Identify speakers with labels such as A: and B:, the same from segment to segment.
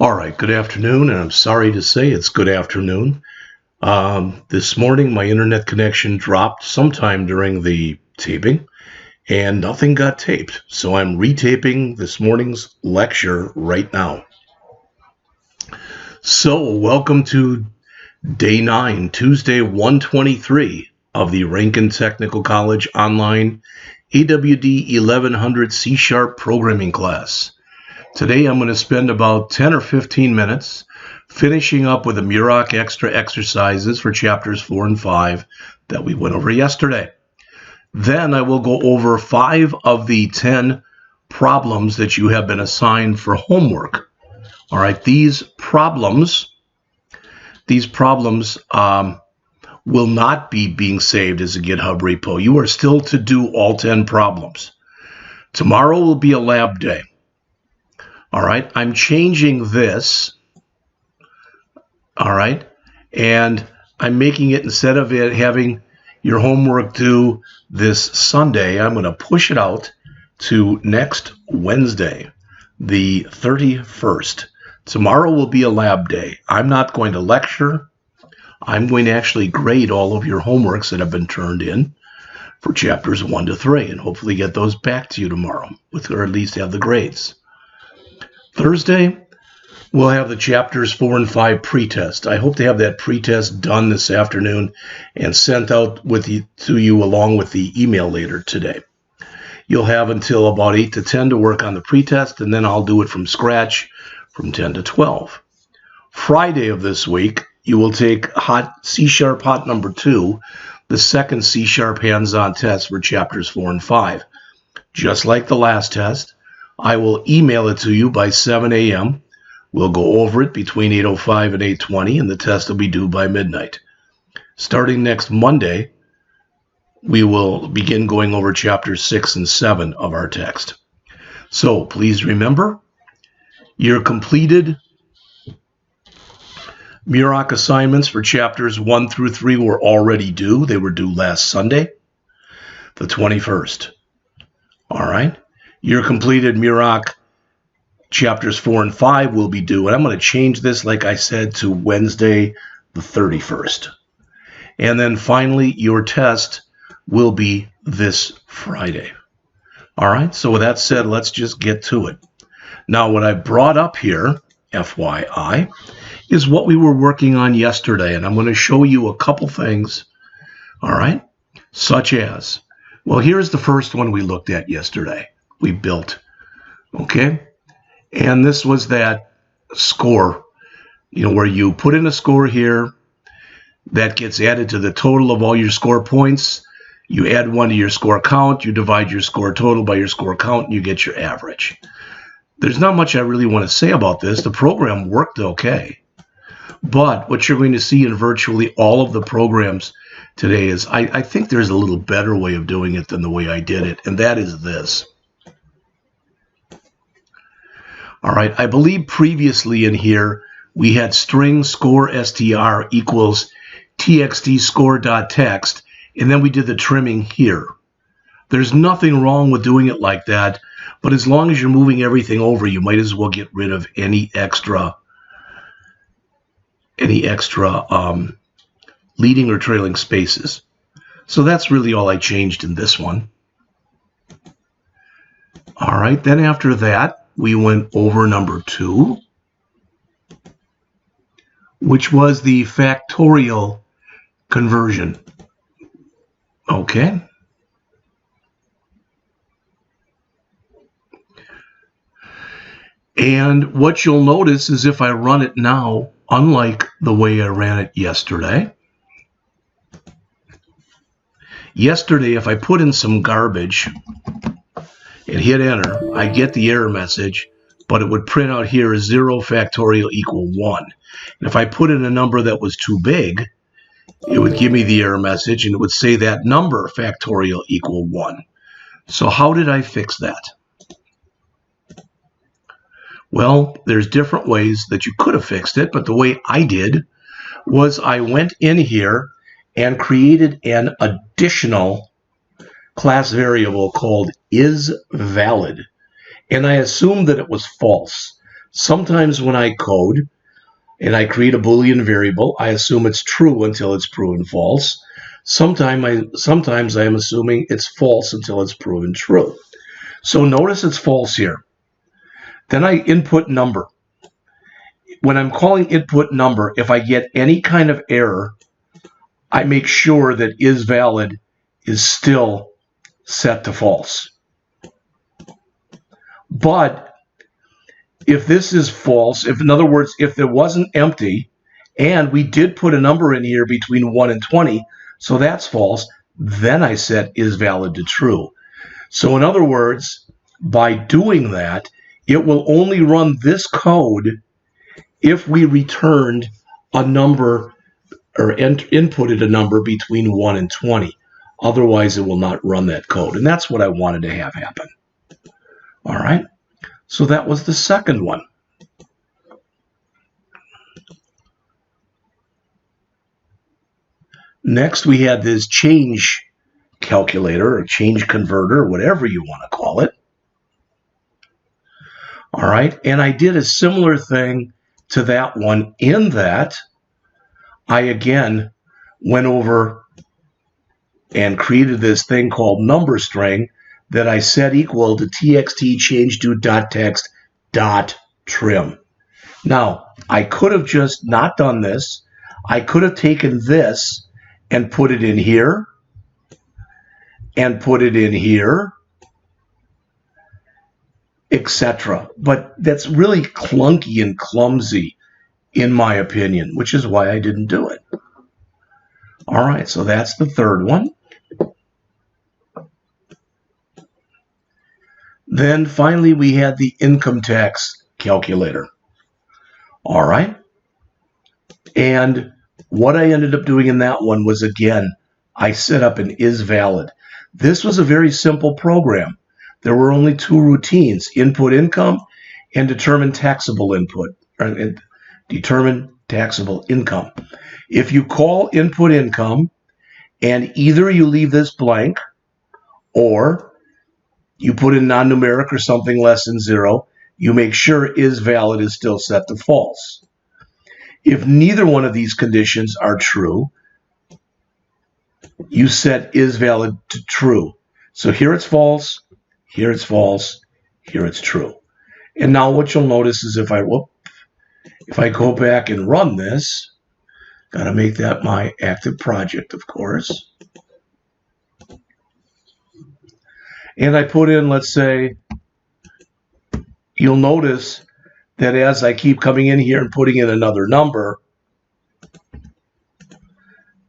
A: All right, good afternoon, and I'm sorry to say it's good afternoon. This morning, my internet connection dropped sometime during the taping, and nothing got taped. So I'm retaping this morning's lecture right now. So welcome to Day 9, Tuesday 123 of the Rankin Technical College online AWD1100 C# programming class. Today I'm going to spend about 10 or 15 minutes finishing up with the Murach extra exercises for chapters 4 and 5 that we went over yesterday. Then I will go over 5 of the 10 problems that you have been assigned for homework. All right, these problems will not be being saved as a GitHub repo. You are still to do all 10 problems. Tomorrow will be a lab day. All right, I'm changing this, all right, and I'm making it, instead of it having your homework due this Sunday, I'm going to push it out to next Wednesday, the 31st. Tomorrow will be a lab day. I'm not going to lecture. I'm going to actually grade all of your homeworks that have been turned in for chapters 1 to 3, and hopefully get those back to you tomorrow, or at least have the grades. Thursday, we'll have the chapters 4 and 5 pretest. I hope to have that pretest done this afternoon and sent out to you along with the email later today. You'll have until about 8 to 10 to work on the pretest, and then I'll do it from scratch from 10 to 12. Friday of this week, you will take C# hot number 2, the second C# hands-on test for chapters 4 and 5. Just like the last test, I will email it to you by 7 a.m. We'll go over it between 8:05 and 8:20, and the test will be due by midnight. Starting next Monday, we will begin going over chapters 6 and 7 of our text. So please remember, your completed Murach assignments for chapters 1 through 3 were already due. They were due last Sunday, the 21st. All right. Your completed Murach chapters 4 and 5 will be due. And I'm going to change this, like I said, to Wednesday, the 31st. And then finally, your test will be this Friday. All right. So with that said, let's just get to it. Now, what I brought up here, FYI, is what we were working on yesterday. And I'm going to show you a couple things, all right, such as, well, here's the first one we looked at yesterday. We built, okay? And this was that score, where you put in a score here that gets added to the total of all your score points. You add 1 to your score count, you divide your score total by your score count, and you get your average. There's not much I really want to say about this. The program worked okay. But what you're going to see in virtually all of the programs today is I think there's a little better way of doing it than the way I did it, and that is this. All right, I believe previously in here we had string score str equals txt score.text, and then we did the trimming here. There's nothing wrong with doing it like that, but as long as you're moving everything over, you might as well get rid of any extra leading or trailing spaces. So that's really all I changed in this one. All right, then after that, we went over number 2, which was the factorial conversion. Okay. And what you'll notice is if I run it now, unlike the way I ran it yesterday, if I put in some garbage and hit enter, I get the error message, but it would print out here as 0 factorial equal 1. And if I put in a number that was too big, it would give me the error message, and it would say that number factorial equal 1. So how did I fix that? Well, there's different ways that you could have fixed it, but the way I did was I went in here and created an additional class variable called isValid. And I assumed that it was false. Sometimes when I code and I create a Boolean variable, I assume it's true until it's proven false. Sometimes I am assuming it's false until it's proven true. So notice it's false here. Then I input number. When I'm calling input number, if I get any kind of error, I make sure that is valid is still set to false. But if this is false, in other words, if it wasn't empty, and we did put a number in here between 1 and 20, so that's false, then I set is valid to true. So in other words, by doing that, it will only run this code if we returned a number or inputted a number between 1 and 20. Otherwise, it will not run that code. And that's what I wanted to have happen. All right. So that was the second one. Next, we had this change calculator or change converter, whatever you want to call it. All right. And I did a similar thing to that one in that I again went over and created this thing called number string that I set equal to txt change_do.text.trim. Now, I could have just not done this. I could have taken this and put it in here and put it in here, etc. But that's really clunky and clumsy in my opinion, which is why I didn't do it. All right, so that's the third one. Then finally, we had the income tax calculator. All right. And what I ended up doing in that one was, again, I set up an is valid. This was a very simple program. There were only two routines, input income and determine taxable input, or determine taxable income. If you call input income and either you leave this blank or you put in non-numeric or something less than 0, you make sure is valid is still set to false. If neither one of these conditions are true, you set is valid to true. So here it's false, here it's false, here it's true. And now what you'll notice is if I go back and run this, got to make that my active project, of course. And I put in, let's say, you'll notice that as I keep coming in here and putting in another number,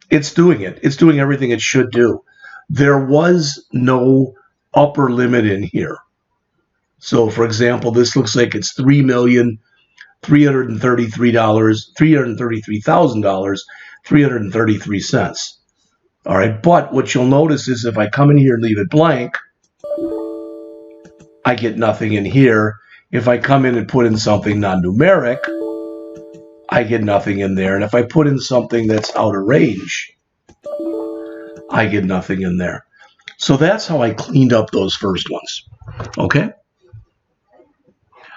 A: it's doing it. It's doing everything it should do. There was no upper limit in here. So, for example, this looks like it's $3,333,333. All right, but what you'll notice is if I come in here and leave it blank, I get nothing in here. If I come in and put in something non-numeric, I get nothing in there. And if I put in something that's out of range, I get nothing in there. So that's how I cleaned up those first ones. Okay?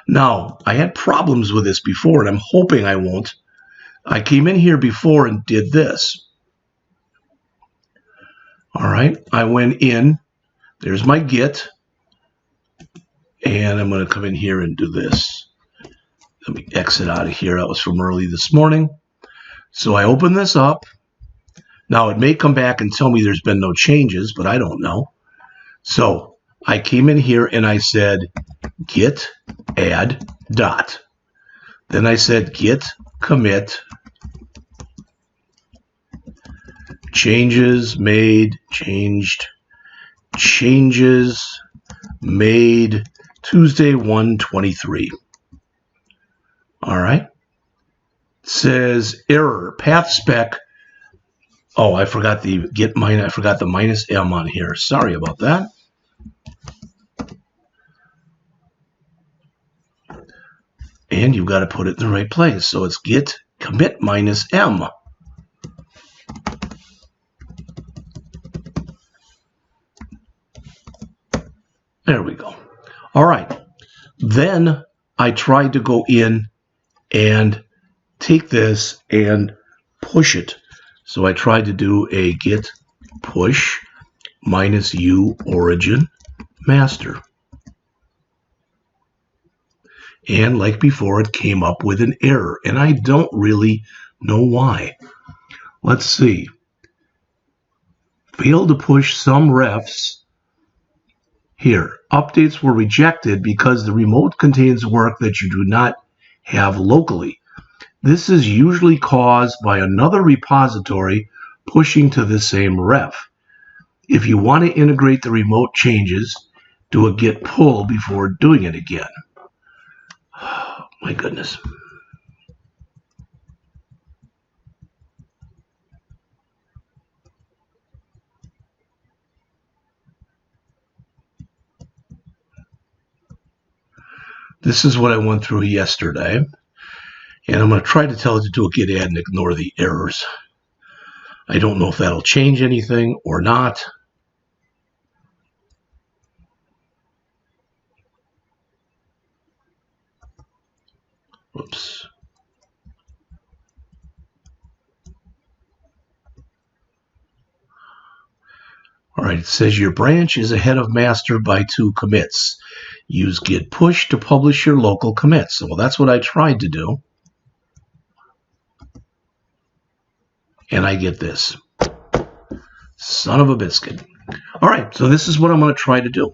A: Now, I had problems with this before, and I'm hoping I won't. I came in here before and did this. All right, I went in. There's my get. And I'm going to come in here and do this. Let me exit out of here. That was from early this morning. So I open this up. Now, it may come back and tell me there's been no changes, but I don't know. So I came in here and I said get add dot. Then I said get commit changes made Tuesday 1/23. All right. It says error path spec. Oh, I forgot the I forgot the minus M on here. Sorry about that. And you've got to put it in the right place. So it's get commit minus M. There we go. All right. Then I tried to go in and take this and push it. So I tried to do a git push minus u origin master. And like before, it came up with an error, and I don't really know why. Let's see. Failed to push some refs. Here, updates were rejected because the remote contains work that you do not have locally. This is usually caused by another repository pushing to the same ref. If you want to integrate the remote changes, do a git pull before doing it again. Oh, my goodness. This is what I went through yesterday, and I'm going to try to tell it to do a git add and ignore the errors. I don't know if that'll change anything or not. Oops. All right, it says your branch is ahead of master by 2 commits. Use git push to publish your local commits. Well, that's what I tried to do. And I get this. Son of a biscuit. All right, so this is what I'm going to try to do.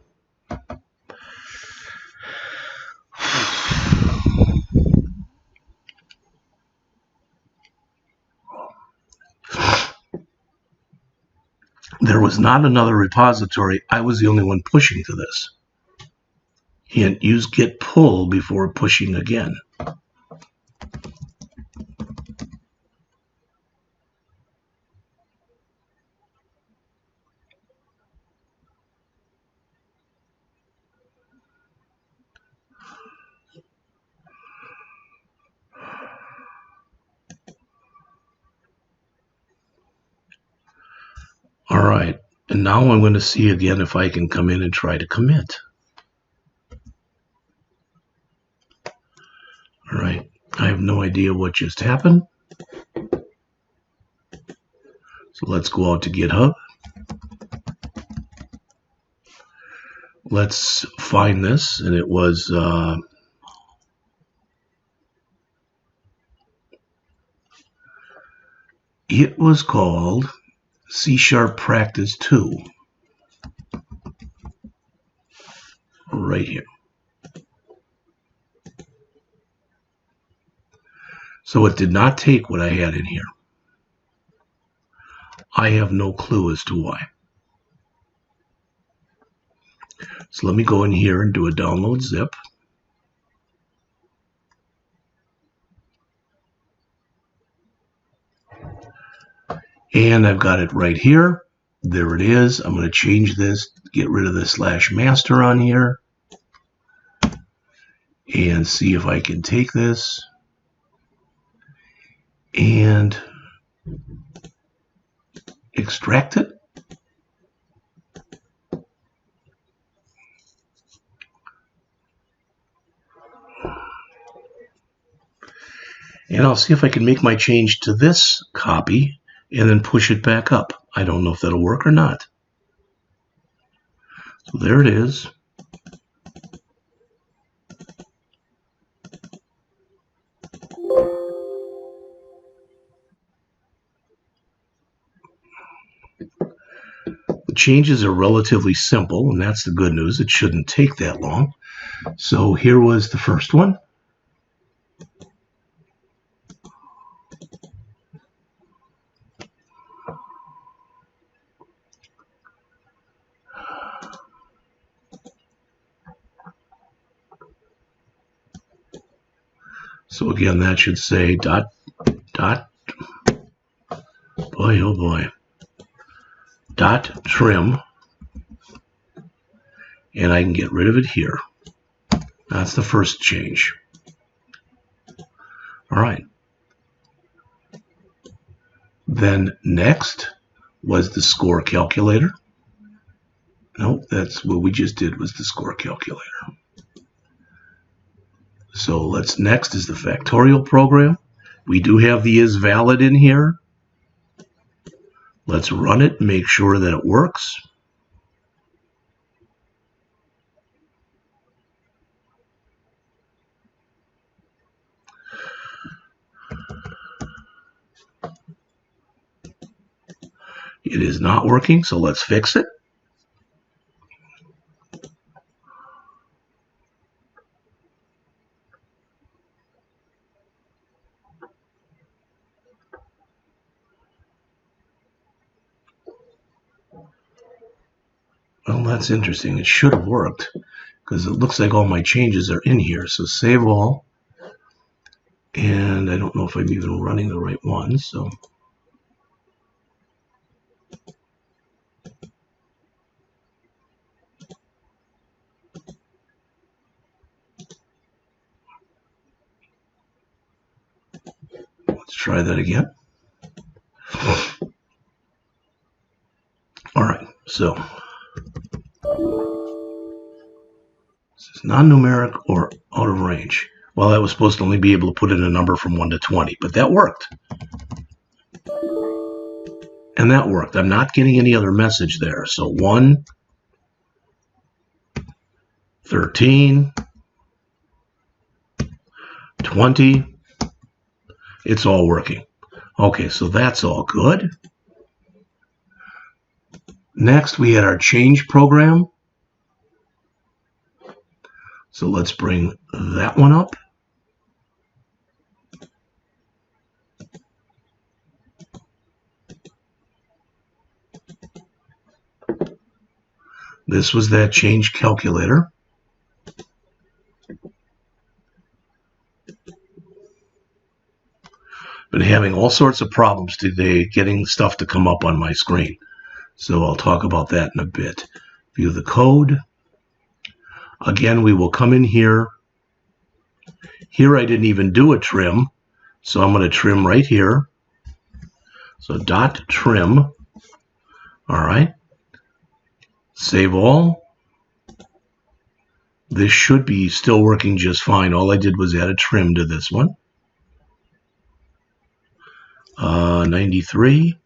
A: There was not another repository. I was the only one pushing to this. And use git pull before pushing again. All right, and now I'm going to see again if I can come in and try to commit. All right, I have no idea what just happened. So let's go out to GitHub. Let's find this, and it was called C# Practice 2, right here. So it did not take what I had in here. I have no clue as to why. So let me go in here and do a download zip. And I've got it right here. There it is. I'm going to change this, get rid of the /master on here, and see if I can take this and extract it. And I'll see if I can make my change to this copy and then push it back up. I don't know if that'll work or not. So there it is. The changes are relatively simple, and that's the good news. It shouldn't take that long. So here was the first one. So again, that should say dot, boy, oh boy, dot trim, and I can get rid of it here. That's the first change. All right. Then next was the score calculator. Nope, that's what we just did was the score calculator. So next is the factorial program. We do have the is valid in here. Let's run it and make sure that it works. It is not working, so let's fix it. Well, that's interesting. It should have worked because it looks like all my changes are in here. So save all. And I don't know if I'm even running the right one. So let's try that again. All right. So this is non-numeric or out of range. Well, I was supposed to only be able to put in a number from 1 to 20, but that worked. And that worked. I'm not getting any other message there. So 1, 13, 20. It's all working. Okay, so that's all good. Next, we had our change program. So let's bring that one up. This was that change calculator. Been having all sorts of problems today getting stuff to come up on my screen. So I'll talk about that in a bit. View the code. Again, we will come in here. Here I didn't even do a trim, so I'm going to trim right here. So dot trim. All right. Save all. This should be still working just fine. All I did was add a trim to this one. 93,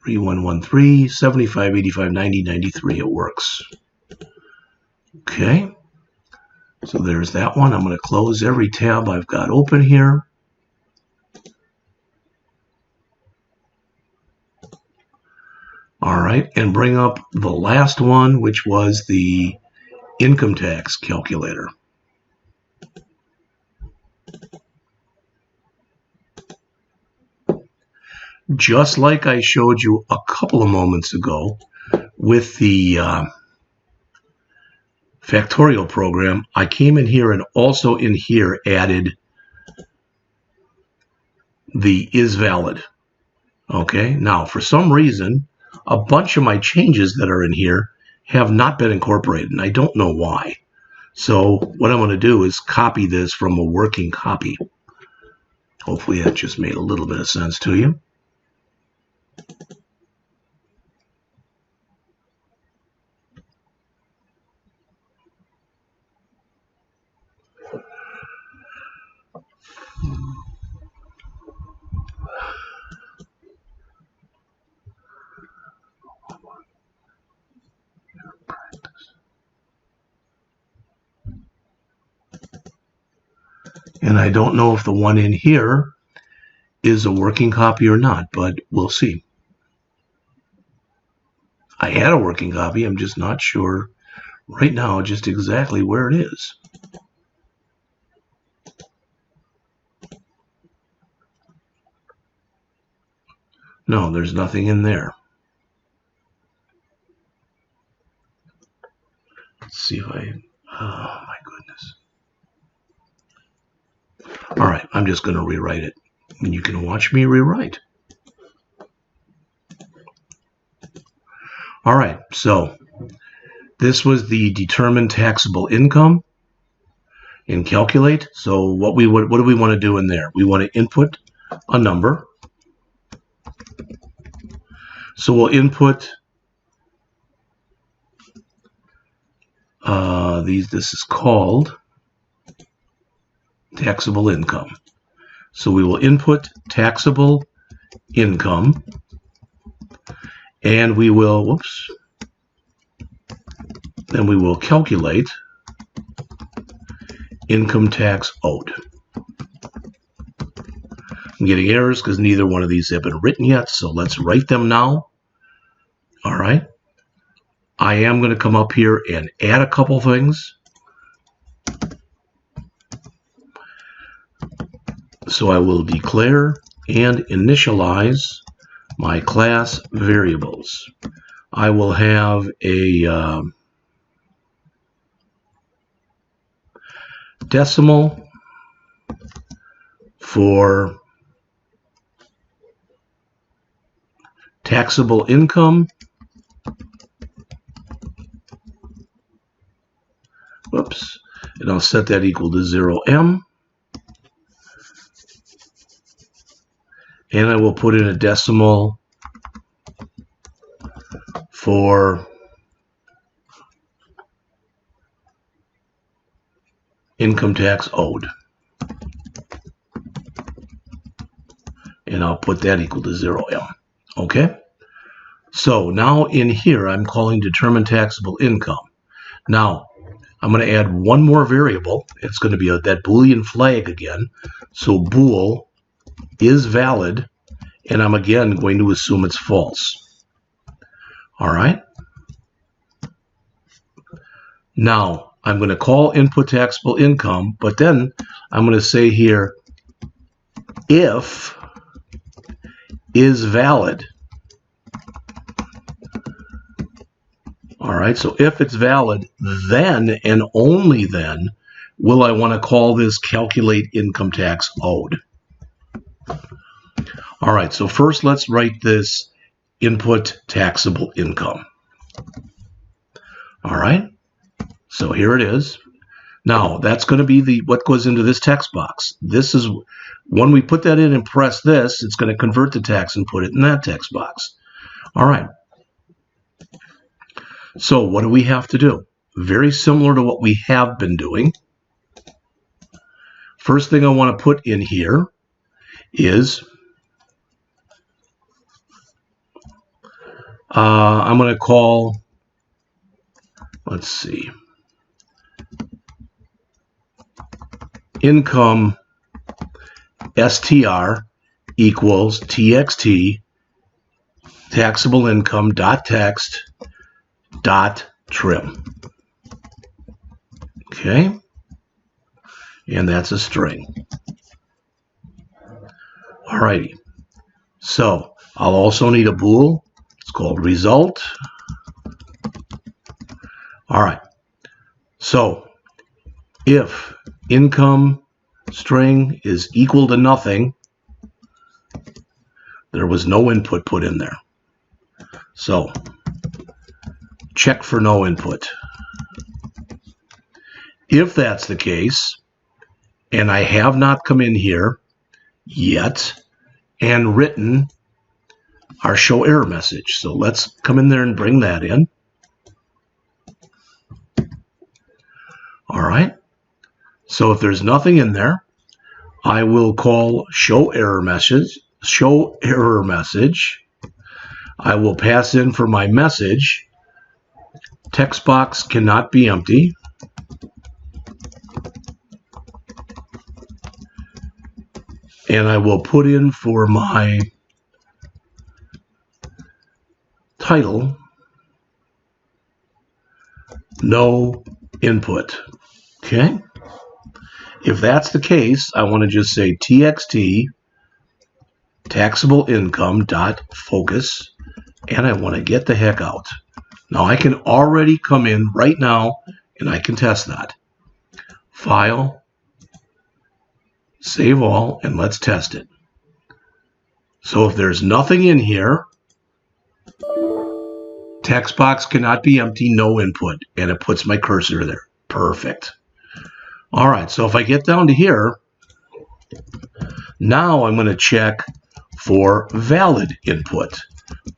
A: 3113, 75, 85, 90, 93. It works. Okay. So there's that one. I'm going to close every tab I've got open here. All right, and bring up the last one, which was the income tax calculator. Just like I showed you a couple of moments ago with the factorial program, I came in here and also in here added the is valid. Okay, now for some reason, a bunch of my changes that are in here have not been incorporated, and I don't know why. So what I'm going to do is copy this from a working copy. Hopefully that just made a little bit of sense to you. And I don't know if the one in here is a working copy or not, but we'll see. I had a working copy. I'm just not sure right now just exactly where it is. No, there's nothing in there. Let's see if I... Oh, my goodness. All right, I'm just going to rewrite it. And you can watch me rewrite. All right, so this was the determine taxable income in calculate. So what do we want to do in there? We want to input a number. So we'll input this is called taxable income. So we will input taxable income, and we will, then we will calculate income tax owed. I'm getting errors because neither one of these have been written yet, so let's write them now. All right. I am going to come up here and add a couple things. So I will declare and initialize my class variables. I will have a decimal for taxable income. Whoops. And I'll set that equal to 0M. And I will put in a decimal for income tax owed. And I'll put that equal to 0M. Okay? So now in here, I'm calling determine taxable income. Now, I'm going to add one more variable. It's going to be that Boolean flag again. So bool is valid, and I'm again going to assume it's false. All right. Now, I'm going to call input taxable income, but then I'm going to say here, if is valid. All right, so if it's valid, then and only then will I want to call this calculate income tax owed. All right, so first let's write this input taxable income. All right, so here it is. Now, that's going to be what goes into this text box. This is, when we put that in and press this, it's going to convert the text and put it in that text box. All right. So what do we have to do? Very similar to what we have been doing. First thing I want to put in here is I'm going to call, let's see, income str equals txt taxable income dot text dot trim. Okay, and that's a string. Alrighty, so I'll also need a bool. It's called result. All right, so if income string is equal to nothing, there was no input put in there. So check for no input. If that's the case, and I have not come in here yet and written our show error message. So let's come in there and bring that in. All right. So if there's nothing in there, I will call show error message. Show error message. I will pass in for my message. Text box cannot be empty. And I will put in for my title, no input. Okay? If that's the case, I want to just say txt taxable income dot focus, and I want to get the heck out. Now I can already come in right now and I can test that. File, save all, and let's test it. So if there's nothing in here, text box cannot be empty, no input, and it puts my cursor there. Perfect. All right, so if I get down to here, now I'm going to check for valid input,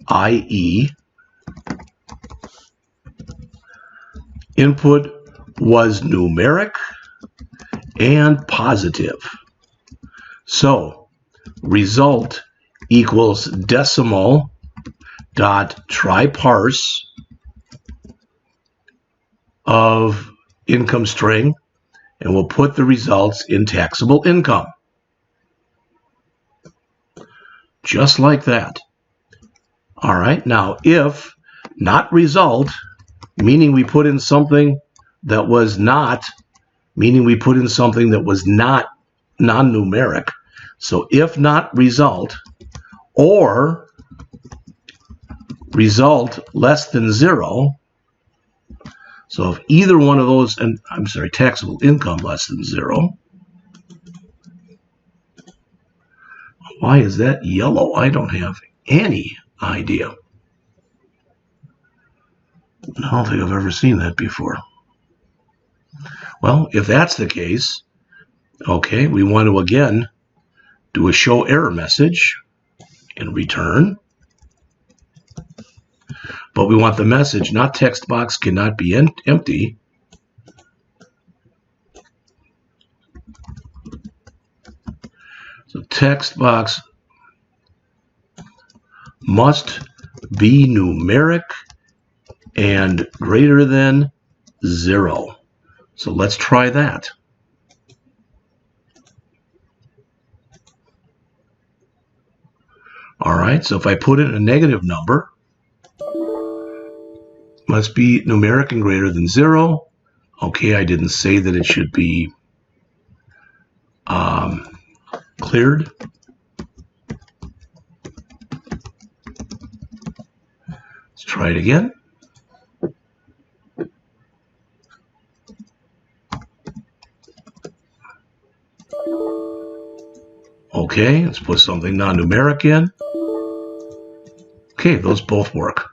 A: i.e. input was numeric and positive. So result equals decimal dot try parse of income string, and we'll put the results in taxable income. Just like that. All right, now if not result, meaning we put in something that was not, non-numeric. So if not result, or result less than 0, so if either one of those, and I'm sorry, taxable income less than 0. Why is that yellow? I don't have any idea. I don't think I've ever seen that before. Well, if that's the case, okay, we want to again do a show error message and return. But we want the message, not text box cannot be empty. So text box must be numeric and greater than 0. So let's try that. All right, so if I put in a negative number, must be numeric and greater than 0. Okay, I didn't say that it should be cleared. Let's try it again. Okay, let's put something non-numeric in. Okay, those both work.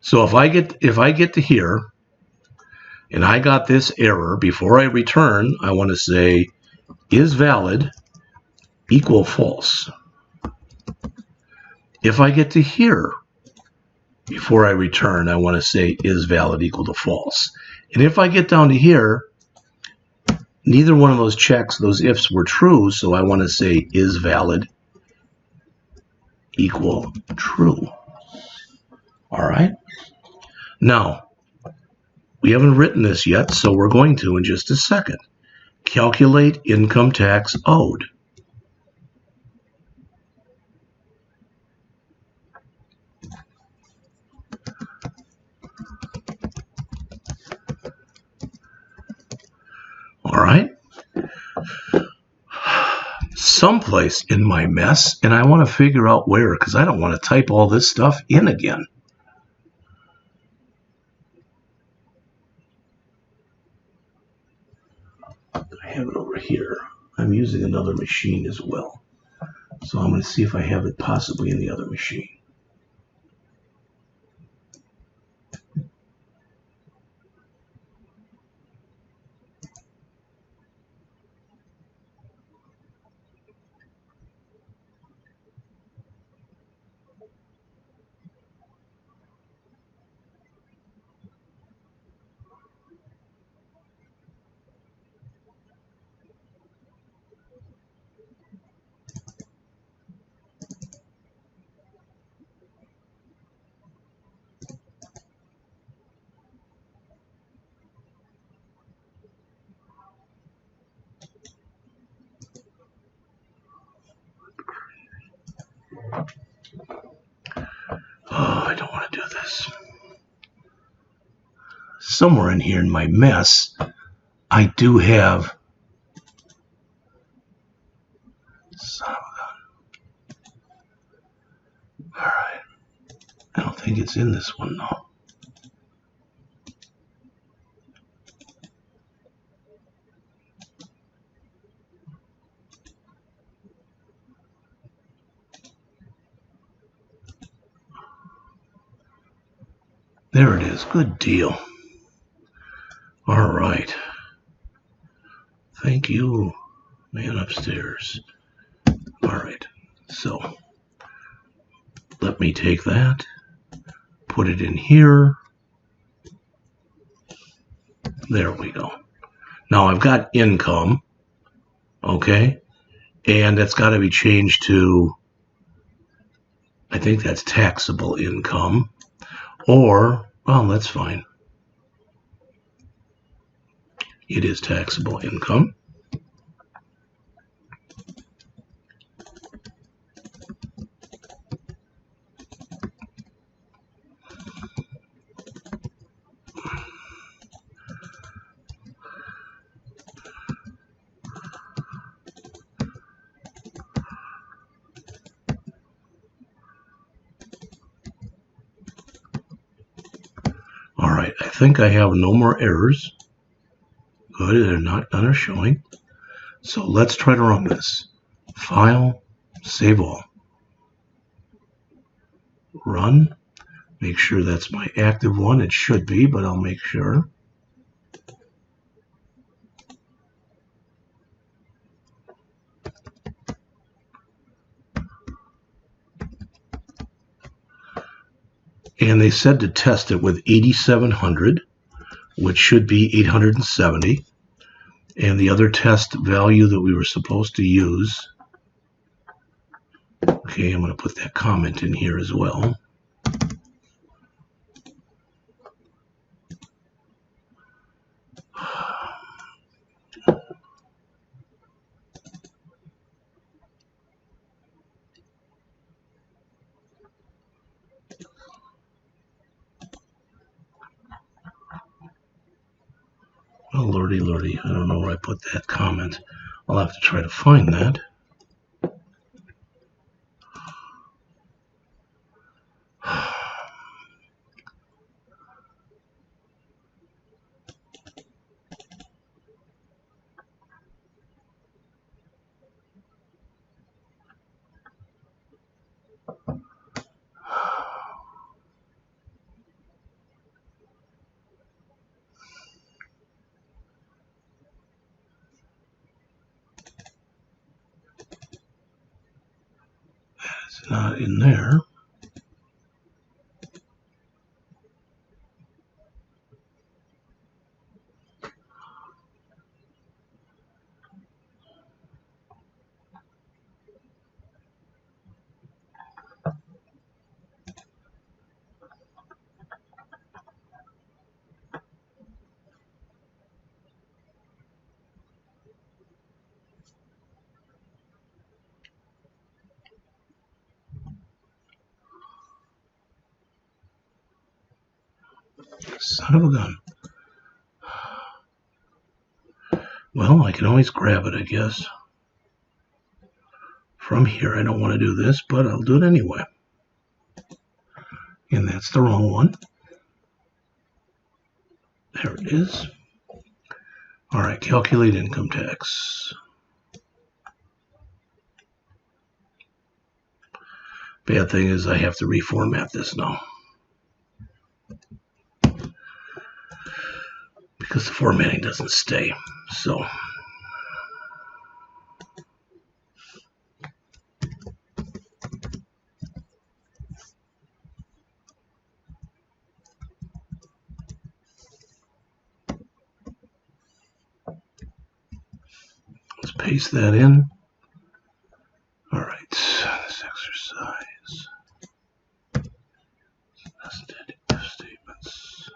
A: So if I get to here and I got this error, before I return, I want to say is valid equal false. If I get to here before I return, I want to say is valid equal to false. And if I get down to here, neither one of those checks, those ifs, were true, so I want to say is valid equal true. All right. Now, we haven't written this yet, so we're going to in just a second. Calculate income tax owed. All right. Someplace in my mess, and I want to figure out where, because I don't want to type all this stuff in again. I have it over here. I'm using another machine as well. So I'm going to see if I have it possibly in the other machine. Oh, I don't want to do this. Somewhere in here in my mess, I do have son of a gun. All right. I don't think it's in this one, though. There it is. Good deal. All right. Thank you, man upstairs. All right. So let me take that, put it in here. There we go. Now I've got income. Okay, and that's got to be changed to, I think that's taxable income, or, well, that's fine. It is taxable income. All right, I think I have no more errors. Good, none are showing. So let's try to run this. File, save all. Run. Make sure that's my active one. It should be, but I'll make sure. And they said to test it with 8700, which should be 870. And the other test value that we were supposed to use, okay, I'm going to put that comment in here as well. Oh, lordy, lordy, I don't know where I put that comment. I'll have to try to find that. It's not in there. Son of a gun. Well, I can always grab it, I guess. From here, I don't want to do this, but I'll do it anyway. And that's the wrong one. There it is. All right, calculate income tax. Bad thing is I have to reformat this now, because the formatting doesn't stay. So let's paste that in. All right, this exercise. Nested if statements.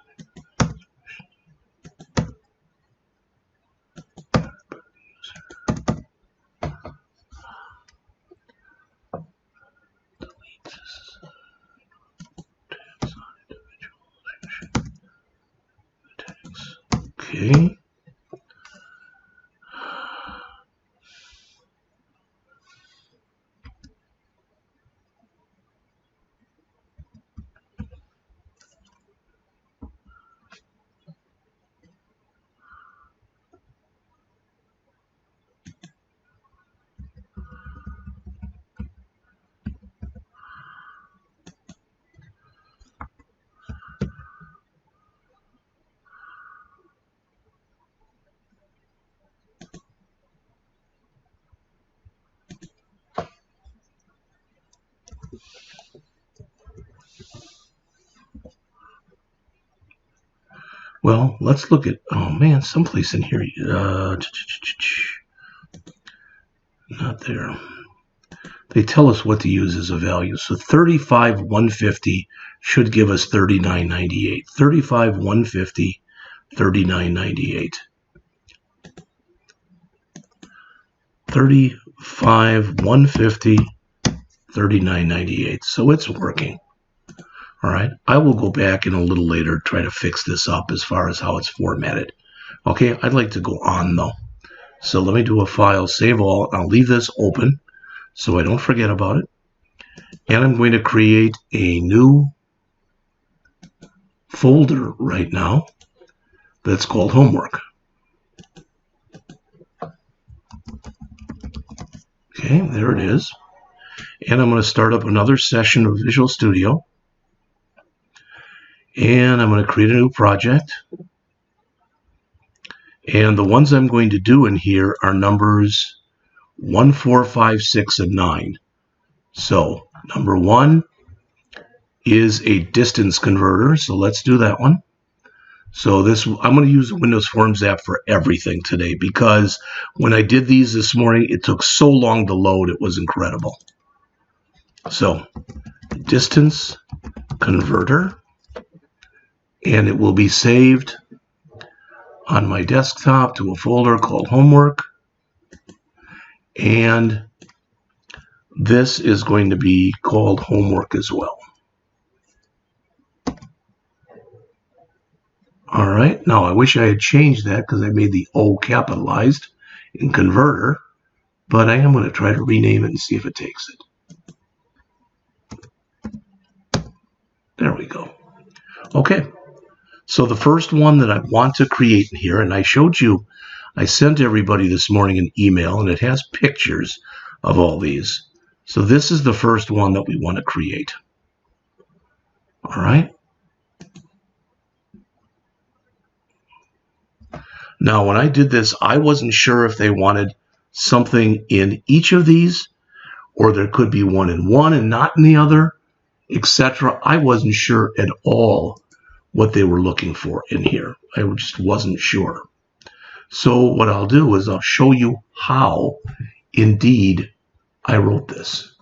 A: Okay. Well, let's look at, oh man, someplace in here. Not there. They tell us what to use as a value. So 35,150 should give us 39.98. 35,150, 39.98. 35,150, 39.98. So it's working. All right. I will go back in a little later, try to fix this up as far as how it's formatted. Okay. I'd like to go on though. So let me do a file, save all. I'll leave this open so I don't forget about it. And I'm going to create a new folder right now that's called homework. Okay, there it is. And I'm going to start up another session of Visual Studio. And I'm going to create a new project. And the ones I'm going to do in here are numbers 1, 4, 5, 6, and 9. So number 1 is a distance converter. So let's do that one. So I'm going to use the Windows Forms app for everything today because when I did these this morning, it took so long to load. It was incredible. So distance converter, and it will be saved on my desktop to a folder called homework. And this is going to be called homework as well. All right, now I wish I had changed that because I made the O capitalized in converter, but I am going to try to rename it and see if it takes it. There we go. Okay, so the first one that I want to create in here, and I showed you, I sent everybody this morning an email, and it has pictures of all these. So this is the first one that we want to create. All right. Now, when I did this, I wasn't sure if they wanted something in each of these, or there could be one in one and not in the other, etc. I wasn't sure at all what they were looking for in here. I just wasn't sure. So what I'll do is I'll show you how, indeed, I wrote this.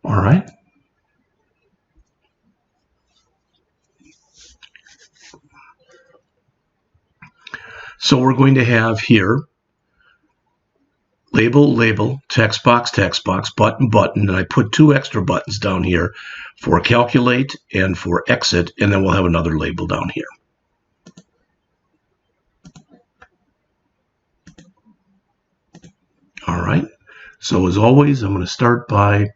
A: All right. So we're going to have here label, label, text box, button, button, and I put 2 extra buttons down here for calculate and for exit, and then we'll have another label down here. All right, so as always, I'm going to start by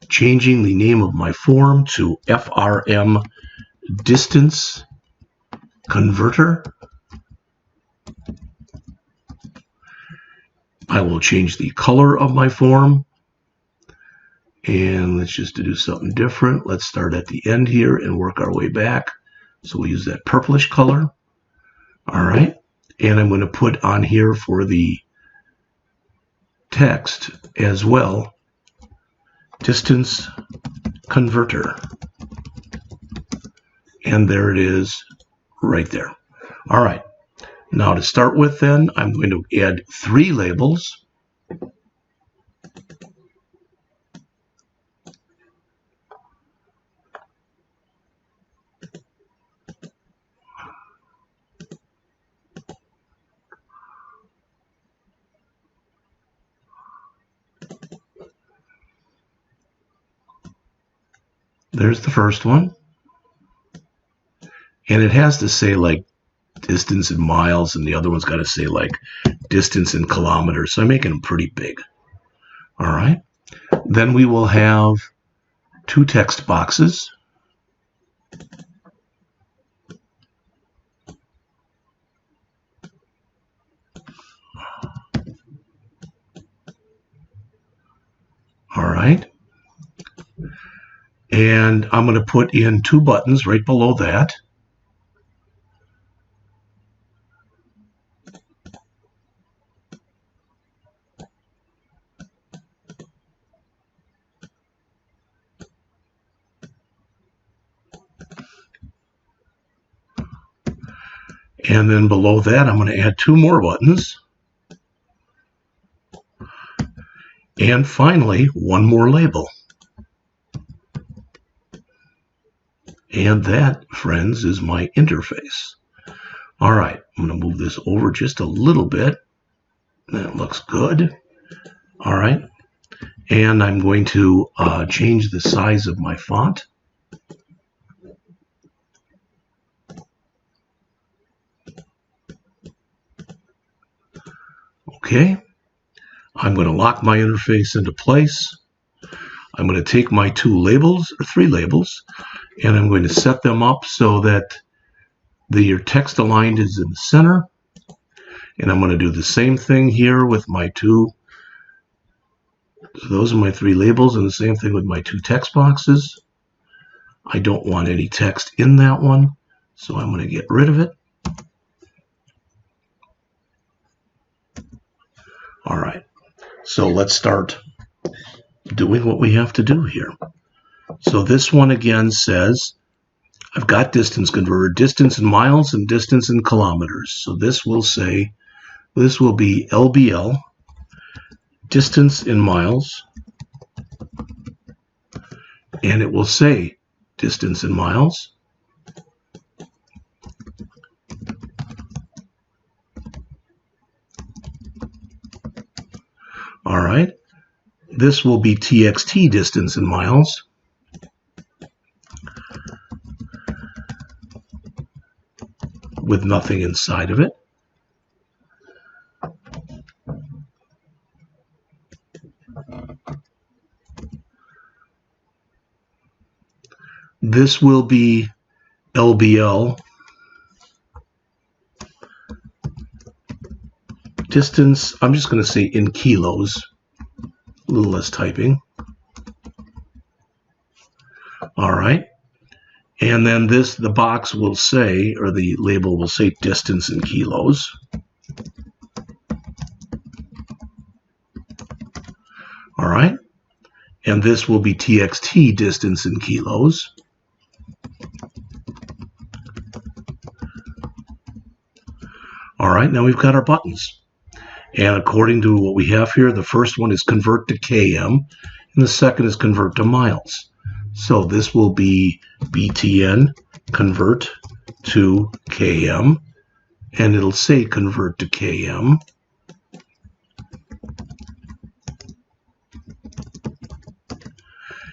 A: changing the name of my form to FRM Distance Converter. I will change the color of my form. And let's just do something different. Let's start at the end here and work our way back. So we'll use that purplish color. All right. And I'm going to put on here for the text as well, distance converter. And there it is right there. All right. Now to start with then, I'm going to add 3 labels. There's the first one. And it has to say like distance in miles, and the other one's got to say like distance in kilometers. So I'm making them pretty big. All right. Then we will have 2 text boxes. All right. And I'm going to put in 2 buttons right below that. And then below that, I'm going to add 2 more buttons. And finally, one more label. And that, friends, is my interface. All right, I'm going to move this over just a little bit. That looks good. All right, and I'm going to change the size of my font. Okay, I'm going to lock my interface into place. I'm going to take my two labels, or three labels, and I'm going to set them up so that your text aligned is in the center. And I'm going to do the same thing here with my two. So those are my three labels, and the same thing with my two text boxes. I don't want any text in that one, so I'm going to get rid of it. All right, so let's start doing what we have to do here. So this one again says, I've got distance converter, distance in miles and distance in kilometers. So this will say, this will be LBL, distance in miles, and it will say distance in miles. All right, this will be TXT, distance in miles. With nothing inside of it. This will be LBL, distance, I'm just going to say in kilos, a little less typing. All right. And then this, the box will say, or the label will say distance in kilos. All right. And this will be TXT, distance in kilos. All right, now we've got our buttons. And according to what we have here, the first one is convert to km, and the second is convert to miles. So this will be BTN convert to km, and it'll say convert to km.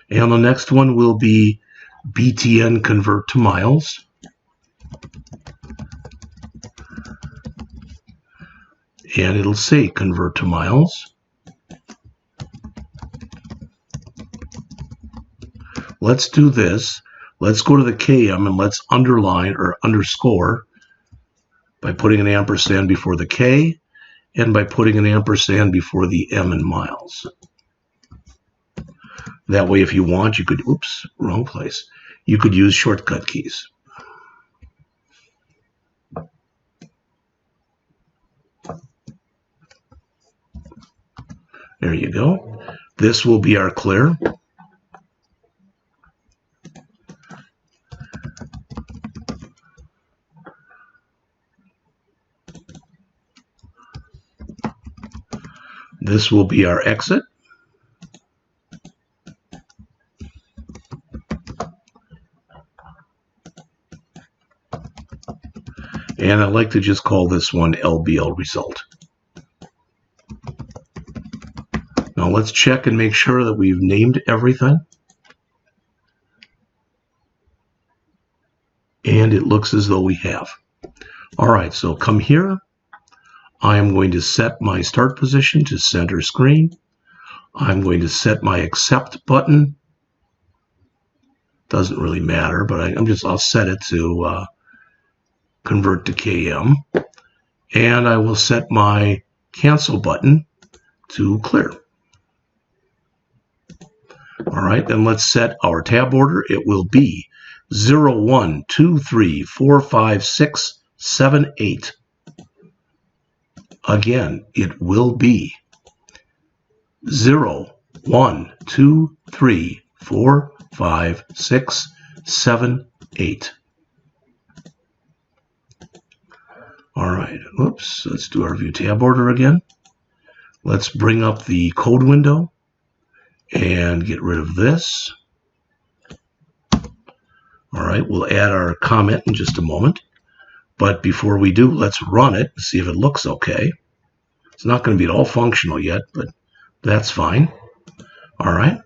A: And the next one will be BTN convert to miles. And it'll say convert to miles. Let's do this. Let's go to the km and let's underline or underscore by putting an ampersand before the K and by putting an ampersand before the M in miles. That way, if you want, you could, oops, wrong place. You could use shortcut keys. There you go. This will be our clear. This will be our exit. And I like to just call this one LBL result. Now let's check and make sure that we've named everything. And it looks as though we have. All right, so come here. I am going to set my start position to center screen. I'm going to set my accept button. Doesn't really matter, but I'll set it to convert to km. And I will set my cancel button to clear. All right, then let's set our tab order. It will be 0, 1, 2, 3, 4, 5, 6, 7, 8. Again, it will be 0, 1, 2, 3, 4, 5, 6, 7, 8. All right, oops, let's do our view tab order again. Let's bring up the code window. and get rid of this. All right, we'll add our comment in just a moment. But before we do, let's run it and see if it looks okay. It's not going to be at all functional yet, but that's fine. All right.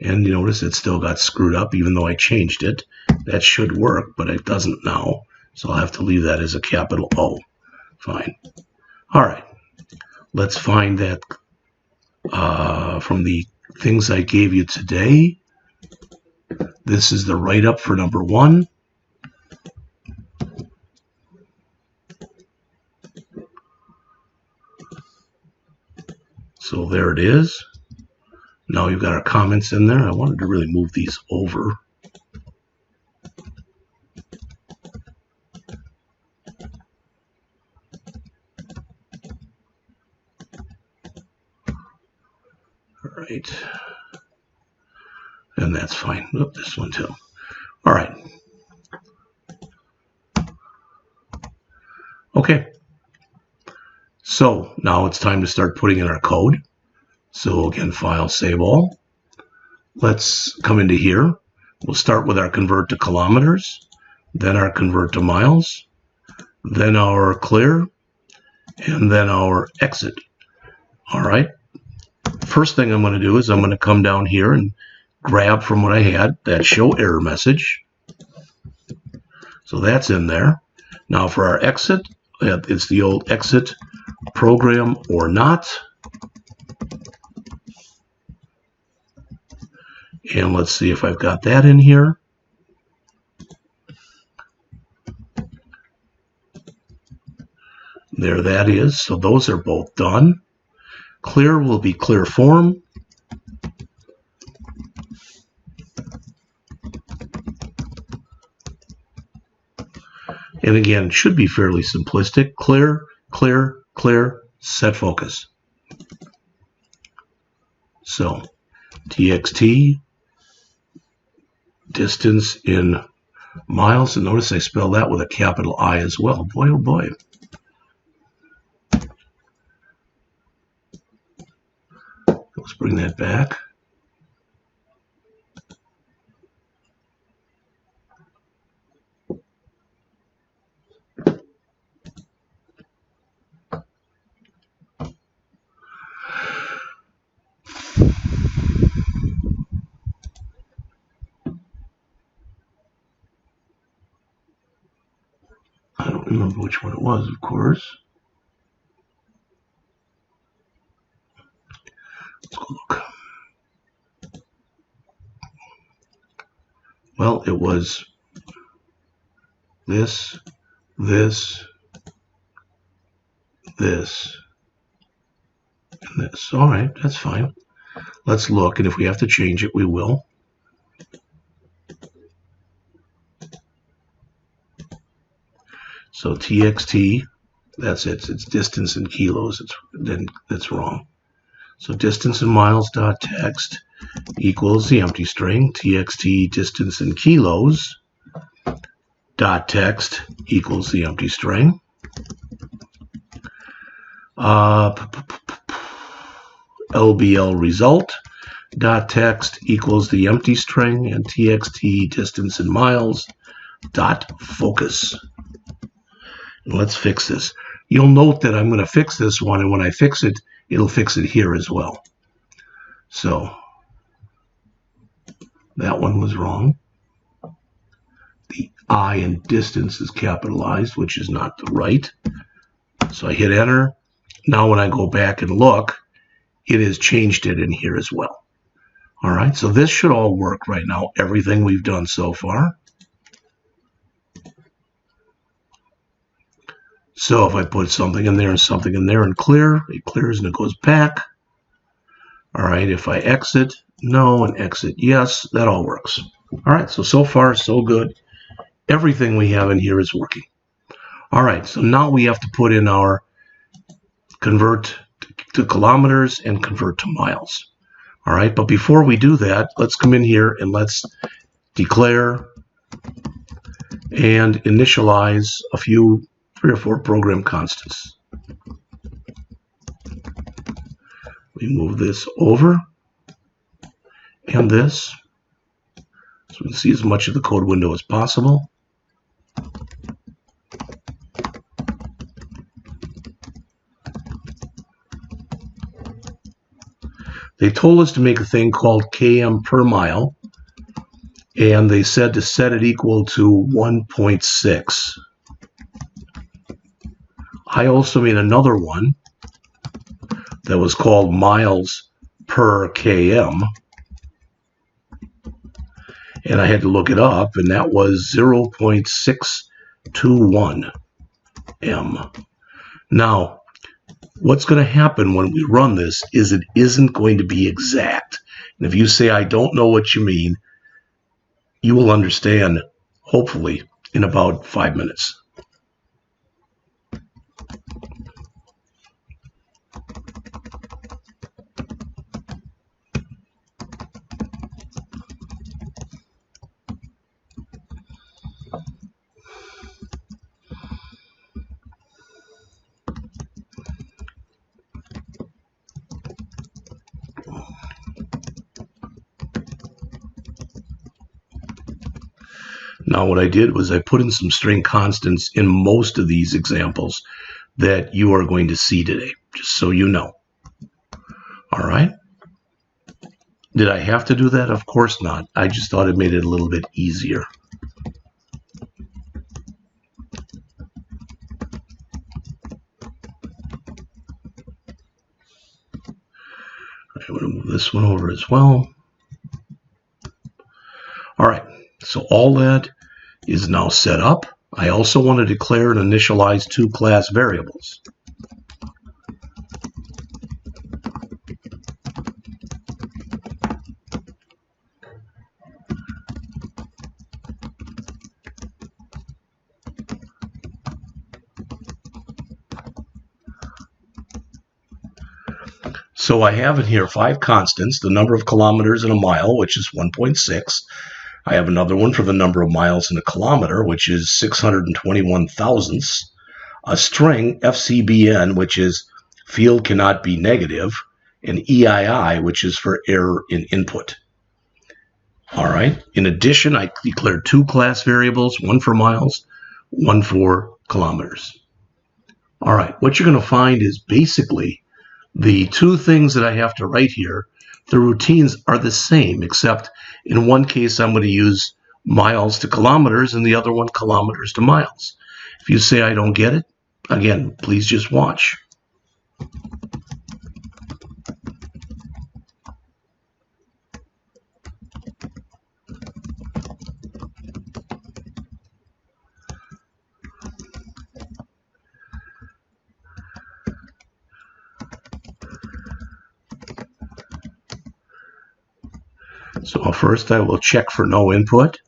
A: And you notice it still got screwed up even though I changed it. That should work, but it doesn't now. So I'll have to leave that as a capital O. Fine. All right. Let's find that from the things I gave you today. This is the write-up for number 1. So there it is. Now you've got our comments in there. I wanted to really move these over. All right. And that's fine. Oh, this one too. All right. Okay. So now it's time to start putting in our code. So again, File, Save All. Let's come into here. We'll start with our convert to kilometers, then our convert to miles, then our clear, and then our exit. All right. First thing I'm going to do is I'm going to come down here and grab from what I had, that show error message. So that's in there. Now for our exit, it's the old exit program or not. And let's see if I've got that in here. There that is. So those are both done. Clear will be clear form. And again, it should be fairly simplistic. Clear, clear, clear, set focus. So txt distance in miles, and notice I spell that with a capital I as well. Boy, oh boy. Let's bring that back. I don't remember which one it was, of course. Let's go look. Well, it was this, this, this, and this. All right, that's fine. Let's look, and if we have to change it, we will. So txt, that's it. It's distance in kilos. That's wrong. So distance in miles dot text equals the empty string. Txt distance in kilos dot text equals the empty string. LBL result dot text equals the empty string, and txt distance in miles dot focus. Let's fix this. You'll note that I'm going to fix this one, and when I fix it, it'll fix it here as well. So that one was wrong. The I in distance is capitalized, which is not the right. So I hit enter. Now when I go back and look, it has changed it in here as well. All right, so this should all work right now, everything we've done so far. So if I put something in there and something in there and clear, it clears and it goes back. All right, if I exit, no, and exit, yes, that all works. All right, so far, so good. Everything we have in here is working. All right, so now we have to put in our convert to kilometers and convert to miles. All right, but before we do that, let's come in here and let's declare and initialize a few 3 or 4 program constants. We move this over. and this, so we can see as much of the code window as possible. They told us to make a thing called km per mile, and they said to set it equal to 1.6. I also made another one that was called miles per km, and I had to look it up, and that was 0.621 m. Now, what's going to happen when we run this is it isn't going to be exact. And if you say, I don't know what you mean, you will understand, hopefully, in about 5 minutes. Now what I did was I put in some string constants in most of these examples that you are going to see today, just so you know. All right. Did I have to do that? Of course not. I just thought it made it a little bit easier. I'm going to move this one over as well. All right, so all that is now set up. I also want to declare and initialize two class variables. So I have in here 5 constants, the number of kilometers in a mile, which is 1.6. I have another one for the number of miles in a kilometer, which is 621 thousandths. A string, FCBN, which is field cannot be negative, and EII, which is for error in input. All right. In addition, I declared 2 class variables, one for miles, one for kilometers. All right. What you're going to find is basically the 2 things that I have to write here, the routines are the same, except in one case I'm going to use miles to kilometers and the other one kilometers to miles. If you say I don't get it, again, please just watch. So first I will check for no input.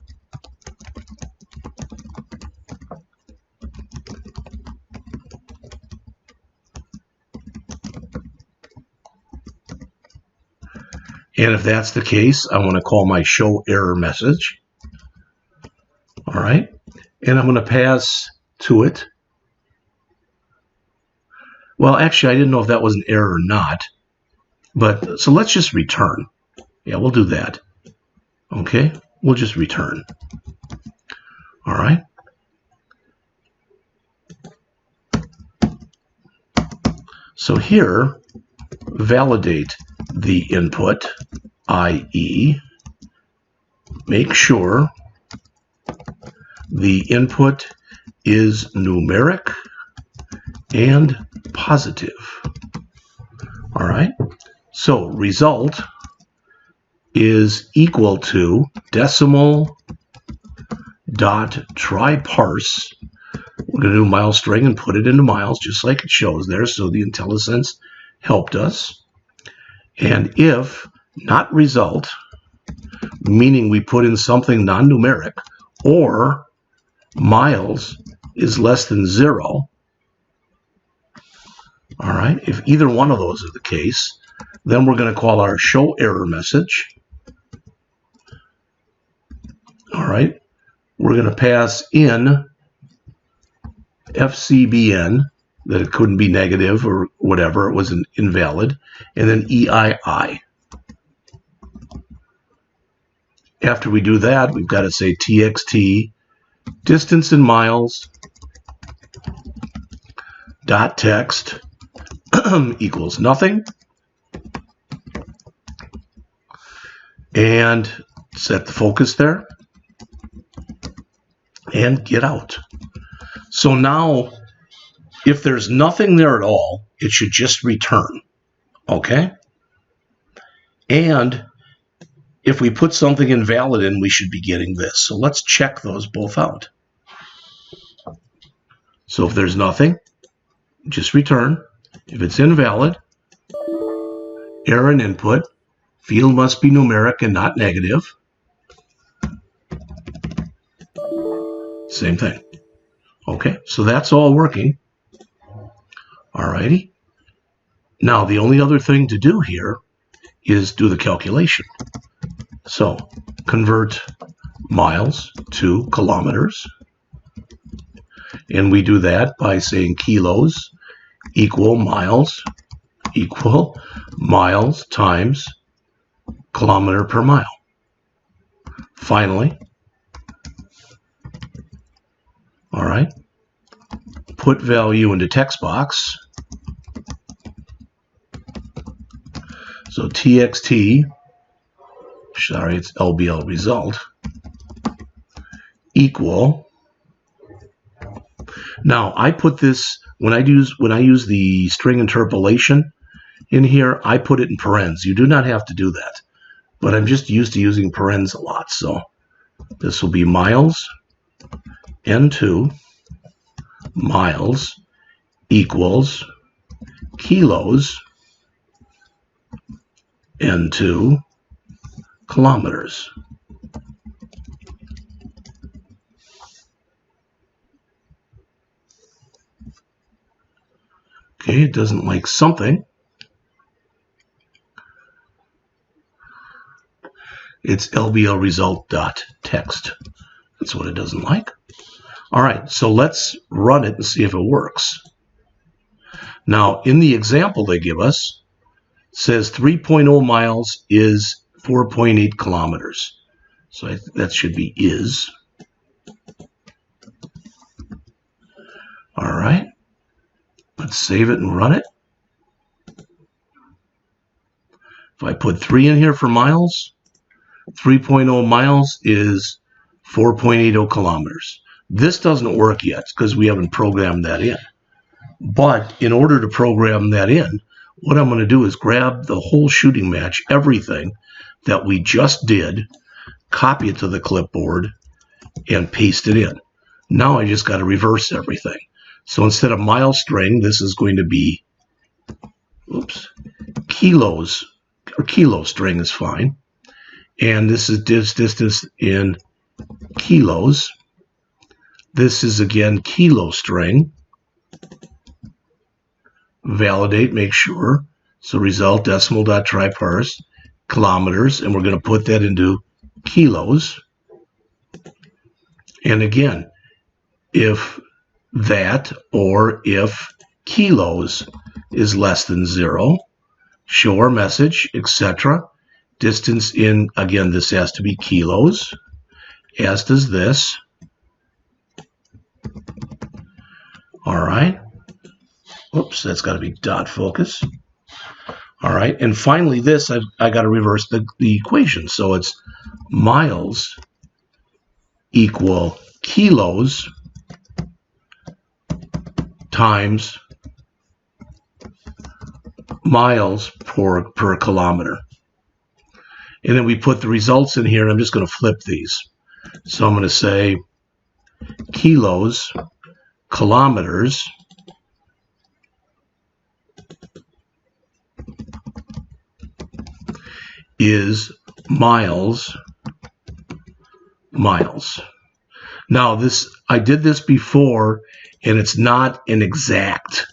A: And if that's the case, I want to call my show error message. All right. And I'm going to pass to it. Well, actually, I didn't know if that was an error or not. But so let's just return. Yeah, we'll do that. Okay, we'll just return. All right. So here, validate the input, i.e., make sure the input is numeric and positive. All right. So result is equal to decimal dot try parse. We're going to do mile string and put it into miles just like it shows there. So the IntelliSense helped us. And if not result, meaning we put in something non-numeric, or miles is less than 0. All right. If either one of those are the case, then we're going to call our show error message. All right, we're going to pass in FCBN, that it couldn't be negative or whatever, it was invalid, and then EII. After we do that, we've got to say txt distance in miles dot text equals nothing, and set the focus there and get out. So now if there's nothing there at all, it should just return. Okay? And if we put something invalid in, we should be getting this. So let's check those both out. So if there's nothing, just return. If it's invalid, error in input, field must be numeric and not negative. Same thing. Okay, so that's all working. Alrighty. Now the only other thing to do here is do the calculation. So convert miles to kilometers. And we do that by saying kilos equal miles times kilometer per mile. Finally, all right, put value into text box. So txt, sorry, it's LBL result, equal. Now I put this when I use the string interpolation in here, I put it in parens. You do not have to do that, but I'm just used to using parens a lot. So this will be miles n2 miles equals kilos n2 kilometers. Okay, it doesn't like something. It's LBL result dot text. That's what it doesn't like. All right, so let's run it and see if it works. Now, in the example they give us, it says 3.0 miles is 4.8 kilometers. So that should be is. All right. Let's save it and run it. If I put 3 in here for miles, 3.0 miles is 4.80 kilometers. This doesn't work yet because we haven't programmed that in. But in order to program that in, what I'm going to do is grab the whole shooting match, everything that we just did, copy it to the clipboard, and paste it in. Now I just got to reverse everything. So instead of mile string, this is going to be, kilos, or kilo string is fine. And this is distance in kilos. This is again kilo string. Validate, make sure. So result decimal dot triparse kilometers, and we're going to put that into kilos. And again, if that or if kilos is less than 0, show our message, etc. Distance in, again, this has to be kilos, as does this. All right. Oops, that's got to be dot focus. All right, and finally this, I got to reverse the equation. So it's miles equal kilos times miles per kilometer. And then we put the results in here, and I'm just going to flip these. So I'm going to say kilos, kilometers, is miles. Now this, I did this before, and it's not an exact.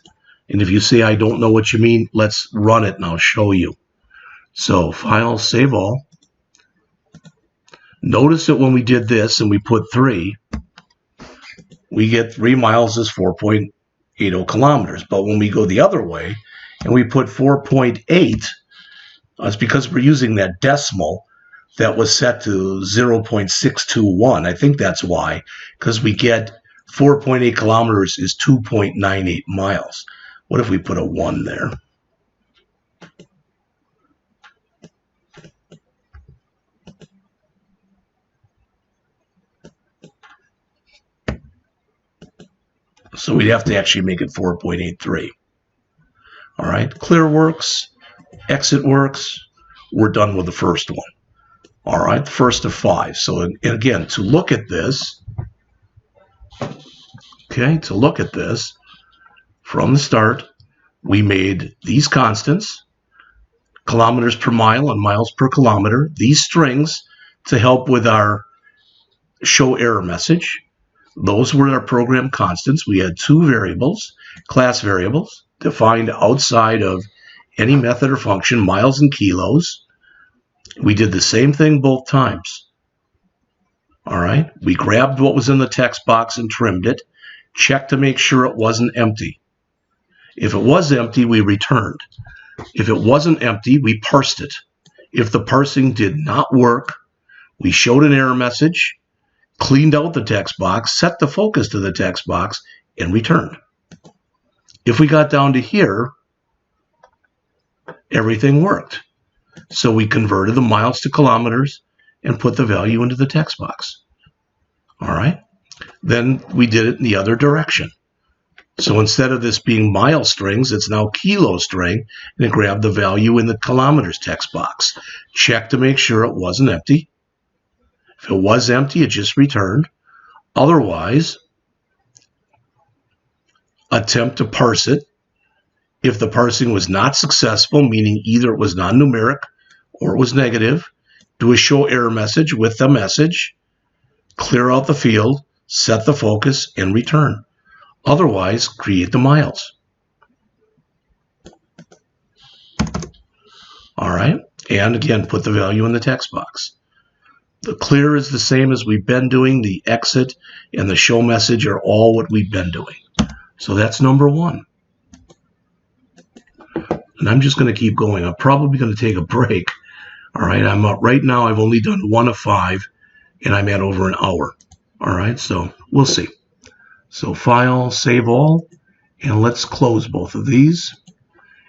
A: And if you say I don't know what you mean, let's run it and I'll show you. So file, save all. Notice that when we did this and we put 3, we get 3 miles is 4.80 kilometers. But when we go the other way and we put 4.8, it's because we're using that decimal. that was set to 0.621. I think that's why, because we get 4.8 kilometers is 2.98 miles. What if we put a 1 there? So we'd have to actually make it 4.83. All right, clear works, exit works. We're done with the first one. All right, first of 5. So again, to look at this, okay, to look at this, from the start, we made these constants, kilometers per mile and miles per kilometer, these strings to help with our show error message. Those were our program constants. We had 2 variables, class variables, defined outside of any method or function, miles and kilos. We did the same thing both times. All right, we grabbed what was in the text box and trimmed it, checked to make sure it wasn't empty. If it was empty, we returned. If it wasn't empty, we parsed it. If the parsing did not work, we showed an error message, cleaned out the text box, set the focus to the text box, and returned. If we got down to here, everything worked. So we converted the miles to kilometers and put the value into the text box. All right. Then we did it in the other direction. So instead of this being mile strings, it's now kilo string, and it grabbed the value in the kilometers text box. Check to make sure it wasn't empty. If it was empty, it just returned. Otherwise, attempt to parse it. If the parsing was not successful, meaning either it was non-numeric or it was negative, do a show error message with the message, clear out the field, set the focus, and return. Otherwise, create the miles. All right, and again, put the value in the text box. The clear is the same as we've been doing. The exit and the show message are all what we've been doing. So that's number 1. And I'm just going to keep going. I'm probably going to take a break. All right, I'm up right now. I've only done 1 of 5, and I'm at over an hour. All right, so we'll see. So File, Save All, and let's close both of these,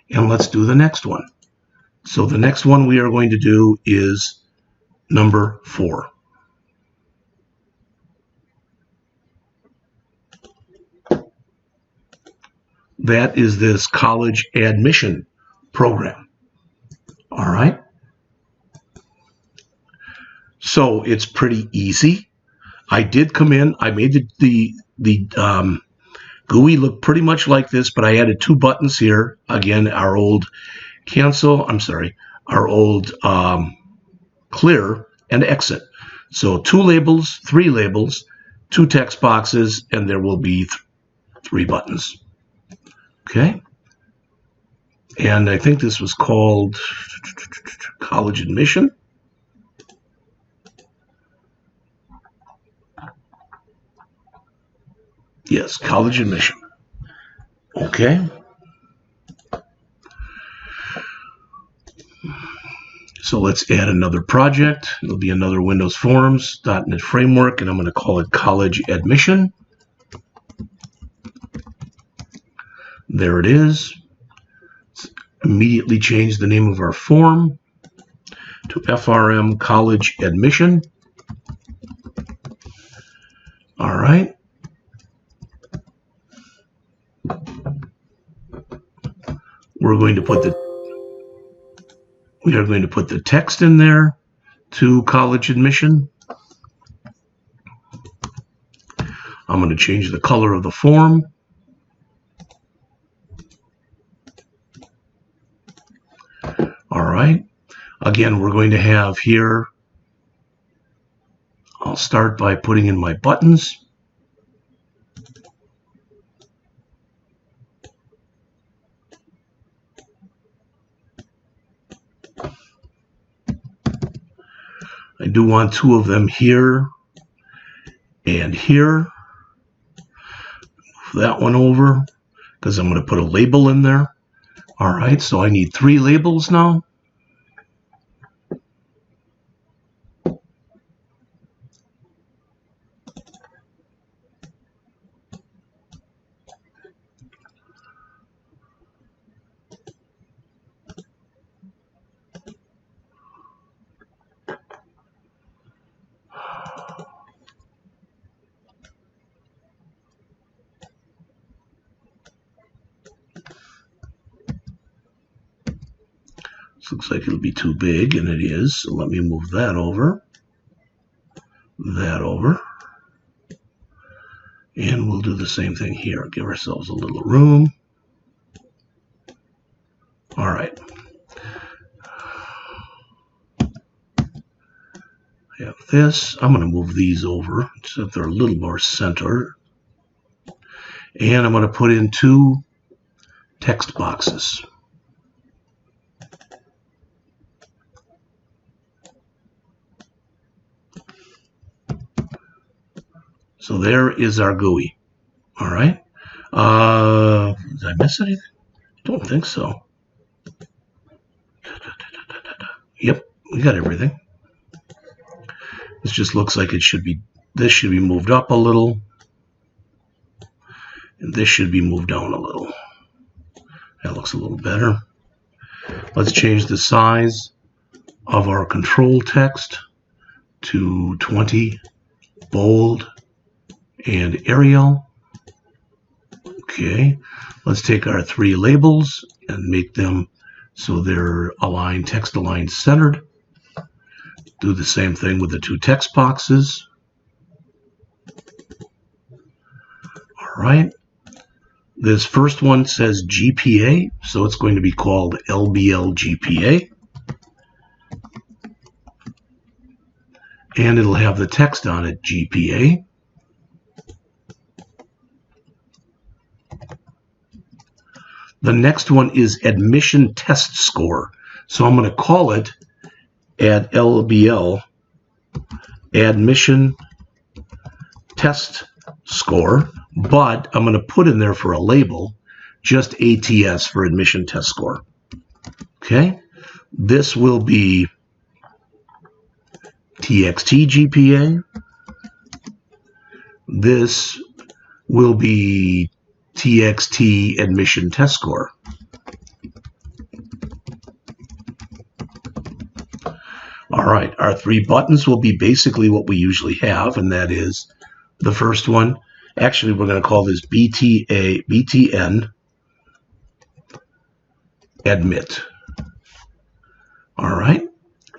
A: and let's do the next one. So the next one we are going to do is number 4. That is this college admission program. All right. So it's pretty easy. I did come in. I made the GUI look pretty much like this, but I added 2 buttons here. Again, our old our old clear and exit. So 2 labels, 3 labels, 2 text boxes, and there will be 3 buttons. Okay. And I think this was called college admission. Yes, college admission. Okay. So let's add another project. It'll be another Windows Forms .NET Framework, and I'm going to call it college admission. There it is. Let's immediately change the name of our form to FRM college admission. All right. We are going to put the text in there to college admission. I'm going to change the color of the form. All right. Again, we're going to have here, I'll start by putting in my buttons. I do want 2 of them here and here. Move that one over because I'm going to put a label in there. All right, so I need 3 labels now. This looks like it'll be too big, and it is. So let me move that over. That over. And we'll do the same thing here. Give ourselves a little room. All right. I have this. I'm going to move these over so that they're a little more centered. And I'm going to put in 2 text boxes. So there is our GUI. All right. Did I miss anything? I don't think so. Yep, we got everything. This just looks like it should be, this should be moved up a little. And this should be moved down a little. That looks a little better. Let's change the size of our control text to 20, bold, and Arial. Okay, let's take our 3 labels and make them so they're aligned, text aligned centered. Do the same thing with the 2 text boxes. All right. This first one says GPA, so it's going to be called LBL GPA. And it'll have the text on it, GPA. The next one is admission test score. So I'm going to call it add LBL admission test score, but I'm going to put in there for a label just ATS for admission test score. Okay, this will be TXT GPA. This will be TXT admission test score. All right, our 3 buttons will be basically what we usually have, and that is the first one. Actually, we're going to call this BTN admit. All right,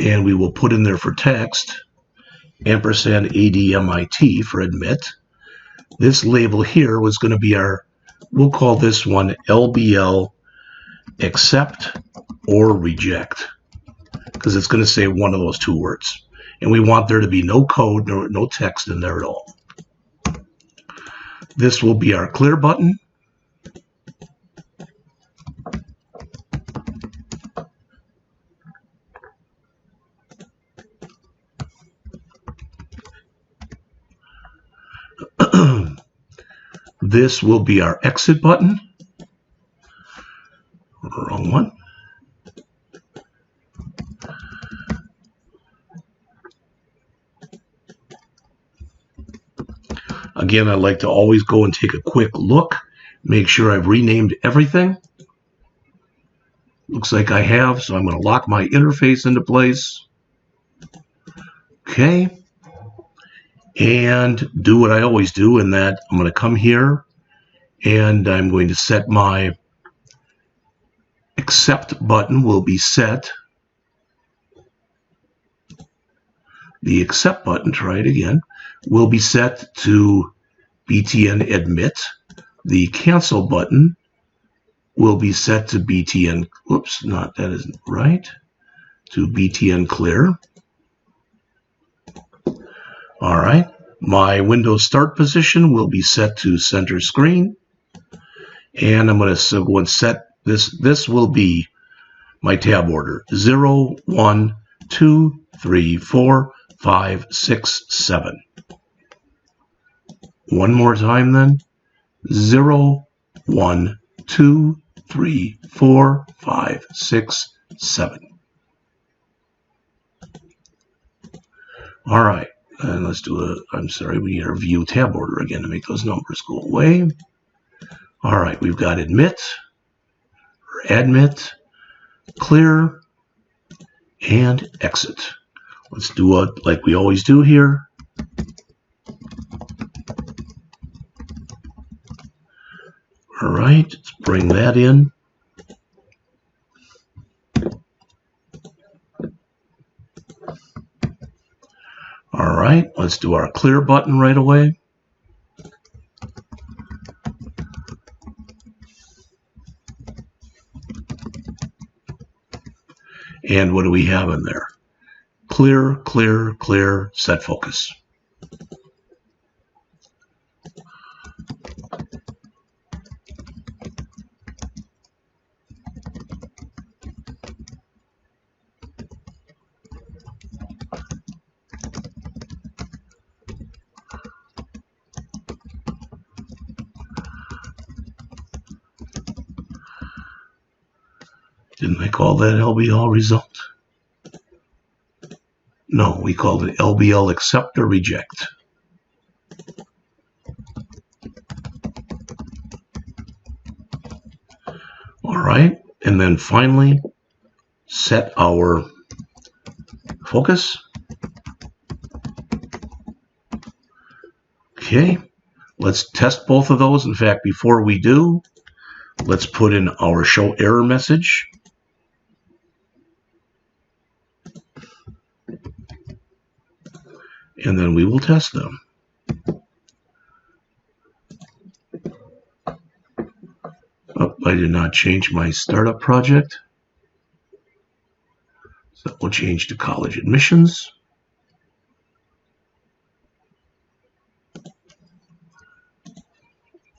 A: and we will put in there for text ampersand ADMIT for admit. This label here was going to be our, we'll call this one LBL accept or reject, because it's going to say one of those 2 words. And we want there to be no code, no text in there at all. This will be our clear button. This will be our exit button. Wrong one. Again, I like to always go and take a quick look, make sure I've renamed everything. Looks like I have, so I'm going to lock my interface into place. Okay. And do what I always do, in that I'm going to come here and I'm going to set my accept button will be set. The accept button, try it again, will be set to BTN admit. The cancel button will be set to BTN, whoops, that isn't right, to BTN clear. All right, my Windows start position will be set to center screen. And I'm going to go and set this. This will be my tab order 0, 1, 2, 3, 4, 5, 6, 7. One more time then. 0, 1, 2, 3, 4, 5, 6, 7. All right. And let's do we need our view tab order again to make those numbers go away. All right, we've got admit, or admit, clear, and exit. Let's do it like we always do here. All right, let's bring that in. All right, let's do our clear button right away. And what do we have in there? Clear, clear, clear, set focus. Didn't I call that LBL result? No, we called it LBL accept or reject. All right, and then finally set our focus. Okay, let's test both of those. In fact, before we do, let's put in our show error message. And then we will test them. Oh, I did not change my startup project. So we'll change to college admissions.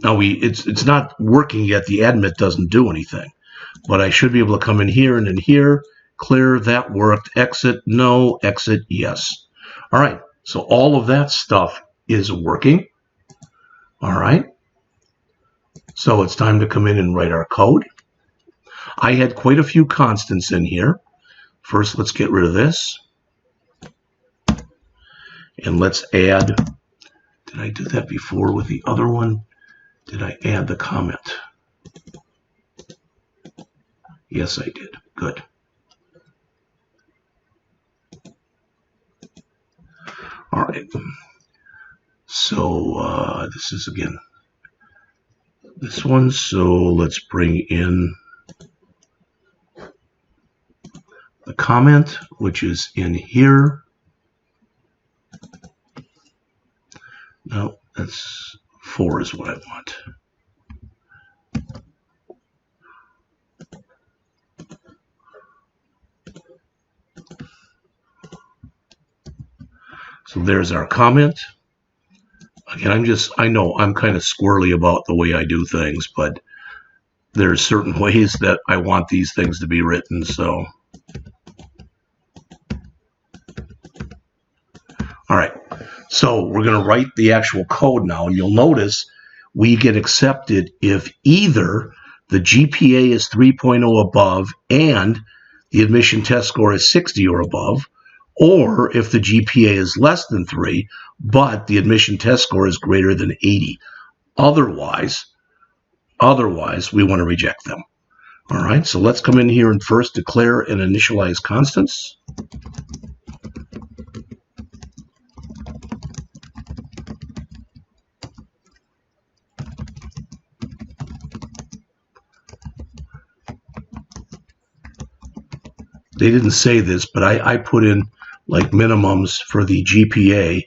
A: Now it's not working yet. The admit doesn't do anything, but I should be able to come in here and in here, clear, that worked, exit, no, exit, yes. All right, so all of that stuff is working. All right, so it's time to come in and write our code. I had quite a few constants in here. First, let's get rid of this. And let's add, did I do that before with the other one? Did I add the comment? Yes, I did. Good. All right. So this is, again, this one. So let's bring in the comment, which is in here. No, that's 4 is what I want. So there's our comment. Again, I know I'm kind of squirrely about the way I do things, but there's certain ways that I want these things to be written, so. All right, so we're going to write the actual code now, and you'll notice we get accepted if either the GPA is 3.0 above and the admission test score is 60 or above, or if the GPA is less than 3, but the admission test score is greater than 80. Otherwise, we want to reject them. All right, so let's come in here and first declare and initialize constants. They didn't say this, but I put in like minimums for the GPA.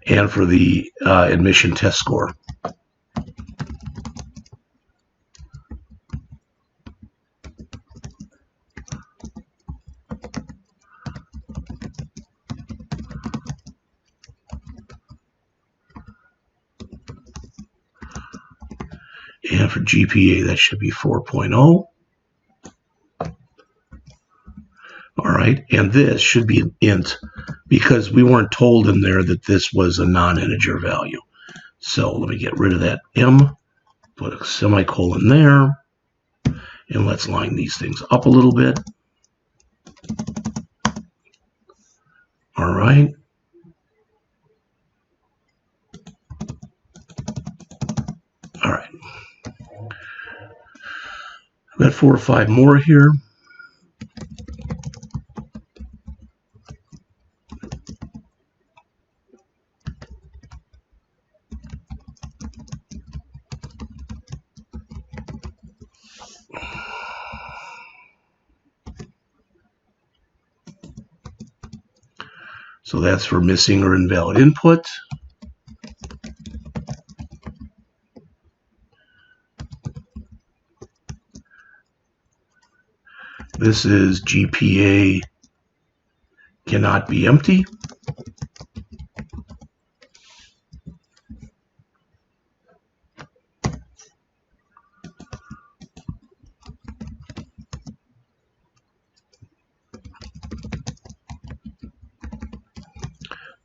A: And for the admission test score. And for GPA, that should be 4.0. All right, and this should be an int because we weren't told in there that this was a non-integer value. So let me get rid of that m, put a semicolon there, and let's line these things up a little bit. All right. All right. I've got 4 or 5 more here. So that's for missing or invalid input. This is GPA cannot be empty.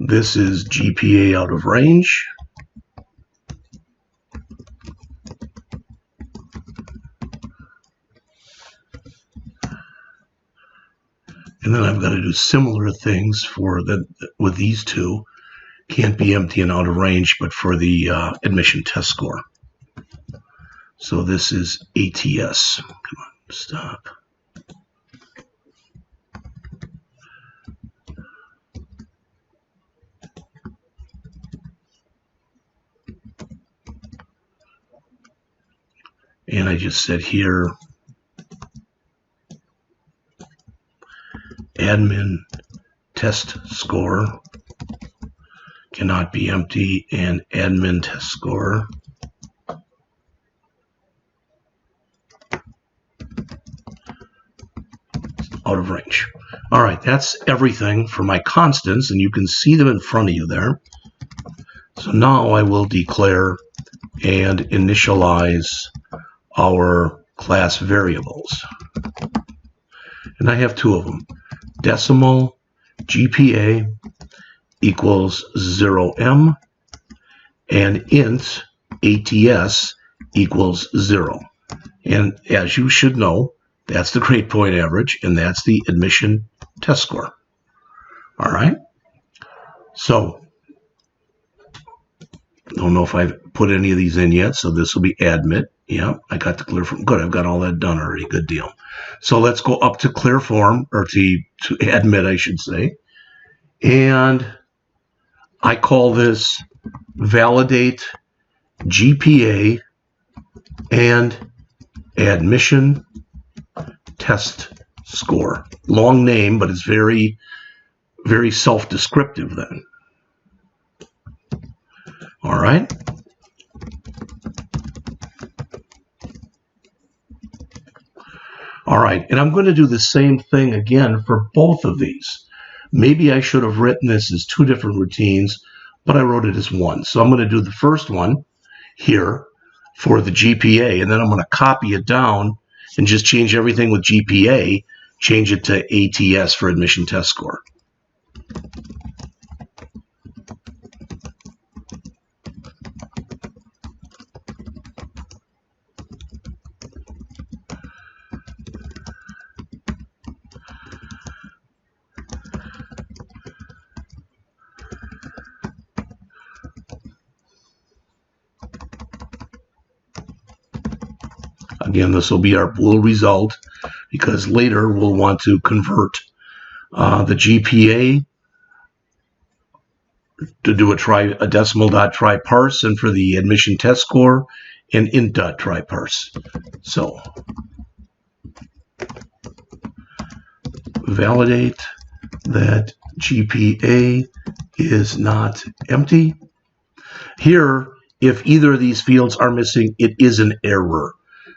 A: This is GPA out of range. And then I've got to do similar things for with these two. Can't be empty and out of range, but for the admission test score. So this is ATS. Come on, stop. And I just said here, admin test score cannot be empty, and admin test score out of range. All right, that's everything for my constants, and you can see them in front of you there. So now I will declare and initialize our class variables. And I have two of them. Decimal GPA equals 0M, and int ATS equals 0. And as you should know, that's the grade point average, and that's the admission test score. All right. So, don't know if I've put any of these in yet, so this will be admit. Yeah, I got the clear form. Good, I've got all that done already. Good deal. So let's go up to clear form, or to admit, I should say. And I call this validate GPA and admission test score. Long name, but it's very, very self-descriptive then. All right. All right, and I'm going to do the same thing again for both of these. Maybe I should have written this as two different routines, but I wrote it as one. So I'm going to do the first one here for the GPA, and then I'm going to copy it down and just change everything with GPA, change it to ATS for admission test score. Again, this will be our bool result, because later we'll want to convert the GPA to do a decimal.try parse, and for the admission test score, an int.try parse. So validate that GPA is not empty. Here, if either of these fields are missing, it is an error.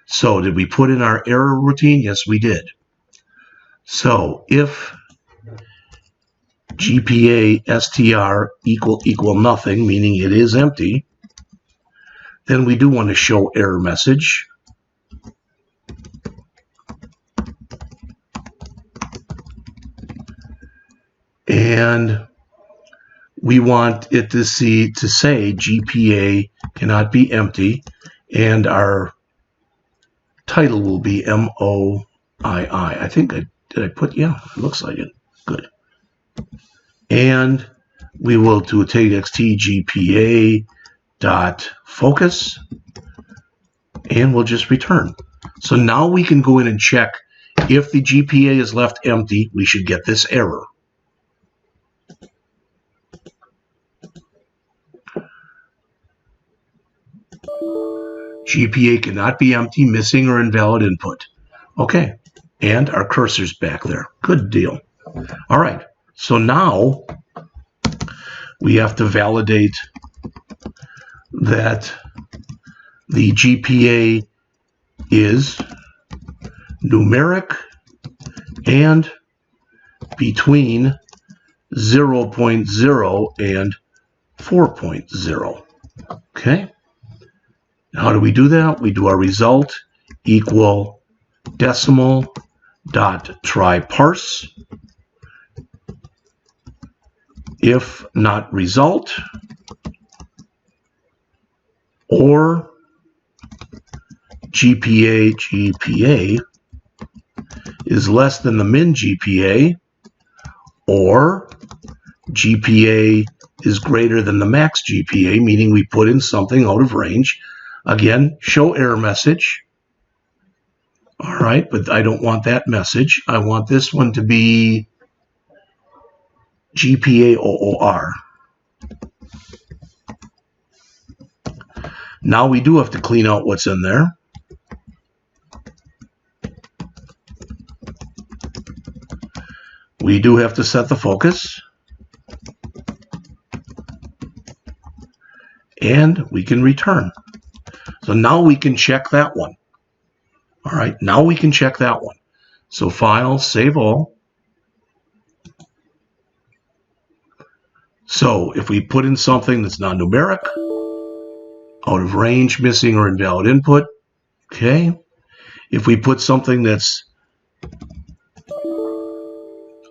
A: So did we put in our error routine? Yes, we did. So if GPA str equal nothing, meaning it is empty, then we do want to show error message. And we want it to say GPA cannot be empty, and our title will be MOII. I think did I put, yeah, it looks like it. Good. And we will do a txt GPA dot focus, and we'll just return. So now we can go in and check if the GPA is left empty, we should get this error. GPA cannot be empty, missing, or invalid input. Okay, and our cursor's back there. Good deal. All right, so now we have to validate that the GPA is numeric and between 0.0 and 4.0. Okay? How do we do that? We do our result equal decimal dot try parse. If not result, or GPA is less than the min GPA, or GPA is greater than the max GPA, meaning we put in something out of range. Again, show error message. All right, but I don't want that message. I want this one to be GPA OOR. Now we do have to clean out what's in there. We do have to set the focus. And we can return. So now we can check that one. All right, now we can check that one. So File, Save All. So if we put in something that's non-numeric, out of range, missing, or invalid input, okay. If we put something that's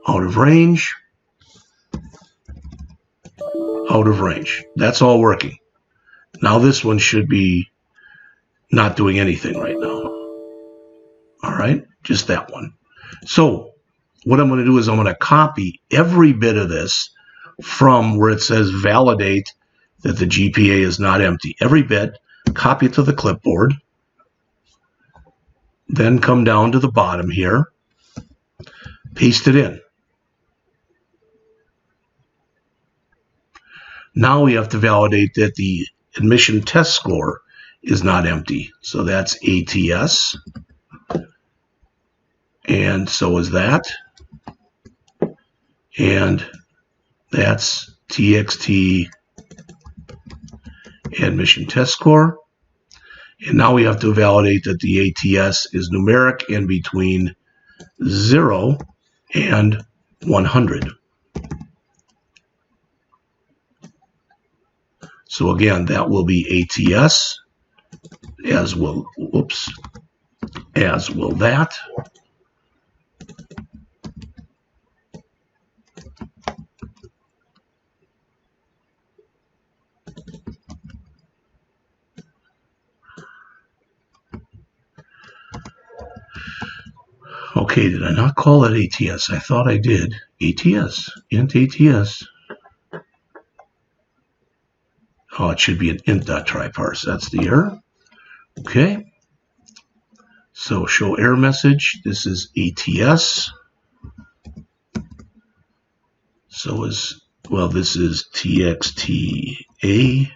A: out of range, that's all working. Now this one should be not doing anything right now. All right, just that one. So what I'm going to do is I'm going to copy every bit of this from where it says validate that the GPA is not empty. Every bit, copy it to the clipboard, then come down to the bottom here, paste it in. Now we have to validate that the admission test score is not empty. So that's ATS. And so is that. And that's TXT admission test score. And now we have to validate that the ATS is numeric and between 0 and 100. So again, that will be ATS, as will that. Okay, did I not call it ATS? I thought I did. ATS, int ATS. Oh, it should be an int.tryparse. That's the error. Okay. So show error message. This is ATS. So is, well, this is TXTA,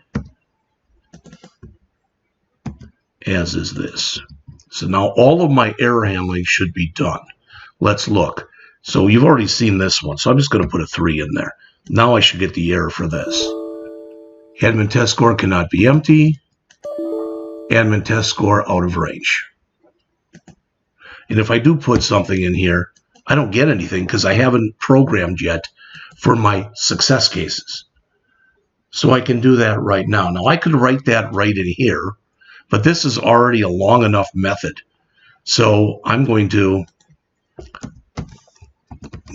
A: as is this. So now all of my error handling should be done. Let's look. So you've already seen this one. So I'm just going to put a 3 in there. Now I should get the error for this. Admin test score cannot be empty. Admin test score out of range. And if I do put something in here, I don't get anything because I haven't programmed yet for my success cases. So I can do that right now. Now I could write that right in here, but this is already a long enough method. So I'm going to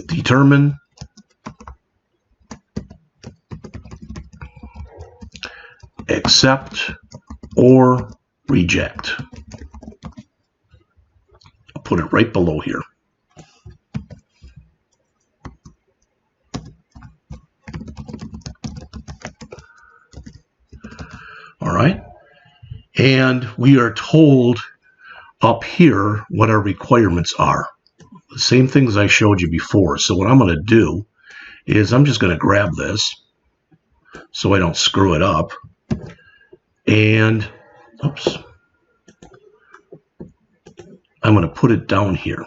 A: determine accept or reject. I'll put it right below here. All right. And we are told up here what our requirements are. The same things I showed you before. So what I'm going to do is I'm just going to grab this so I don't screw it up. And, oops, I'm going to put it down here,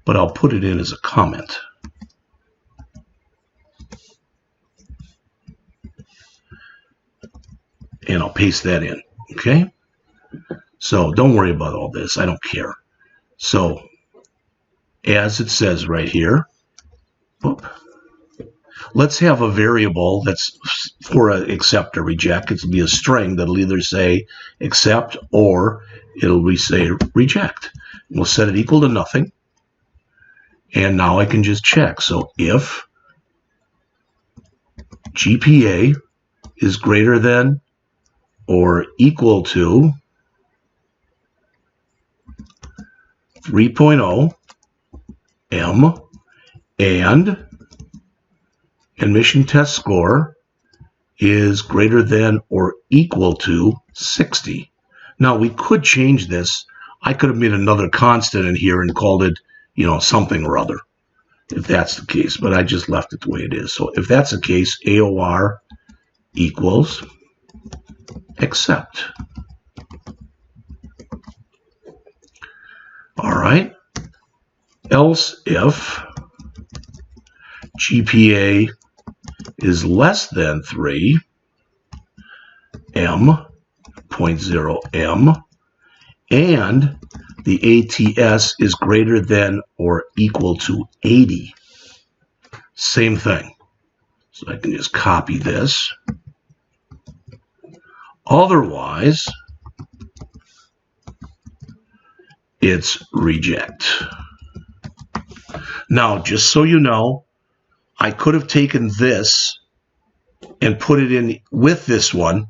A: but I'll put it in as a comment. And I'll paste that in, okay? So don't worry about all this. I don't care. So as it says right here, let's have a variable that's for a accept or reject. It'll be a string that'll either say accept or it'll say reject. We'll set it equal to nothing. And now I can just check. So if GPA is greater than or equal to 3.0 M and admission test score is greater than or equal to 60. Now we could change this. I could have made another constant in here and called it, something or other, if that's the case, but I just left it the way it is. So if that's the case, AOR equals accept. All right. Else if GPA is less than 3, M, 0.0 M, and the ATS is greater than or equal to 80. Same thing. So I can just copy this. Otherwise, it's reject. Now, just so you know, I could have taken this and put it in with this one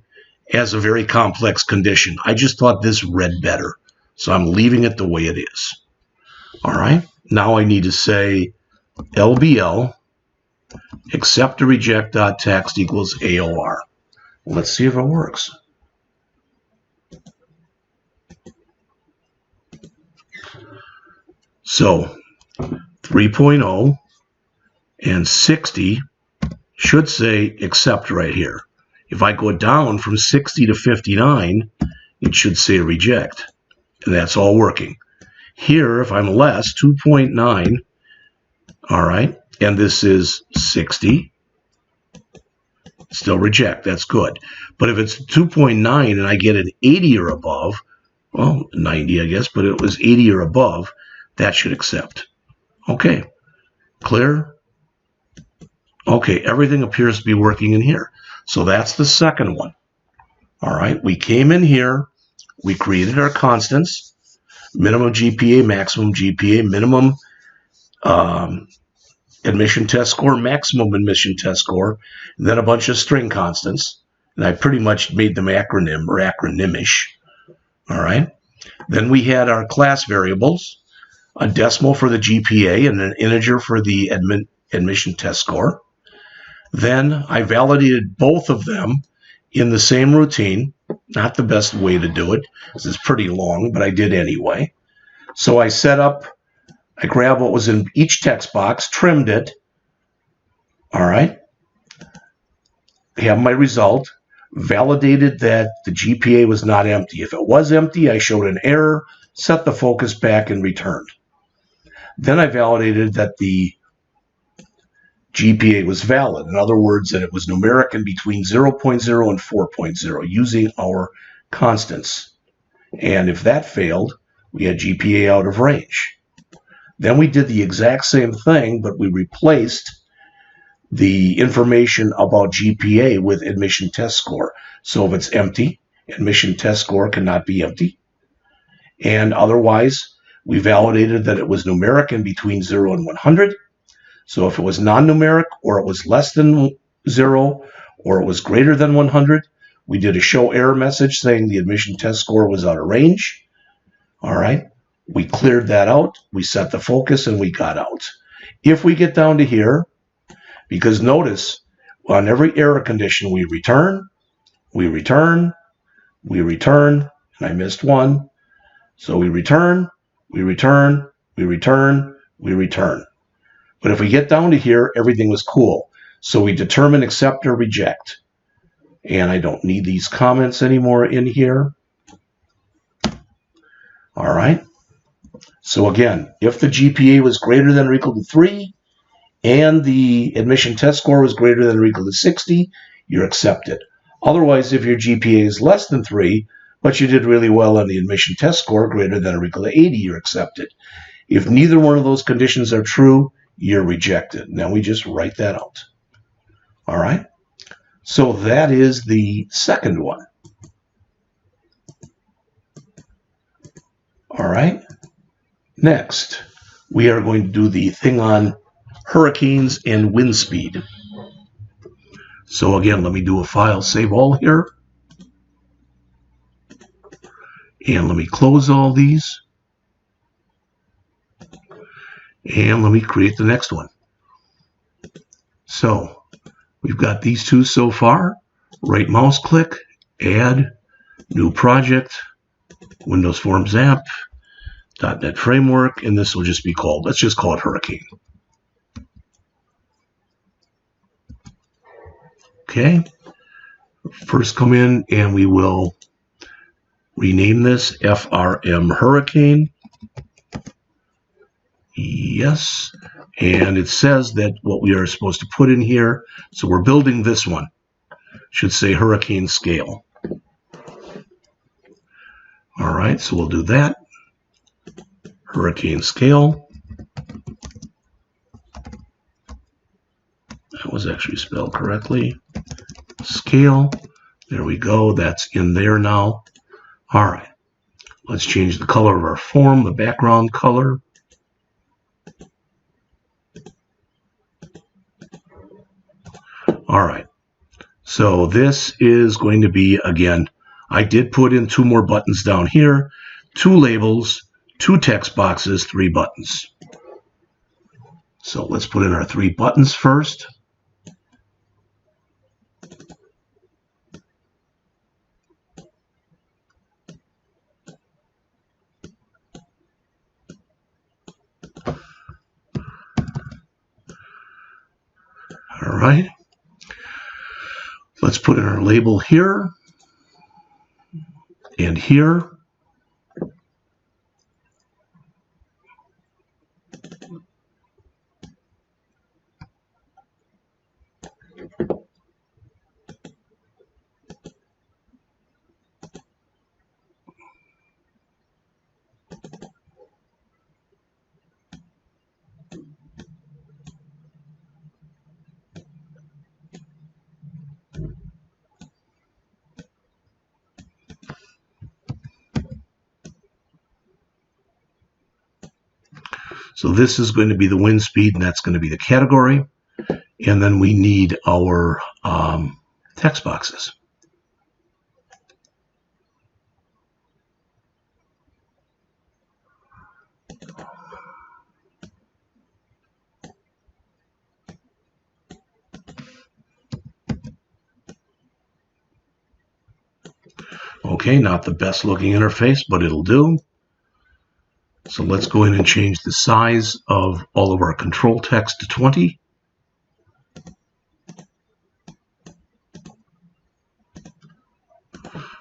A: as a very complex condition. I just thought this read better, so I'm leaving it the way it is. All right, now I need to say LBL accept or reject dot text equals AOR. Let's see if it works. So 3.0 and 60 should say accept right here. If I go down from 60 to 59, it should say reject. And that's all working. Here, if I'm less, 2.9, all right, and this is 60, still reject. That's good. But if it's 2.9 and I get an 80 or above, well, 90, I guess, but it was 80 or above, that should accept. Okay, clear? Okay, everything appears to be working in here. So that's the second one. All right, we came in here, we created our constants, minimum GPA, maximum GPA, minimum admission test score, maximum admission test score, and then a bunch of string constants. And I pretty much made them acronym or acronymish. All right, then we had our class variables, a decimal for the GPA and an integer for the admission test score. Then I validated both of them in the same routine. Not the best way to do it, because it's pretty long, but I did anyway. So I set up, I grabbed what was in each text box, trimmed it. All right. Have my result, validated that the GPA was not empty. If it was empty, I showed an error, set the focus back, and returned. Then I validated that the GPA was valid. In other words, that it was numeric in between 0.0 and 4.0 using our constants. And if that failed, we had GPA out of range. Then we did the exact same thing, but we replaced the information about GPA with admission test score. So if it's empty, admission test score cannot be empty. And otherwise, we validated that it was numeric in between 0 and 100. So if it was non-numeric, or it was less than 0, or it was greater than 100, we did a show error message saying the admission test score was out of range. All right, we cleared that out, we set the focus, and we got out. If we get down to here, because notice, on every error condition, we return, and I missed one. So we return, we return. But if we get down to here, everything was cool. So we determine accept or reject. And I don't need these comments anymore in here. All right. So again, if the GPA was greater than or equal to 3 and the admission test score was greater than or equal to 60, you're accepted. Otherwise, if your GPA is less than 3, but you did really well on the admission test score, greater than or equal to 80, you're accepted. If neither one of those conditions are true, you're rejected. Now we just write that out. All right. So that is the second one. All right. Next, we are going to do the thing on hurricanes and wind speed. So again, let me do a file save all here. And let me close all these. And let me create the next one. So we've got these two so far. Right mouse click, add, new project, Windows Forms app, .NET Framework, and this will just be called, let's just call it Hurricane. Okay. First come in and we will rename this FRM Hurricane. Yes. And it says that what we are supposed to put in here, so we're building this one, should say hurricane scale. All right, so we'll do that. Hurricane scale. That was actually spelled correctly. Scale. There we go. That's in there now. All right. Let's change the color of our form, the background color. All right. So this is going to be, again, I did put in 2 more buttons down here, 2 labels, 2 text boxes, 3 buttons. So let's put in our 3 buttons first. All right. Let's put in our label here and here. So this is going to be the wind speed, and that's going to be the category. And then we need our text boxes. Okay, not the best looking interface, but it'll do. So let's go in and change the size of all of our control text to 20.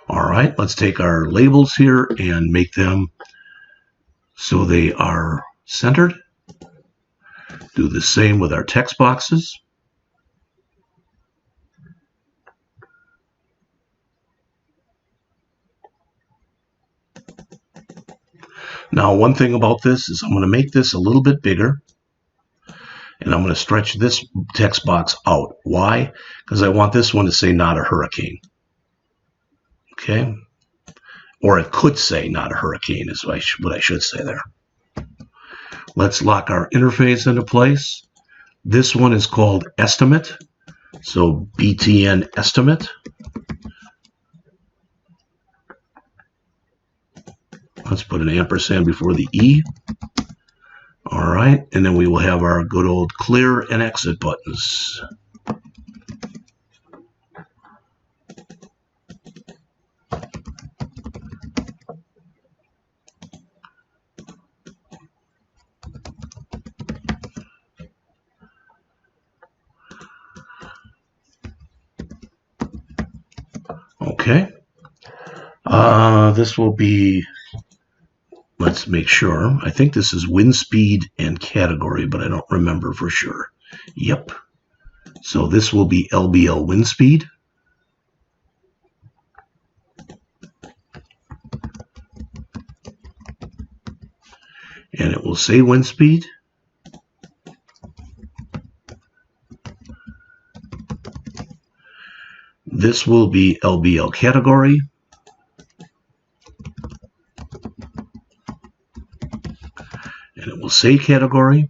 A: All right, let's take our labels here and make them so they are centered. Do the same with our text boxes. Now, one thing about this is I'm going to make this a little bit bigger, and I'm going to stretch this text box out. Why? Because I want this one to say not a hurricane. Okay? Or it could say not a hurricane is what I should say there. Let's lock our interface into place. This one is called estimate. So BTN estimate. Let's put an ampersand before the E. All right, and then we will have our good old clear and exit buttons. Okay. This will be let's make sure. I think this is wind speed and category, but I don't remember for sure. Yep. So this will be LBL wind speed. And it will say wind speed. This will be LBL category. And it will say category.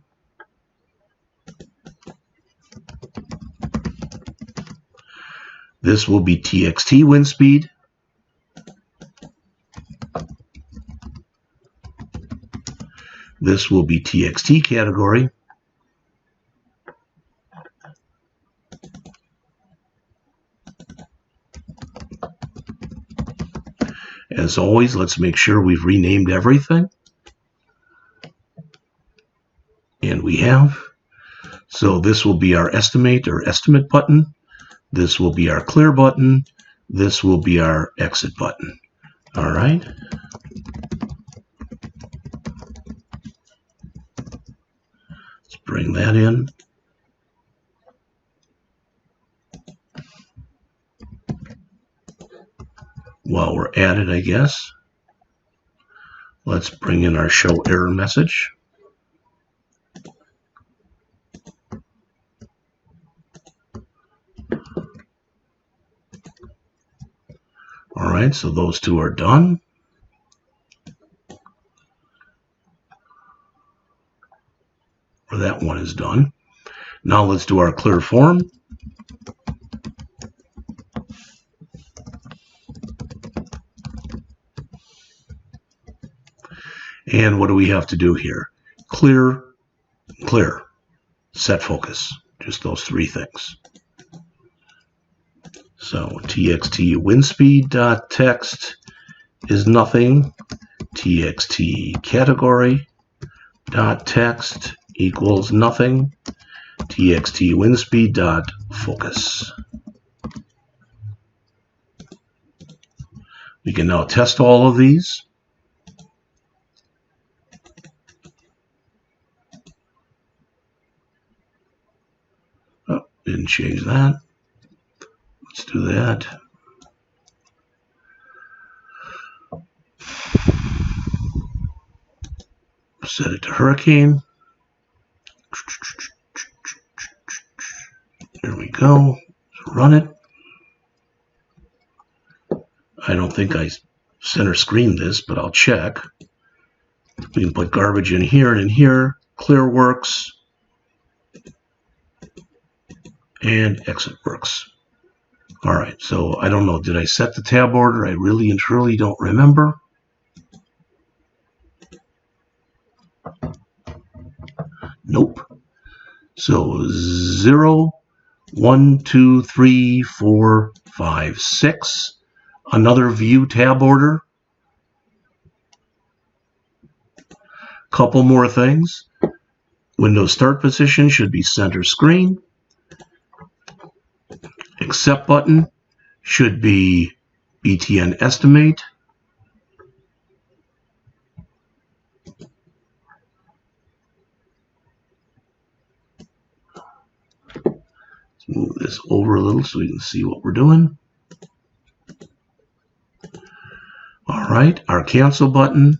A: This will be TXT wind speed. This will be TXT category. As always, let's make sure we've renamed everything. And we have. So this will be our estimate or estimate button. This will be our clear button. This will be our exit button. All right. Let's bring that in. While we're at it, I guess, let's bring in our show error message. All right, so those two are done. Or that one is done. Now let's do our clear form. And what do we have to do here? Clear, clear, set focus. Just those three things. So txt windspeed.text is nothing. Txt category.text equals nothing. Txt windspeed.focus. We can now test all of these. Oh, didn't change that. Let's do that. Set it to hurricane. There we go. Run it. I don't think I center screened this, but I'll check. We can put garbage in here and in here. Clear works. And exit works. All right, so I don't know. Did I set the tab order? I really and truly don't remember. Nope. So 0, 1, 2, 3, 4, 5, 6. Another view tab order. Couple more things. Windows start position should be center screen. Accept button should be BTN estimate. Let's move this over a little so we can see what we're doing. All right, our cancel button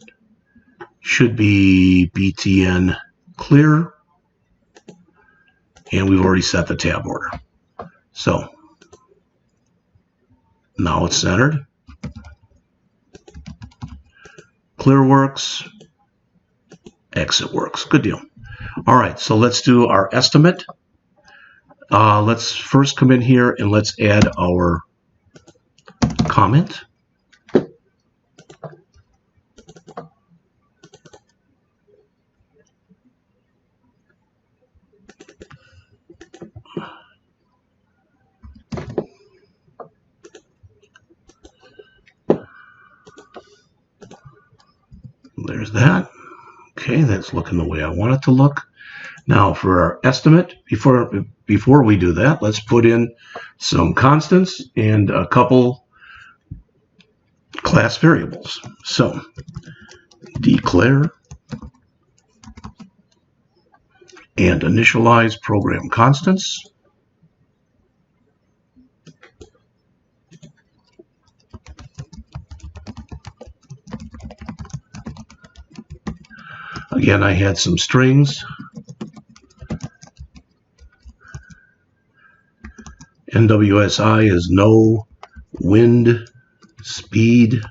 A: should be BTN clear. And we've already set the tab order. So now it's centered. Clear works. Exit works. Good deal. All right, so let's do our estimate. Let's first come in here and let's add our comment. There's that. Okay, that's looking the way I want it to look. Now for our estimate, before we do that, let's put in some constants and a couple class variables. So declare and initialize program constants. Again, I had some strings. NWSI is no wind speed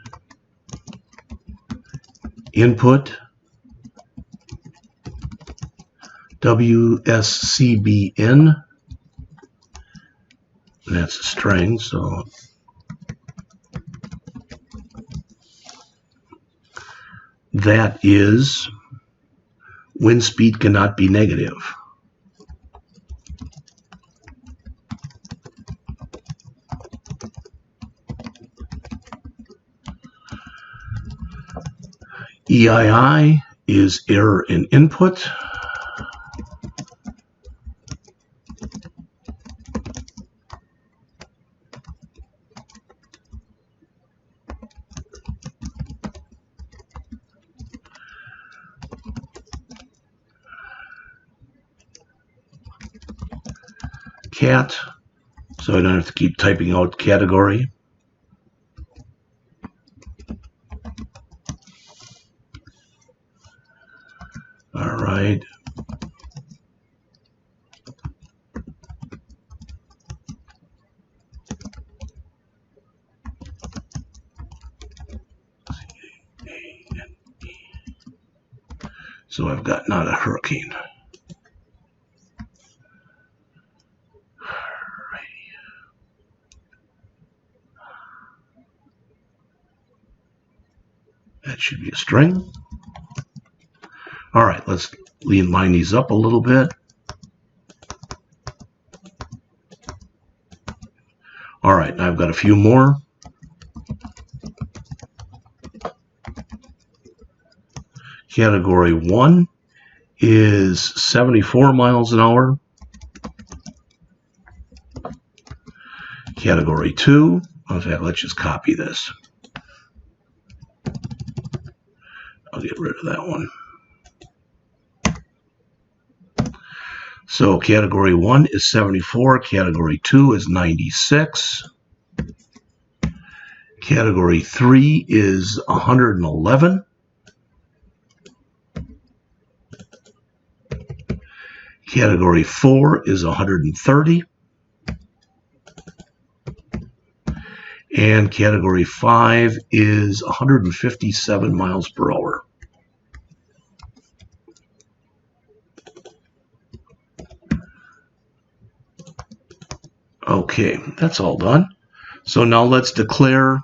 A: input. WSCBN, that's a string, so that is wind speed cannot be negative. EII is error in input. Cat, so I don't have to keep typing out category. All right. So I've got not a hurricane. That should be a string. All right, let's line these up a little bit. All right, now I've got a few more. Category 1 is 74 miles an hour. Category 2, in fact, let's just copy this. I'll get rid of that one. So category 1 is 74, category 2 is 96. Category 3 is 111. Category 4 is 130. And category 5 is 157 miles per hour. Okay, that's all done. So now let's declare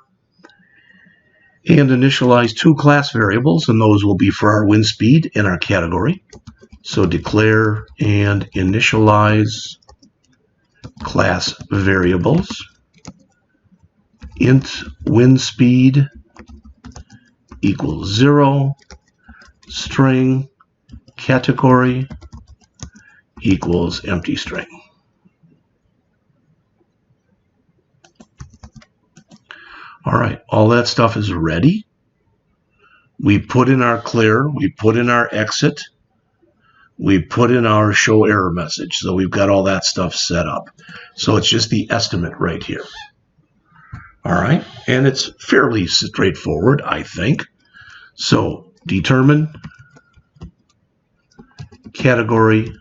A: and initialize two class variables, and those will be for our wind speed and our category. So declare and initialize class variables. Int wind speed equals 0, string category equals empty string. All right, all that stuff is ready. We put in our clear, we put in our exit, we put in our show error message. So we've got all that stuff set up. So it's just the estimate right here. All right, and it's fairly straightforward, I think. So determine category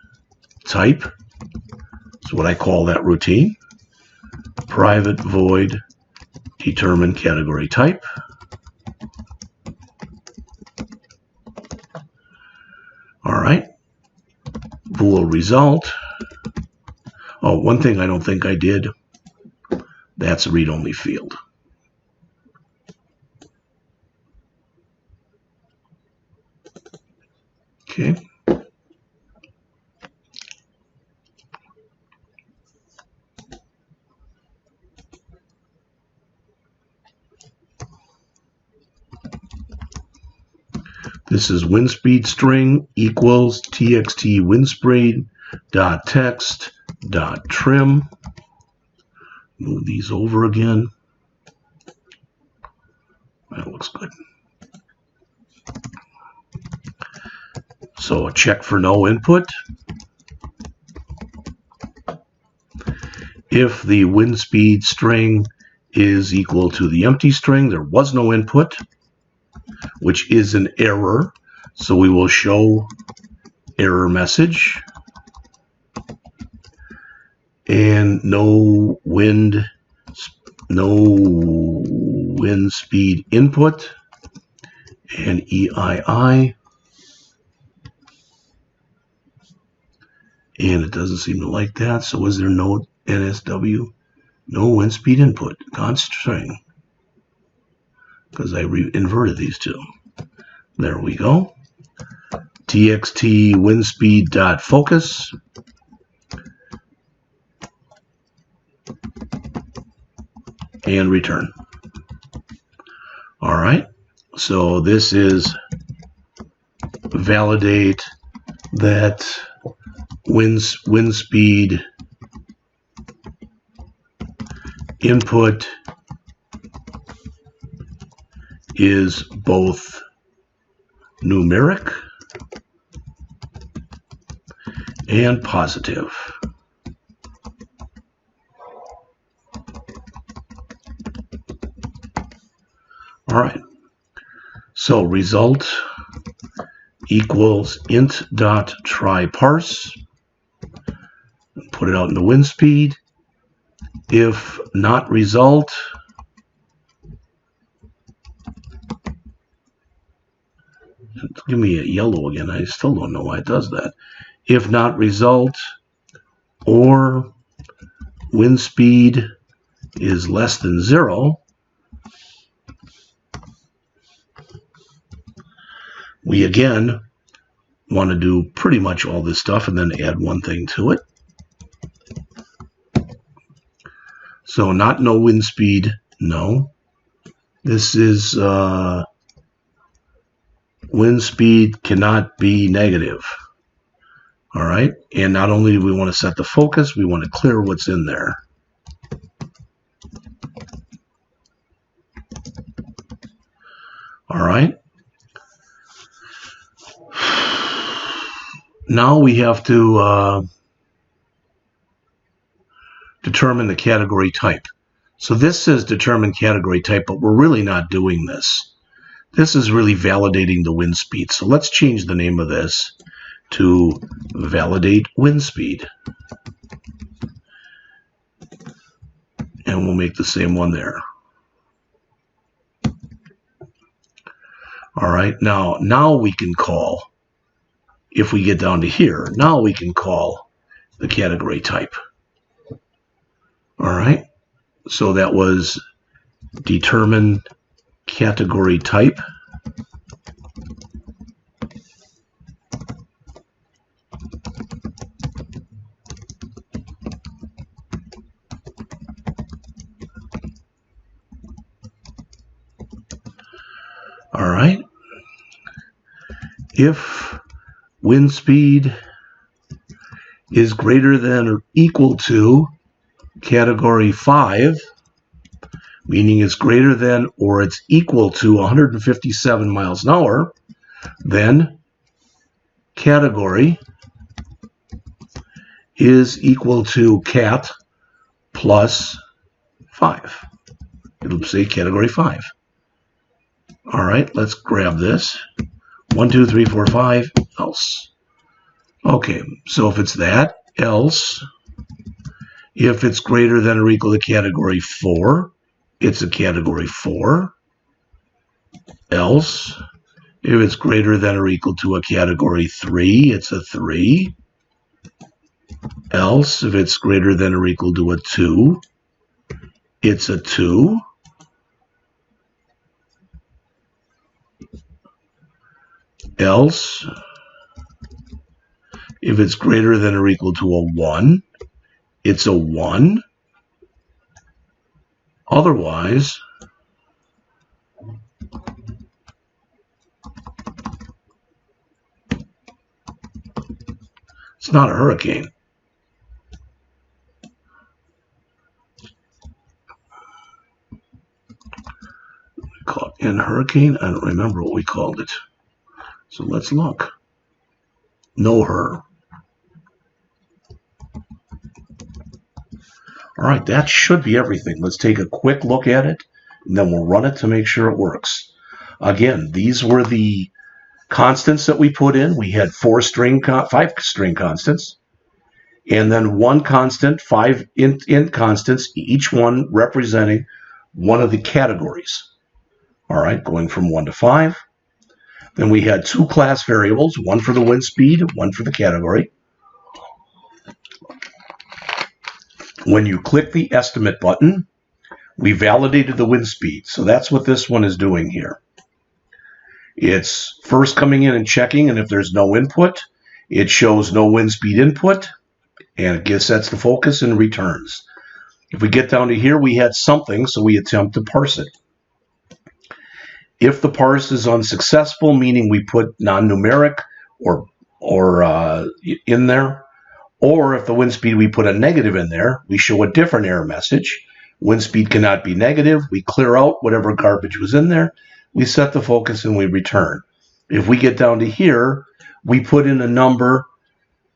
A: type. That's what I call that routine. Private void determine category type. All right, bool result. Oh, one thing I don't think I did, that's a read-only field. Okay. This is wind speed string equals txt wind speed dot text dot trim. Move these over again. That looks good. So check for no input. If the wind speed string is equal to the empty string, there was no input, which is an error. So we will show error message. And no wind speed input, and EII. And it doesn't seem to like that. So is there no NSW? No wind speed input, const string. Because I inverted these two. There we go. TXT wind speed dot focus. And return. All right. So this is validate that wind speed input is both numeric and positive. All right. So result equals int dot try parse. Put it out in the wind speed. If not result, give me a yellow again. I still don't know why it does that. If not result, or wind speed is less than 0, we again want to do pretty much all this stuff and then add one thing to it. So not no wind speed, no. This is wind speed cannot be negative. All right, and not only do we want to set the focus, we want to clear what's in there. All right. Now we have to determine the category type. So this says determine category type, but we're really not doing this. This is really validating the wind speed. So let's change the name of this to validate wind speed. And we'll make the same one there. All right, now we can call, if we get down to here, now we can call the category type. All right, so that was determine category type. All right, if wind speed is greater than or equal to category 5, meaning it's greater than or it's equal to 157 miles an hour, then category is equal to cat plus 5. It'll say category 5. All right, let's grab this. 1, 2, 3, 4, 5, else. Okay, so if it's that, else, if it's greater than or equal to category 4, it's a category 4. Else, if it's greater than or equal to a category 3, it's a 3. Else, if it's greater than or equal to a 2, it's a 2. Else, if it's greater than or equal to a 1, it's a 1. Otherwise, it's not a hurricane. We call it in hurricane. I don't remember what we called it. So let's look. No her. All right, that should be everything. Let's take a quick look at it, and then we'll run it to make sure it works. Again, these were the constants that we put in. We had 5 string constants, and then 1 constant, 5 int constants, each one representing one of the categories. All right, going from 1 to 5. Then we had 2 class variables, one for the wind speed, one for the category. When you click the estimate button, we validated the wind speed. So that's what this one is doing here. It's first coming in and checking, and if there's no input, it shows no wind speed input, and it sets the focus and returns. If we get down to here, we had something, so we attempt to parse it. If the parse is unsuccessful, meaning we put non-numeric or in there, or if the wind speed we put a negative in there, we show a different error message. Wind speed cannot be negative. We clear out whatever garbage was in there. We set the focus and we return. If we get down to here, we put in a number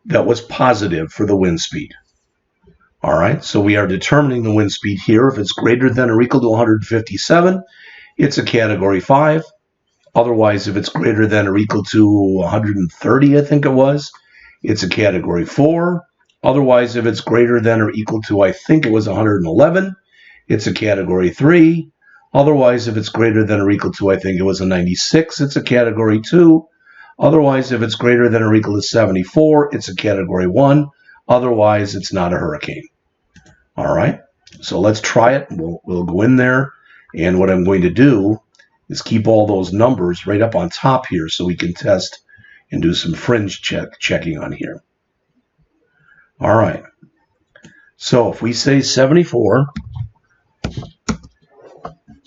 A: that was positive for the wind speed. All right, so we are determining the wind speed here. If it's greater than or equal to 157, it's a category 5. Otherwise, if it's greater than or equal to 130, I think it was, it's a category 4. Otherwise, if it's greater than or equal to, I think it was 111, it's a category 3. Otherwise, if it's greater than or equal to, I think it was a 96, it's a category 2. Otherwise, if it's greater than or equal to 74, it's a category 1. Otherwise, it's not a hurricane. All right, so let's try it. We'll go in there, and what I'm going to do is keep all those numbers right up on top here so we can test and do some fringe checking on here. All right, so if we say 74,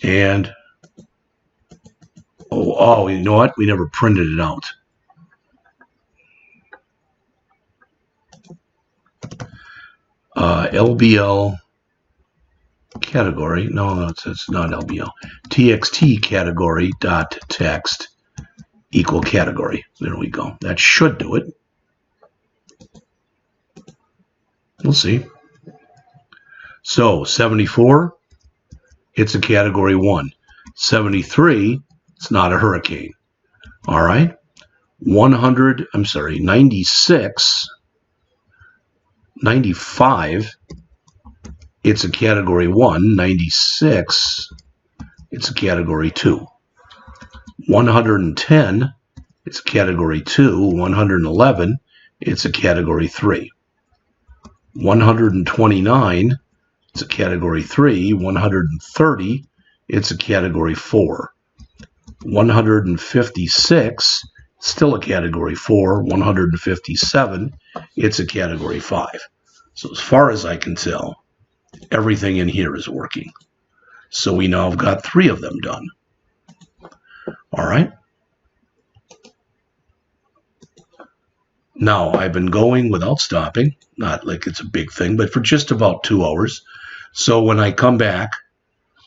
A: and oh, you know what? We never printed it out. LBL category. No, it's not LBL. TXT category dot text equal category. There we go. That should do it. We'll see. So 74, it's a category 1. 73, it's not a hurricane. All right. 96, 95, it's a category 1. 96, it's a category 2. 110, it's a category 2. 111, it's a category 3. 129, it's a category 3. 130, it's a category 4. 156, still a category 4. 157, it's a category 5. So as far as I can tell, everything in here is working. So we now have got 3 of them done. All right. Now, I've been going without stopping, not like it's a big thing, but for just about 2 hours. So when I come back,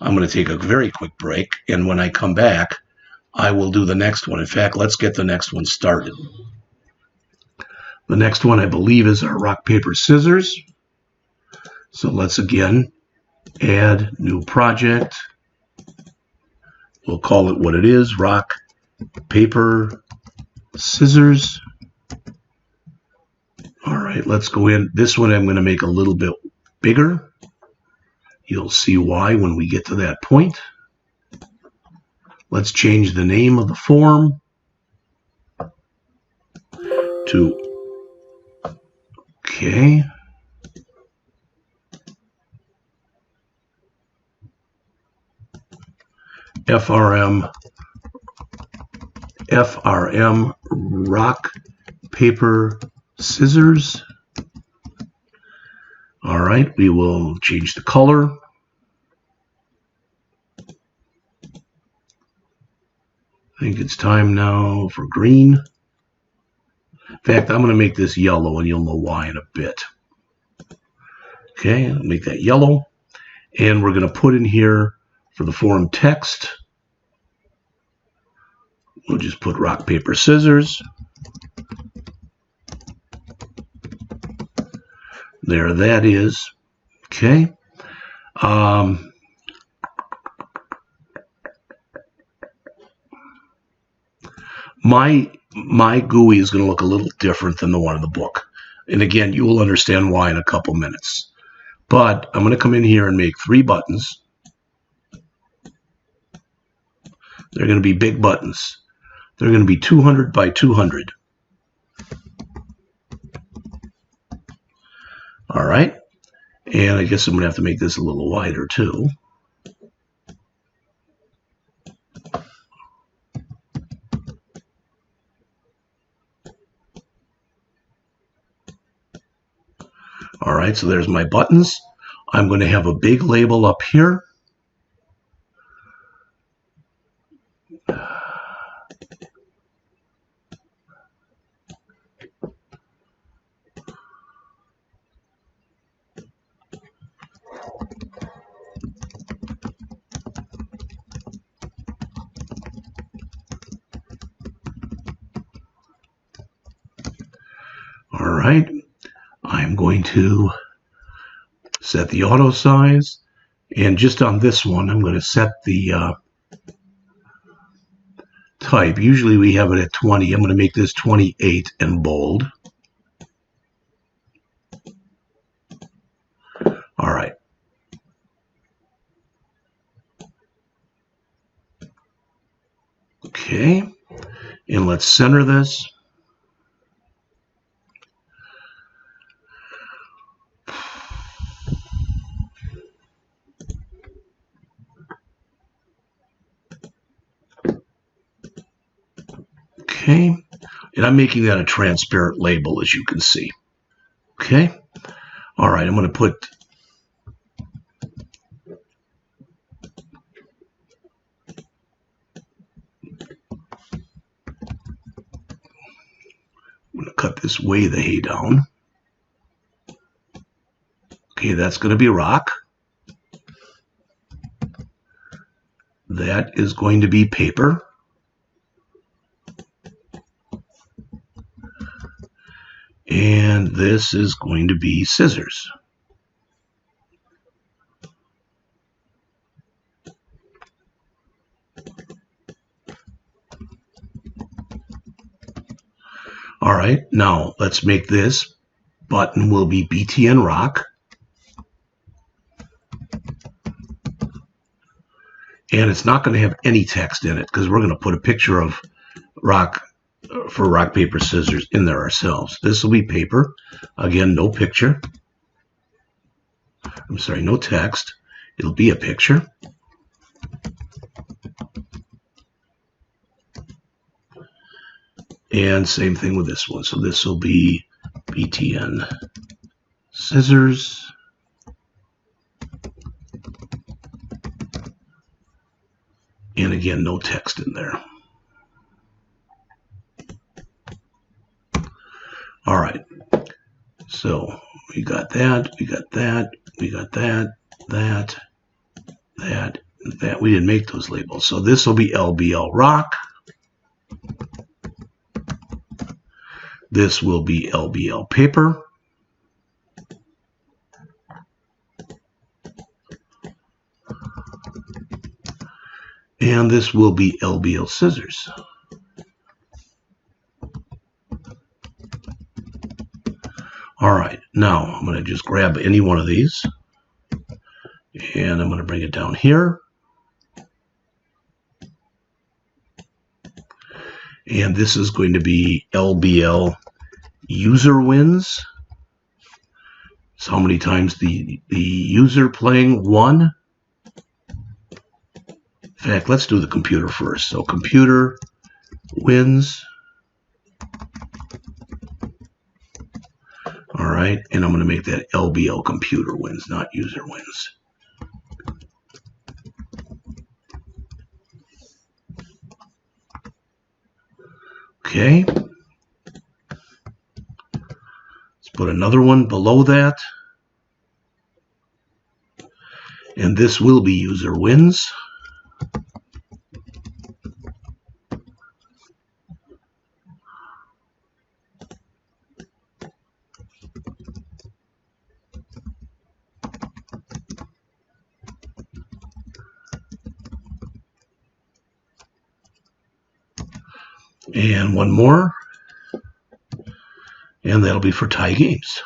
A: I'm going to take a very quick break. And when I come back, I will do the next one. In fact, let's get the next one started. The next one, I believe, is our rock, paper, scissors. So let's again add new project. We'll call it what it is, rock, paper, scissors. All right, let's go in. This one I'm going to make a little bit bigger. You'll see why when we get to that point. Let's change the name of the form to, okay. FRM rock, paper, scissors. All right, we will change the color. I think it's time now for green. In fact, I'm going to make this yellow, and you'll know why in a bit. Okay, I'll make that yellow. And we're going to put in here for the form text. We'll just put rock, paper, scissors. There that is. Okay. My GUI is going to look a little different than the one in the book. And again, you will understand why in a couple minutes. But I'm going to come in here and make 3 buttons. They're going to be big buttons. They're going to be 200 by 200. All right. And I guess I'm going to have to make this a little wider too. All right, so there's my buttons. I'm going to have a big label up here. All right, I'm going to set the auto size, and just on this one, I'm going to set the type. Usually we have it at 20. I'm going to make this 28 and bold. All right. Okay, and let's center this. Okay, and I'm making that a transparent label, as you can see. Okay, all right, I'm going to put cut this way the hay down. Okay, that's going to be rock. That is going to be paper. And this is going to be scissors. All right, now let's make this button will be BTN rock. And it's not going to have any text in it because we're going to put a picture of rock for rock, paper, scissors in there ourselves. This will be paper. Again, no picture. I'm sorry, no text. It'll be a picture. And same thing with this one. So this will be BTN scissors. And again, no text in there. All right. So we got that, we got that, we got that, that. We didn't make those labels. So this will be LBL rock. This will be LBL paper. And this will be LBL scissors. All right, now I'm going to just grab any one of these and I'm going to bring it down here. And this is going to be LBL user wins. So how many times the user playing won. In fact, let's do the computer first. So computer wins. All right, and I'm going to make that LBL computer wins, not user wins. Okay. Let's put another one below that. And this will be user wins. And one more. And that'll be for tie games.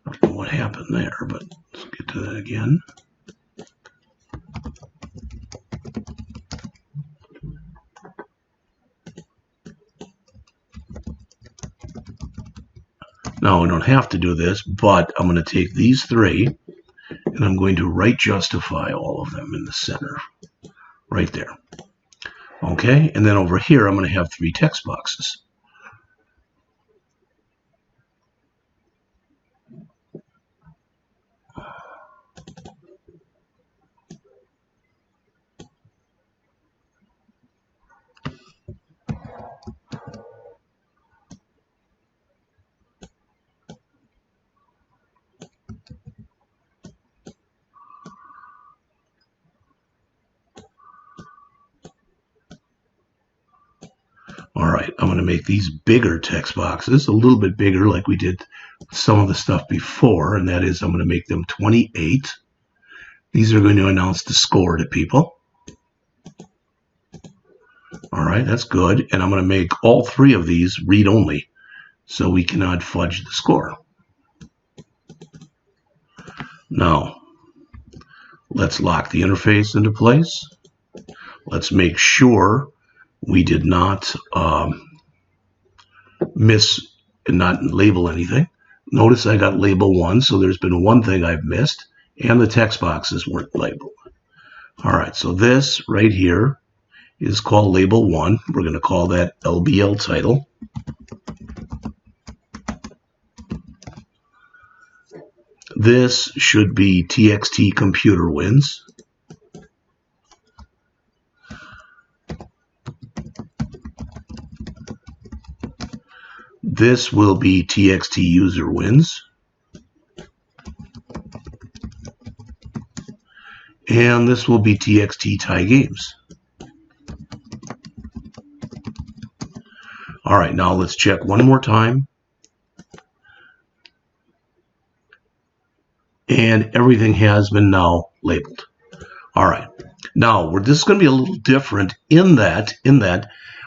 A: I don't know what happened there, but let's get to that again. Now, I don't have to do this, but I'm going to take these three, and I'm going to right justify all of them in the center, right there. Okay, and then over here, I'm going to have three text boxes. All right, I'm going to make these bigger text boxes, a little bit bigger like we did some of the stuff before, and that is I'm going to make them 28. These are going to announce the score to people. All right, that's good. And I'm going to make all three of these read-only, so we cannot fudge the score. Now, let's lock the interface into place. Let's make sure we did not miss and not label anything. Notice I got label 1, so there's been one thing I've missed, and the text boxes weren't labeled. All right, so this right here is called label 1. We're going to call that LBL title. This should be TXT computer wins. This will be TXT user wins. And this will be TXT tie games. All right, now let's check one more time. And everything has been now labeled. All right, now this is going to be a little different in that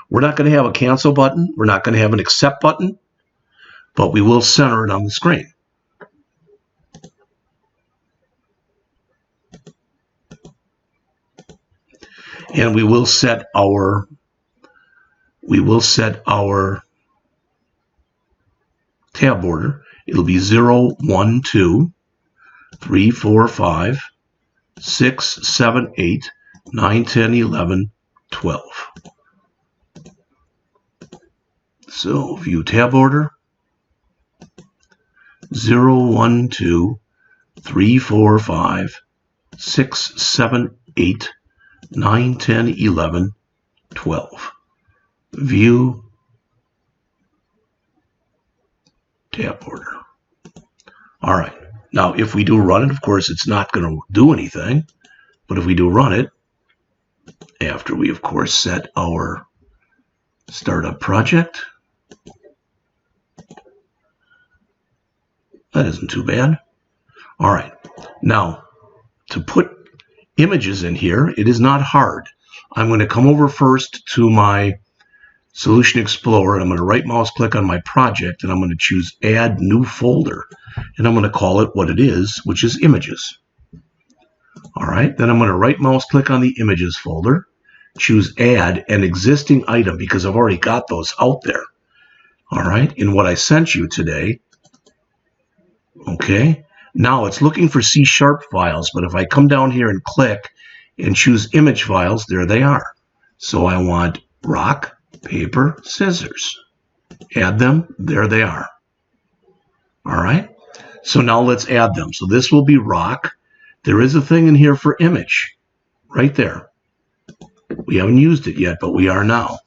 A: we're not going to have a cancel button. We're not going to have an accept button, but we will center it on the screen. And we will set our tab border. It'll be 0, 1, 2, 3, 4, 5, 6, 7, 8, 9, 10, 11, 12. So view tab order. 0, 1, 2, 3, 4, 5, 6, 7, 8, 9, 10, 11, 12. View tab order. All right. Now, if we do run it, of course, it's not going to do anything. But if we do run it, after we, of course, set our startup project, that isn't too bad. All right. Now, to put images in here, it is not hard. I'm going to come over first to my Solution Explorer. I'm going to right mouse click on my project, and I'm going to choose Add New Folder. And I'm going to call it what it is, which is Images. All right. Then I'm going to right mouse click on the Images folder, choose Add an Existing Item, because I've already got those out there. All right. In what I sent you today. Okay. Now it's looking for C# files, but if I come down here and click and choose image files, there they are. So I want rock, paper, scissors. Add them. There they are. All right. So now let's add them. So this will be rock. There is a thing in here for image right there. We haven't used it yet, but we are now.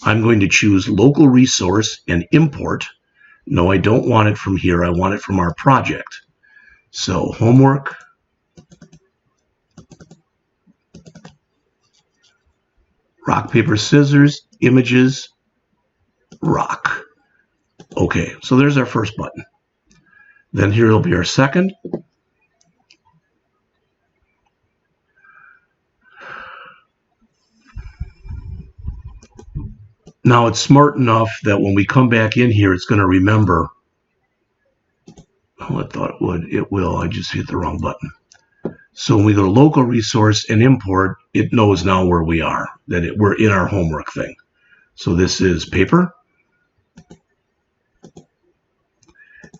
A: I'm going to choose local resource and import. No, I don't want it from here. I want it from our project. So homework. Rock, paper, scissors, images, rock. Okay, so there's our first button. Then here will be our second. Now it's smart enough that when we come back in here, it's going to remember. Oh, I thought it would. It will. I just hit the wrong button. So when we go to local resource and import, it knows now where we are, that we're in our homework thing. So this is paper.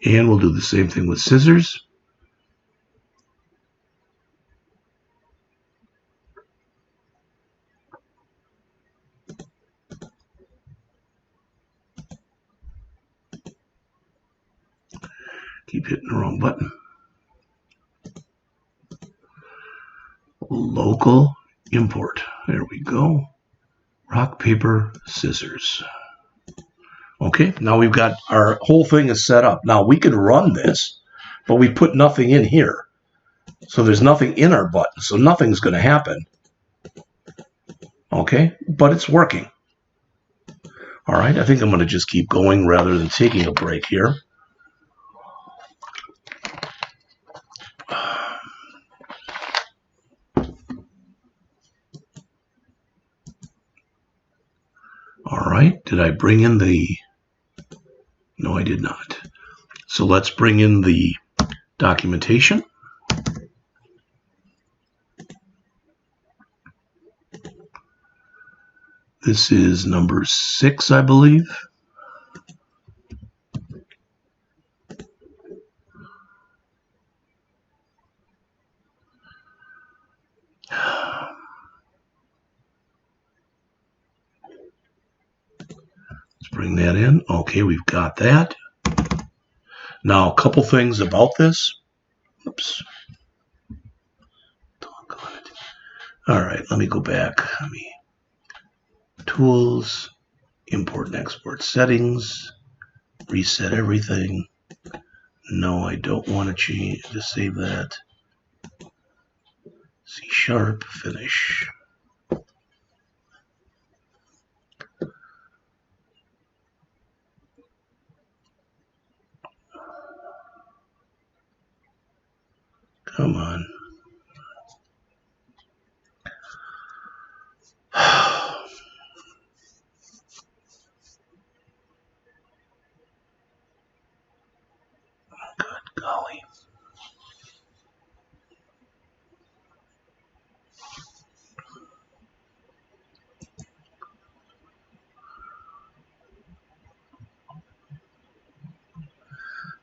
A: And we'll do the same thing with scissors. Keep hitting the wrong button. Local import. There we go. Rock, paper, scissors. Okay, now we've got our whole thing is set up. Now we could run this, but we put nothing in here. So there's nothing in our button, so nothing's going to happen. Okay, but it's working. All right, I think I'm going to just keep going rather than taking a break here. All right, did I bring in the... No, I did not. So let's bring in the documentation. This is number 6, I believe. Let's bring that in. Okay, we've got that. Now, a couple things about this. Oops. Doggone it. All right, let me go back. Tools, import and export settings, reset everything. No, I don't want to save that. C#, finish. Come on. Good golly.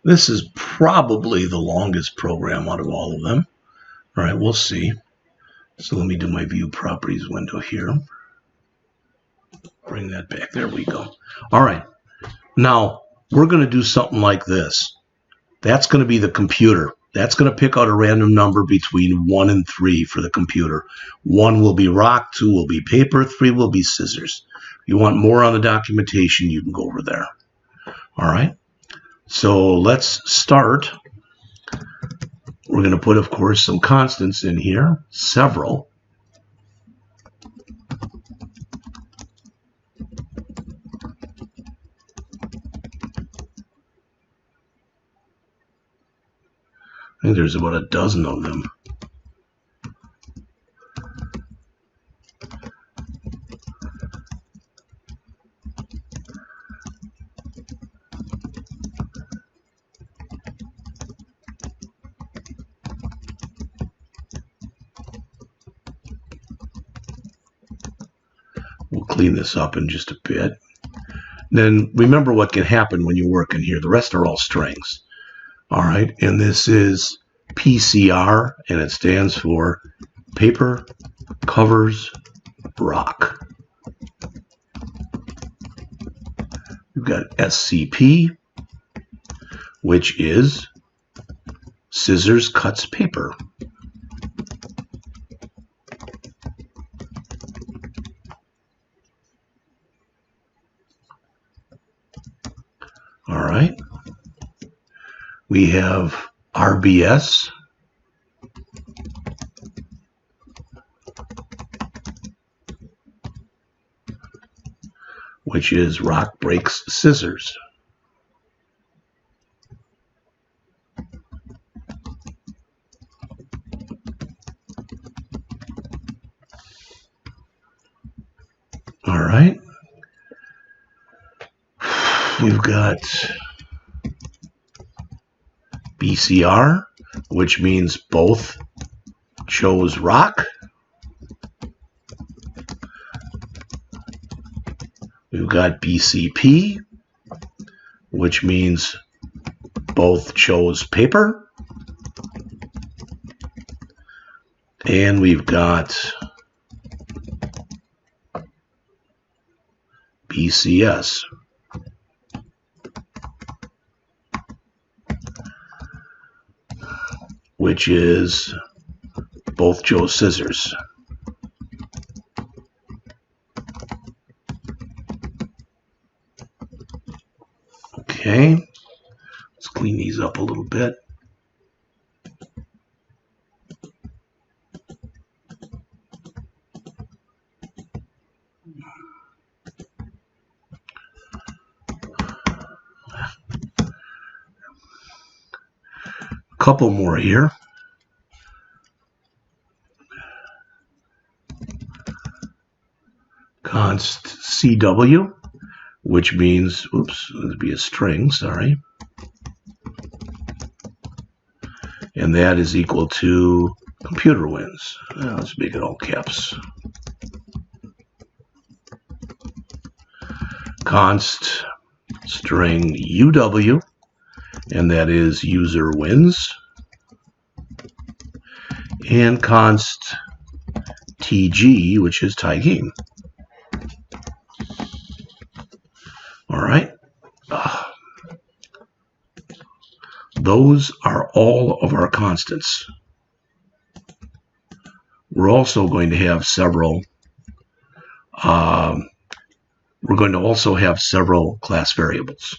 A: This is probably the longest program out of all of them. All right, we'll see. So let me do my view properties window here. Bring that back. There we go. All right. Now, we're going to do something like this. That's going to be the computer. That's going to pick out a random number between 1 and 3 for the computer. 1 will be rock, 2 will be paper, 3 will be scissors. If you want more on the documentation, you can go over there. All right. So let's start. We're going to put, of course, some constants in here, several. I think there's about a dozen of them. We'll clean this up in just a bit. Then remember what can happen when you work in here. The rest are all strings. All right, and this is PCR, and it stands for paper covers rock. We've got SCP, which is scissors cuts paper. All right. We have RBS, which is rock breaks scissors. All right. We've got BCR, which means both chose rock. We've got BCP, which means both chose paper. And we've got BCS, which is both chose scissors. Okay, let's clean these up a little bit. A couple more here. Const CW, which means, oops, it'd be a string, sorry. And that is equal to computer wins. Let's make it all caps. Const string UW, and that is user wins. And const TG, which is tie game. All right. Those are all of our constants. We're also going to have several. We're going to also have several class variables.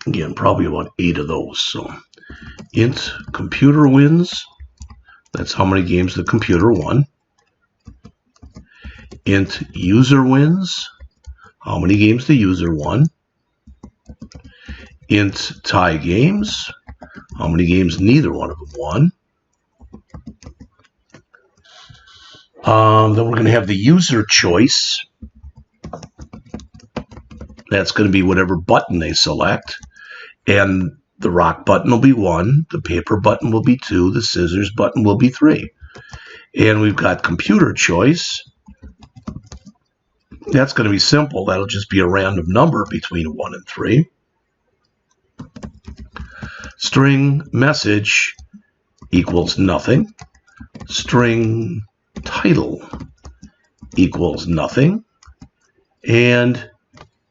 A: Again, probably about 8 of those. So, int computer wins. That's how many games the computer won. Int user wins. How many games the user won. Int tie games. How many games neither one of them won. Then we're going to have the user choice. That's going to be whatever button they select. And the rock button will be 1, the paper button will be 2, the scissors button will be 3. And we've got computer choice. That's going to be simple. That'll just be a random number between 1 and 3. String message equals nothing. String title equals nothing. And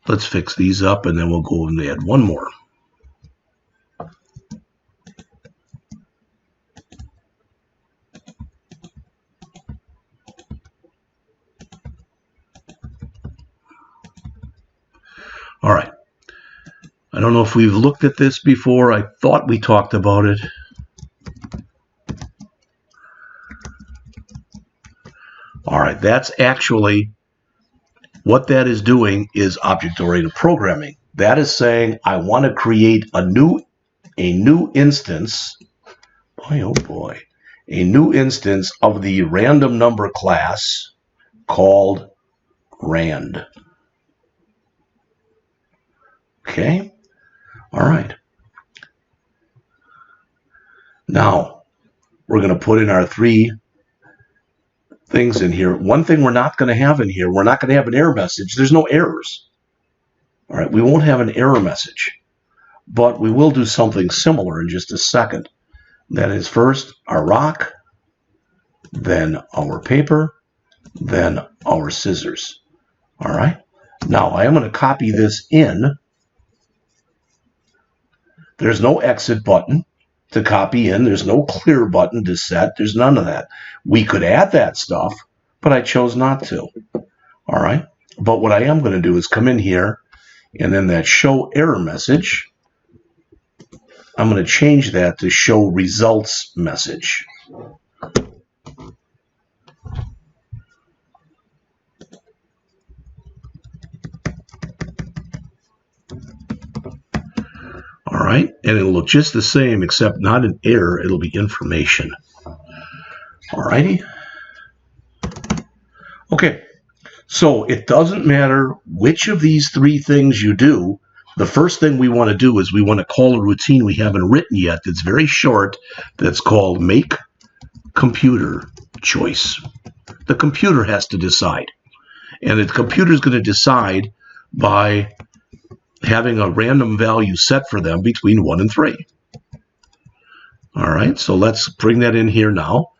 A: let's fix these up, and then we'll go and add one more. All right. I don't know if we've looked at this before. I thought we talked about it. All right, that's actually what that is doing is object-oriented programming. That is saying I want to create a new instance. Boy, oh boy. A new instance of the random number class called rand. Okay? All right. Now, we're going to put in our 3 things in here. One thing we're not going to have in here, we're not going to have an error message. There's no errors. All right, we won't have an error message. But we will do something similar in just a second. That is first our rock, then our paper, then our scissors. All right? Now, I am going to copy this in. There's no exit button to copy in. There's no clear button to set. There's none of that. We could add that stuff, but I chose not to. All right? But what I am going to do is come in here, and then that show error message, I'm going to change that to show results message. right, and it'll look just the same, except not an error, it'll be information. All righty. Okay, so it doesn't matter which of these three things you do. The first thing we want to do is we want to call a routine we haven't written yet that's very short, that's called make computer choice. The computer has to decide. And the computer is going to decide by having a random value set for them between 1 and 3. All right, so let's bring that in here now.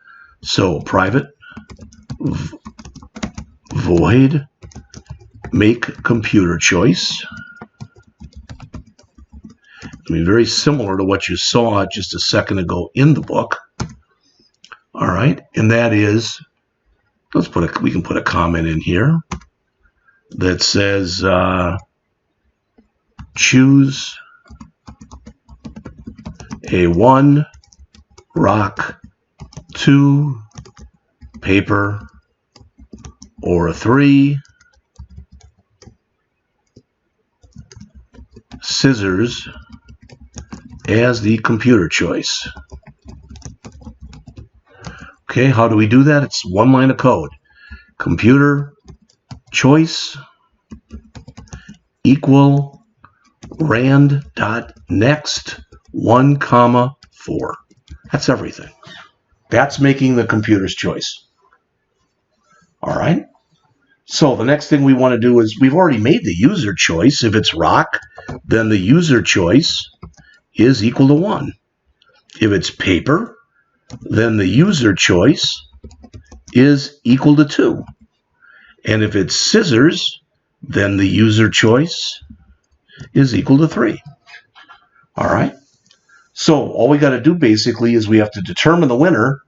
A: So private void make computer choice. I mean, very similar to what you saw just a second ago in the book. All right, and that is, we can put a comment in here that says choose a 1, rock, 2, paper, or a 3, scissors as the computer choice. Okay, how do we do that? It's one line of code. Computer choice equal rand.next 1, 4. That's everything. That's making the computer's choice. All right. So the next thing we want to do is, we've already made the user choice. If it's rock, then the user choice is equal to 1. If it's paper, then the user choice is equal to 2. And if it's scissors, then the user choice is equal to 3. All right. So all we got to do basically is we have to determine the winner,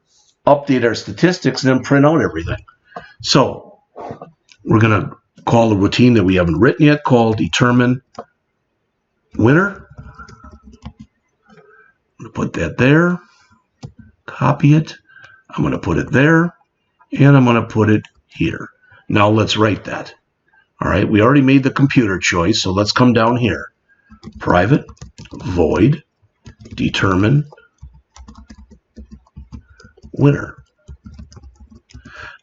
A: update our statistics, and then print out everything. So we're going to call a routine that we haven't written yet called determine winner. I'm going to put that there, copy it. I'm going to put it there, and I'm going to put it here. Now let's write that. All right, we already made the computer choice, so let's come down here. Private void determine winner.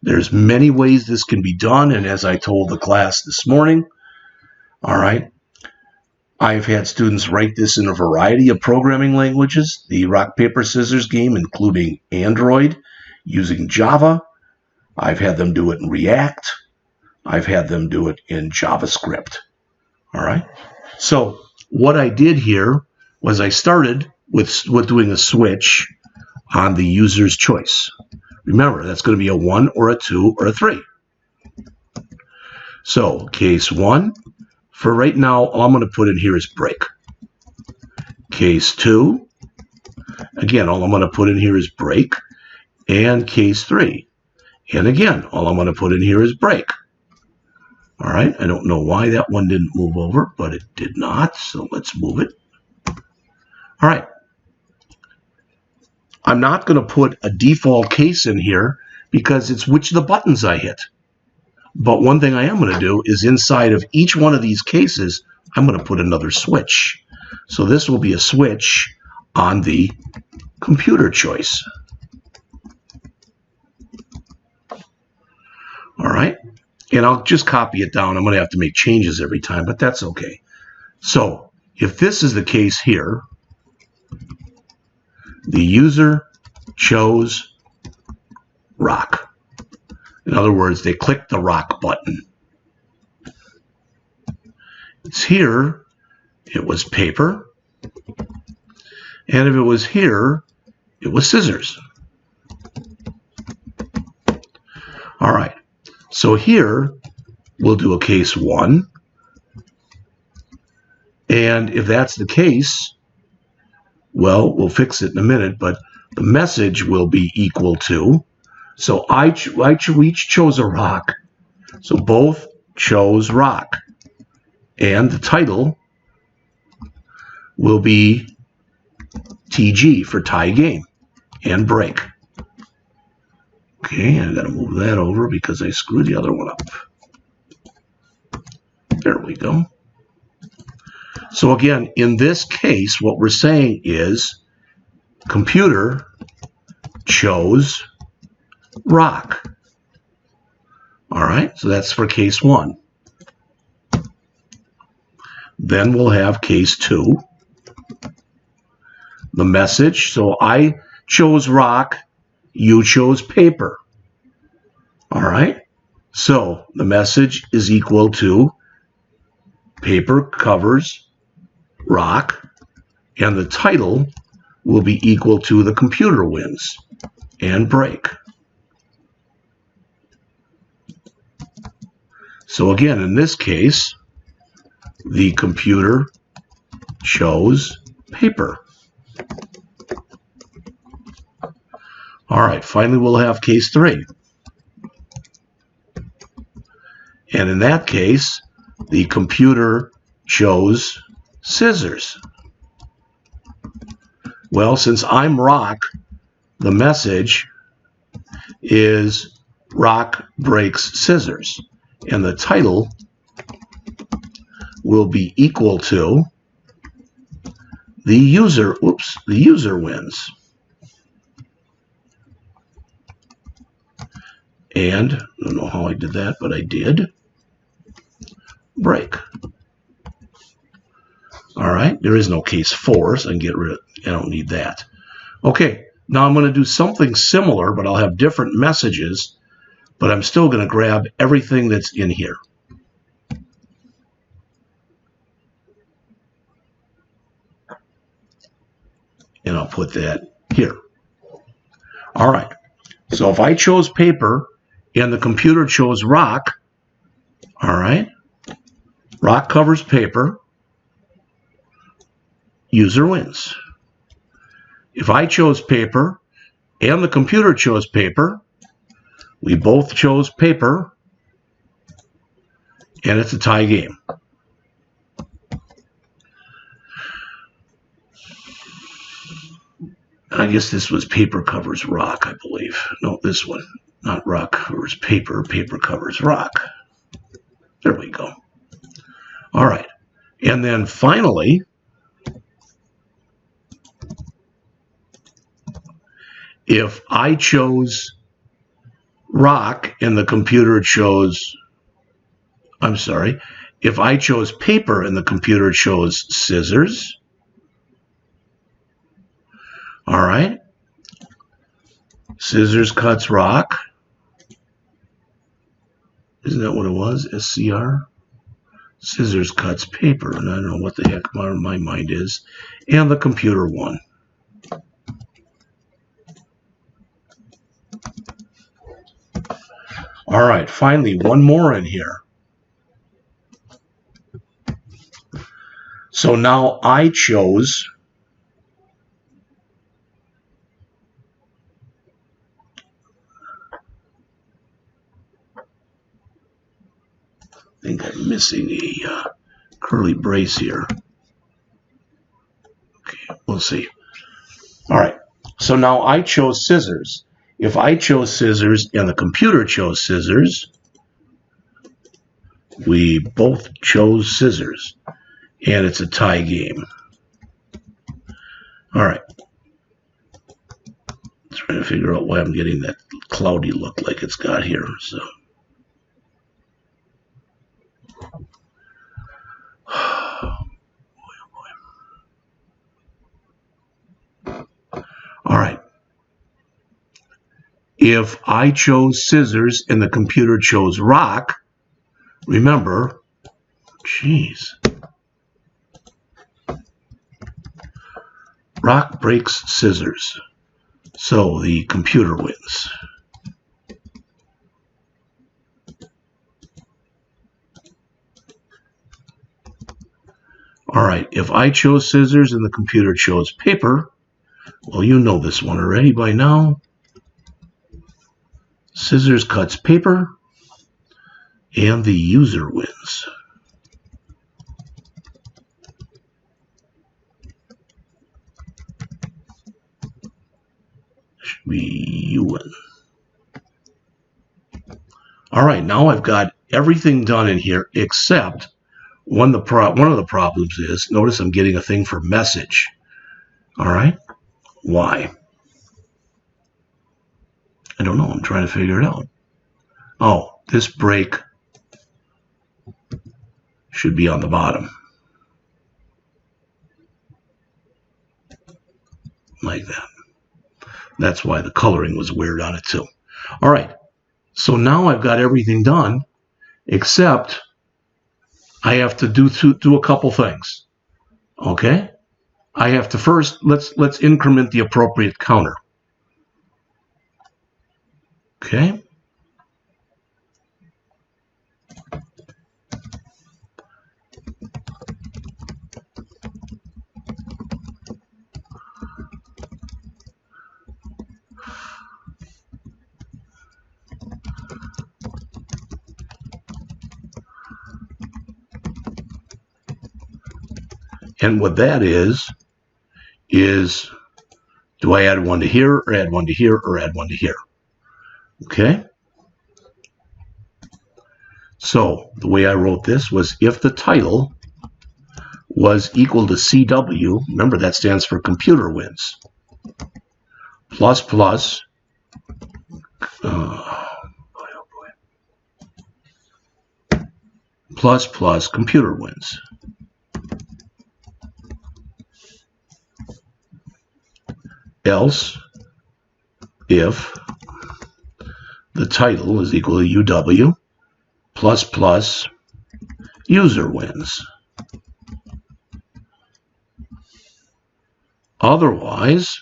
A: There's many ways this can be done, and as I told the class this morning, all right, I've had students write this in a variety of programming languages, the rock, paper, scissors game, including Android, using Java. I've had them do it in React. I've had them do it in JavaScript. All right. So what I did here was I started with doing a switch on the user's choice. Remember, that's going to be a 1 or a 2 or a 3. So case 1, for right now, all I'm going to put in here is break. Case 2, again, all I'm going to put in here is break. And case 3. And again, all I'm going to put in here is break. All right, I don't know why that one didn't move over, but it did not, so let's move it. All right. I'm not going to put a default case in here because it's which of the buttons I hit. But one thing I am going to do is inside of each one of these cases, I'm going to put another switch. So this will be a switch on the computer choice. All right. And I'll just copy it down. I'm going to have to make changes every time, but that's okay. So if this is the case here, the user chose rock. In other words, they clicked the rock button. It's here, it was paper. And if it was here, it was scissors. All right. So here, we'll do a case 1. And if that's the case, well, we'll fix it in a minute, but the message will be equal to. So we each chose a rock. So both chose rock. And the title will be TG for tie game and break. Okay, I got to move that over because I screwed the other one up. There we go. So again, in this case, what we're saying is computer chose rock. All right, so that's for case 1. Then we'll have case 2. The message, so I chose rock, you chose paper. All right, so the message is equal to paper covers rock, and the title will be equal to the computer wins and break. So again, in this case, the computer chose paper. All right, finally we'll have case 3. And in that case, the computer chose scissors. Well, since I'm rock, the message is rock breaks scissors. And the title will be equal to the user wins. And I don't know how I did that, but I did. Break. All right, there is no case 4, so I can get rid of it. I don't need that. Okay, now I'm going to do something similar, but I'll have different messages, but I'm still going to grab everything that's in here. And I'll put that here. All right, so if I chose paper and the computer chose rock, all right, rock covers paper, user wins. If I chose paper and the computer chose paper, we both chose paper, and it's a tie game. I guess this was paper covers rock, I believe. No, this one, not rock covers paper, paper covers rock. There we go. All right, and then finally, if I chose rock and the computer chose, if I chose paper and the computer chose scissors, all right, scissors cuts rock. Isn't that what it was? SCR? Scissors cuts paper, and I don't know what the heck my mind is. And the computer won. All right, finally, one more in here. So now I chose I think I'm missing a curly brace here. Okay, we'll see. All right, so now I chose scissors. If I chose scissors and the computer chose scissors, we both chose scissors, and it's a tie game. All right. Trying to figure out why I'm getting that cloudy look like it's got here. So. All right. If I chose scissors and the computer chose rock, remember, geez, rock breaks scissors, so the computer wins. All right, if I chose scissors and the computer chose paper, well, you know this one already by now. Scissors cuts paper, and the user wins. Should be you win. All right, now I've got everything done in here except one of the problems is, notice I'm getting a thing for message. All right? Why? I don't know. I'm trying to figure it out. Oh, this break should be on the bottom. Like that. That's why the coloring was weird on it too. All right. So now I've got everything done, except I have to do a couple things. Okay? I have to first, let's increment the appropriate counter. Okay? And what that is do I add one to here, or add one to here, or add one to here? Okay? So the way I wrote this was if the title was equal to CW, remember that stands for computer wins, plus plus, plus plus computer wins. Else, if the title is equal to UW plus plus user wins. Otherwise,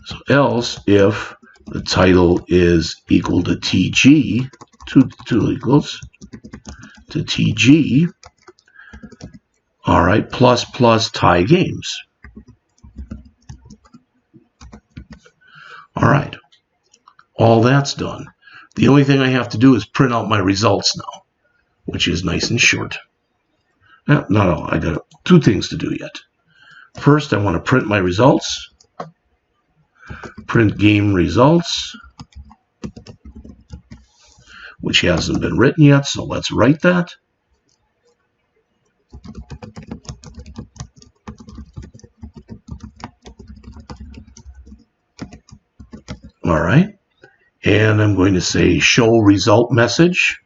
A: so else if the title is equal to TG, two equals to TG, all right, plus plus tie games. All right, all that's done. The only thing I have to do is print out my results now, which is nice and short. No, I got two things to do yet. First, I want to print my results. Print game results, which hasn't been written yet, so let's write that. All right, and I'm going to say show result message,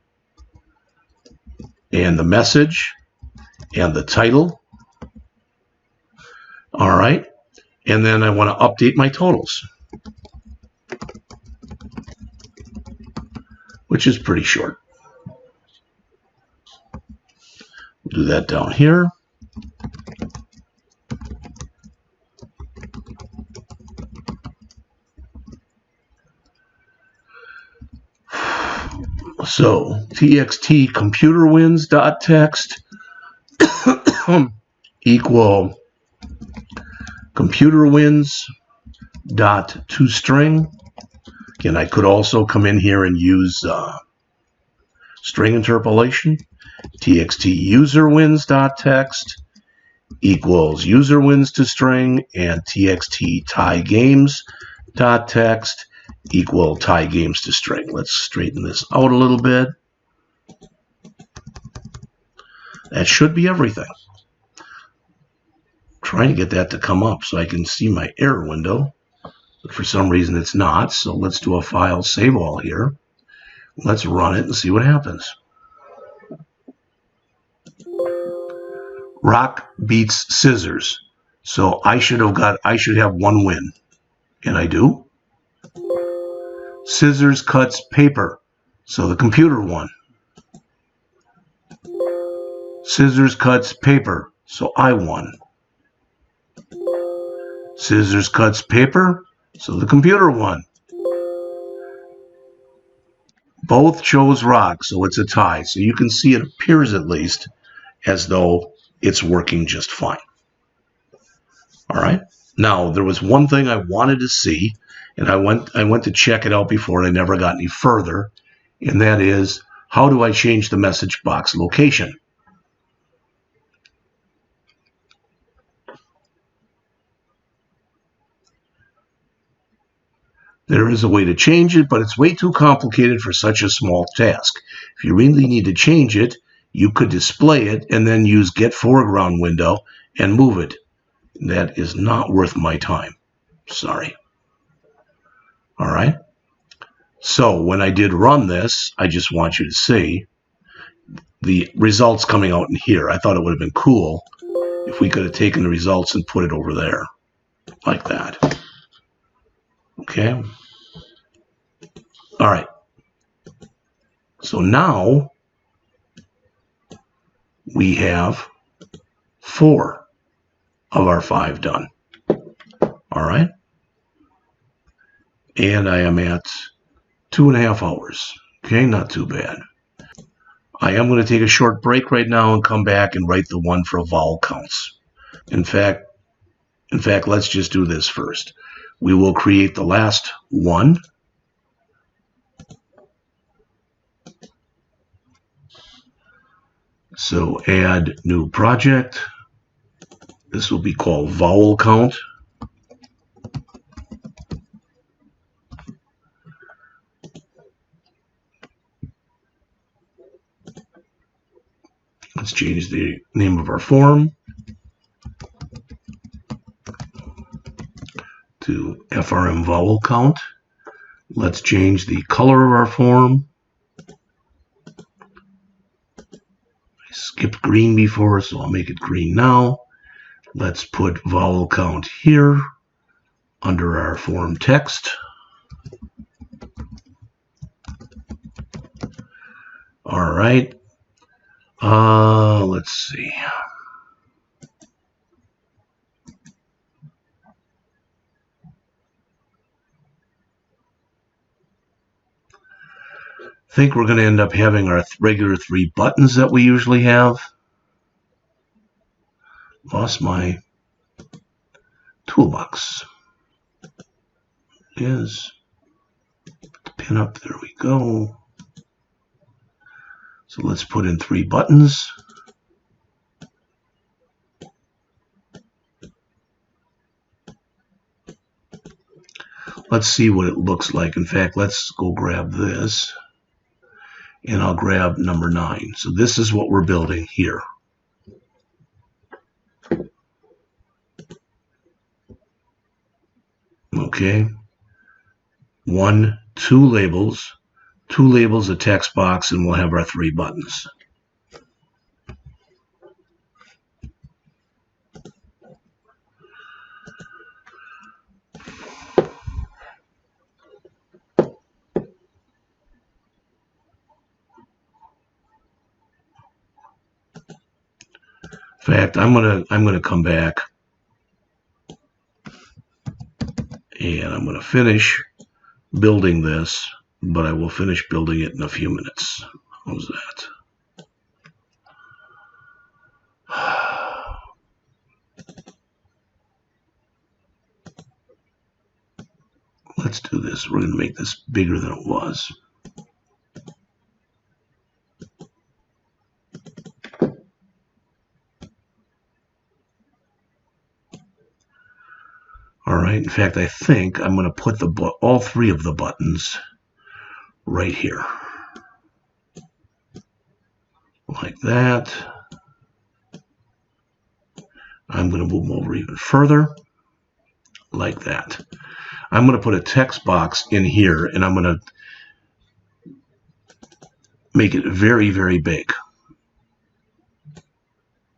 A: and the message, and the title. All right, and then I want to update my totals, which is pretty short. We'll do that down here. So txt computer wins dot text equal computer wins dot toString. Again, I could also come in here and use string interpolation. Txt user wins dot text equals user wins to string, and txt tie games dot text equal tie games to string. Let's straighten this out a little bit. That should be everything. Trying to get that to come up so I can see my error window, but for some reason it's not. So let's do a file save all here. Let's run it and see what happens. Rock beats scissors, so I should have one win, and I do. Scissors cuts paper, so the computer won. Scissors cuts paper, so I won. Scissors cuts paper, so the computer won. Both chose rock, so it's a tie. So you can see it appears at least as though it's working just fine. All right. Now, there was one thing I wanted to see, and I went to check it out before, and I never got any further, and that is, how do I change the message box location? There is a way to change it, but it's way too complicated for such a small task. If you really need to change it, you could display it and then use get foreground window and move it. That is not worth my time. Sorry. All right. So when I did run this, I just want you to see the results coming out in here. I thought it would have been cool if we could have taken the results and put it over there like that. Okay. All right. So now we have 4 of our 5 done. All right. And I am at 2.5 hours. Okay, not too bad. I am going to take a short break right now and come back and write the one for vowel counts. In fact, let's just do this first. We will create the last one. So add new project. This will be called vowel count. Let's change the name of our form to FRM vowel count. Let's change the color of our form. I skipped green before, so I'll make it green now. Let's put vowel count here under our form text. All right. Let's see. I think we're going to end up having our regular 3 buttons that we usually have. Lost my toolbox. Is pin up. There we go. So let's put in 3 buttons. Let's see what it looks like. In fact, let's go grab this. And I'll grab number 9. So this is what we're building here. Okay. 1, 2 labels. 2 labels, a text box, and we'll have our 3 buttons. In fact, I'm gonna come back and I'm gonna finish building this, but I will finish building it in a few minutes. How's that? Let's do this. We're gonna make this bigger than it was. All right. In fact, I think I'm going to put all 3 of the buttons right here. Like that. I'm going to move them over even further. Like that. I'm going to put a text box in here, and I'm going to make it very, very big.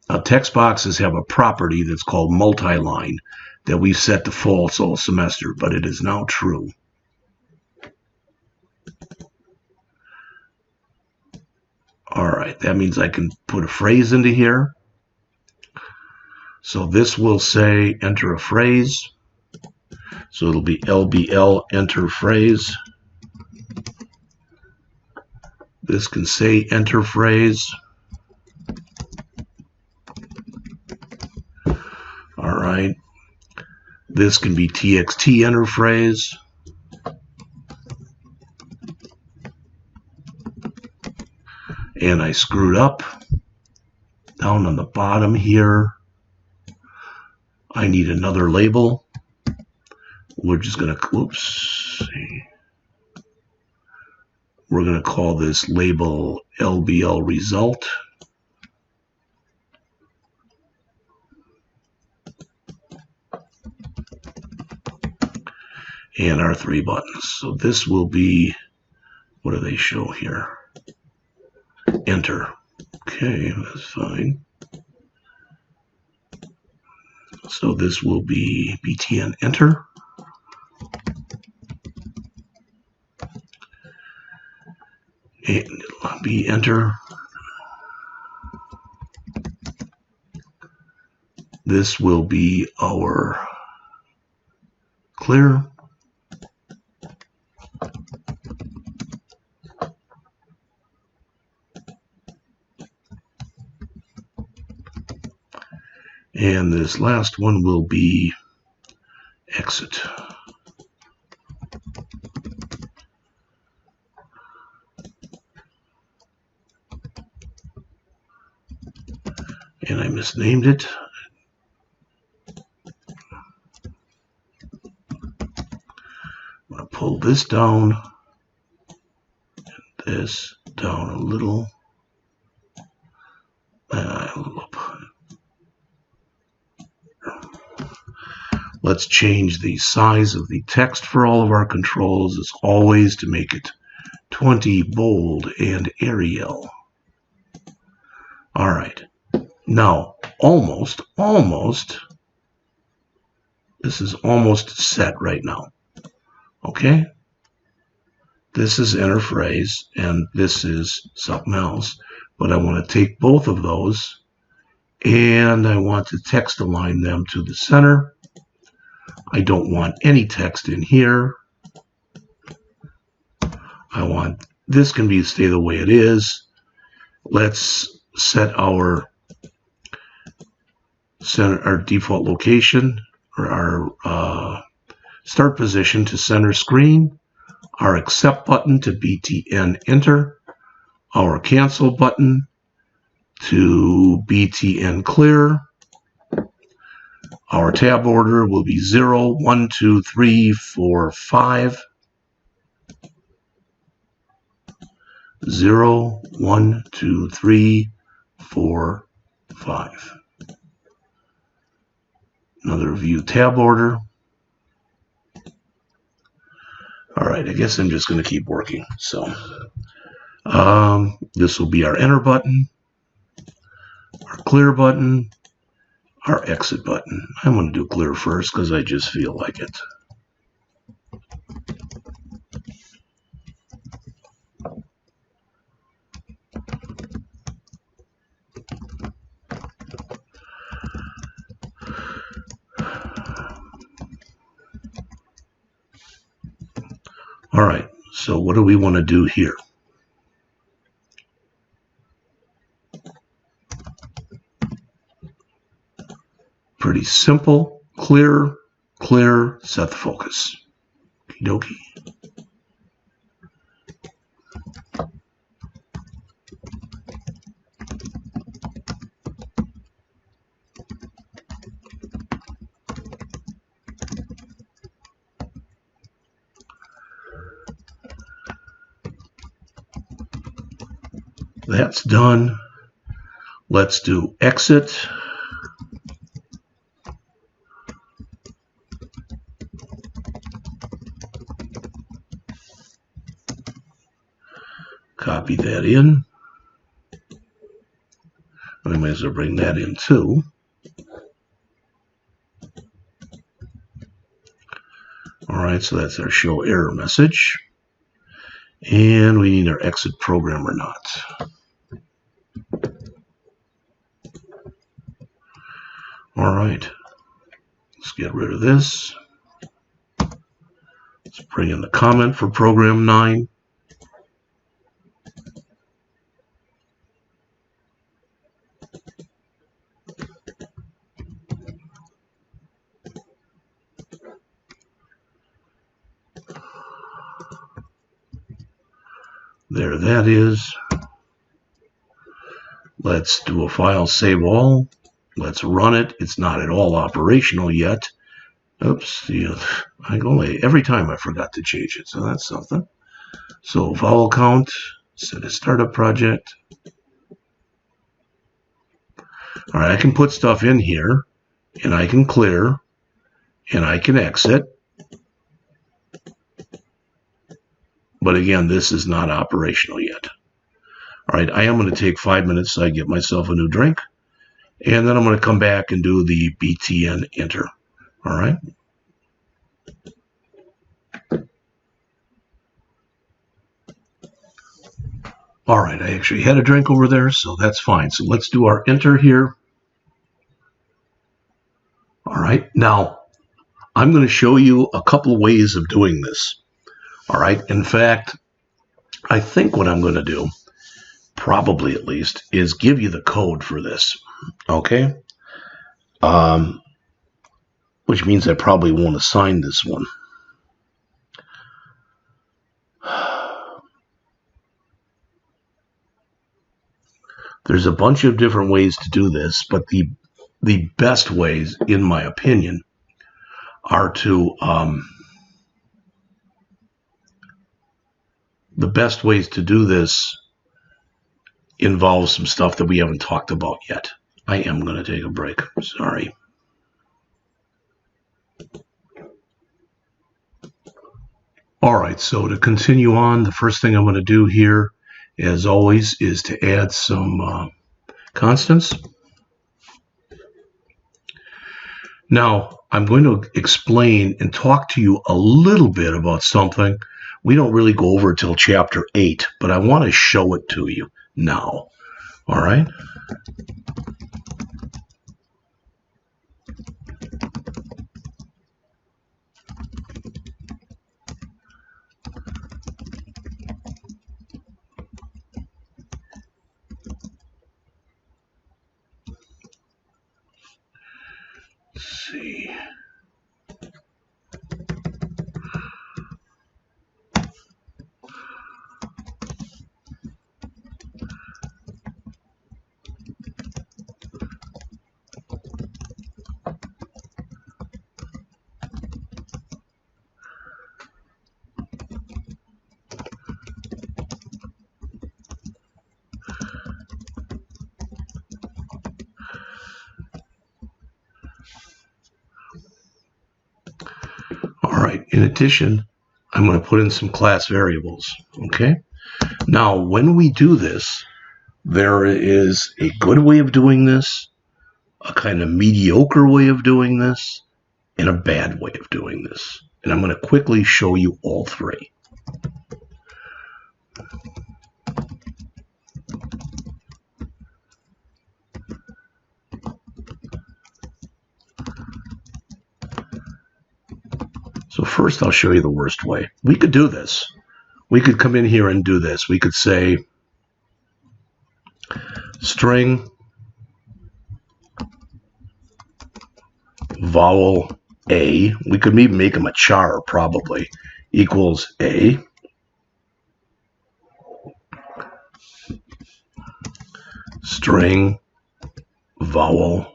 A: Now, text boxes have a property that's called multi-line that we've set to false all semester, but it is now true. All right, that means I can put a phrase into here. So this will say enter a phrase. So it'll be LBL enter phrase. This can say enter phrase. All right. This can be TXT enter phrase. And I screwed up down on the bottom here. I need another label. We're just going to, oops. We're going to call this label LBL result. and our 3 buttons. So this will be, what do they show here? Enter. Okay, that's fine. So this will be BTN enter. And it'll be enter. This will be our clear. And this last one will be exit. And I misnamed it. I'm going to pull this down and this down a little. Let's change the size of the text for all of our controls as always to make it 20 bold and Arial. All right. Now, almost, this is almost set right now. Okay? This is inner phrase, and this is something else. But I want to take both of those, and I want to text align them to the center. I don't want any text in here. I want, this can be stay the way it is. Let's set our center, our default location, or our start position to center screen, our accept button to BTN enter, our cancel button to BTN clear. Our tab order will be 0, 1, 2, 3, 4, 5. 0, 1, 2, 3, 4, 5. Another view tab order. All right, I guess I'm just going to keep working. So this will be our enter button, our clear button, our exit button. I'm going to do clear first because I just feel like it. All right, so what do we want to do here? Pretty simple, clear, clear, set the focus. Okie dokie. That's done. Let's do exit. Copy that in. I might as well bring that in too. All right, so that's our show error message. And we need our exit program or not. All right, let's get rid of this. Let's bring in the comment for program 9. There that is. Let's do a file save all. Let's run it. It's not at all operational yet. Oops, every time I forgot to change it, so that's something. So vowel count, set a startup project. All right, I can put stuff in here, and I can clear, and I can exit. But again, this is not operational yet. All right, I am going to take 5 minutes so I get myself a new drink. And then I'm going to come back and do the BTN enter. All right. All right, I actually had a drink over there, so that's fine. So let's do our enter here. All right, now I'm going to show you a couple ways of doing this. All right, in fact, I think what I'm going to do, probably at least, is give you the code for this, okay? Which means I probably won't assign this one. There's a bunch of different ways to do this, but the best ways, in my opinion, are to the best ways to do this involves some stuff that we haven't talked about yet. I am going to take a break. Sorry. All right, so to continue on, the first thing I'm going to do here, as always, is to add some constants. Now, I'm going to explain and talk to you a little bit about something. We don't really go over till chapter 8, but I want to show it to you now. All right? Let's see. In addition, I'm going to put in some class variables, okay? Now, when we do this, there is a good way of doing this, a kind of mediocre way of doing this, and a bad way of doing this. And I'm going to quickly show you all three. So first I'll show you the worst way. We could do this. We could come in here and do this. We could say string vowel A. We could maybe make them a char probably equals A. String vowel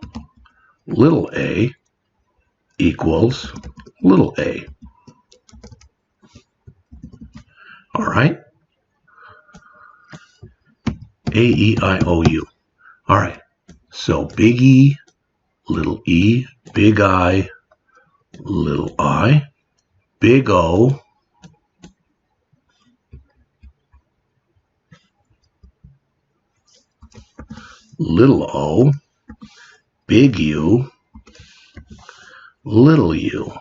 A: little a equals little a. All right. A-E-I-O-U. All right. So big E, little e, big I, little I, big O, little o, big U, little u.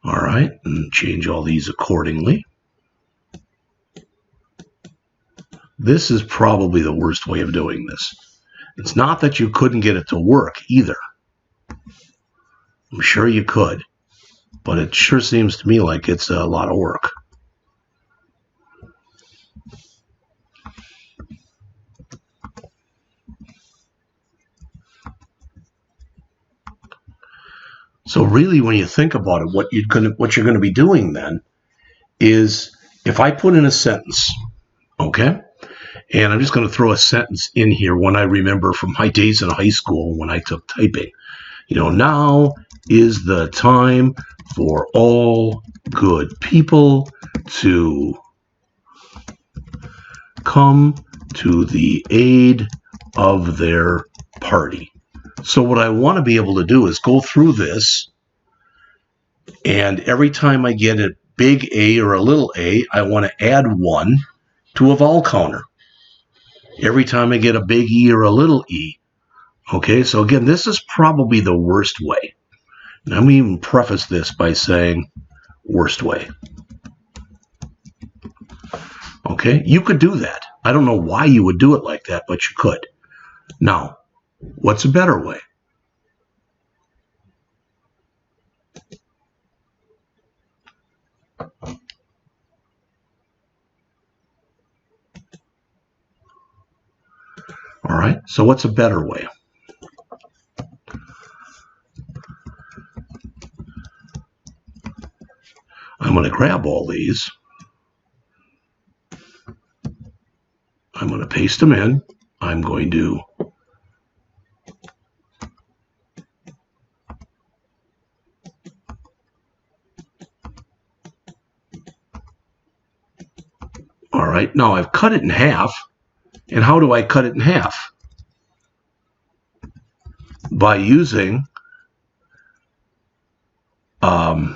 A: All right, and change all these accordingly. This is probably the worst way of doing this. It's not that you couldn't get it to work either. I'm sure you could, but it sure seems to me like it's a lot of work. So really, when you think about it, what you're going to be doing then is, if I put in a sentence, okay, and I'm just going to throw a sentence in here, one I remember from my days in high school when I took typing. You know, now is the time for all good people to come to the aid of their party. So what I want to be able to do is go through this, and every time I get it big A or a little a, I want to add 1 to a vol counter. Every time I get a big E or a little e. Okay, so again, this is probably the worst way. And I'm going to even preface this by saying worst way. Okay, you could do that. I don't know why you would do it like that, but you could. Now, what's a better way? All right, so what's a better way? I'm going to grab all these. I'm going to paste them in. I'm going to all right, now I've cut it in half. And how do I cut it in half? By using the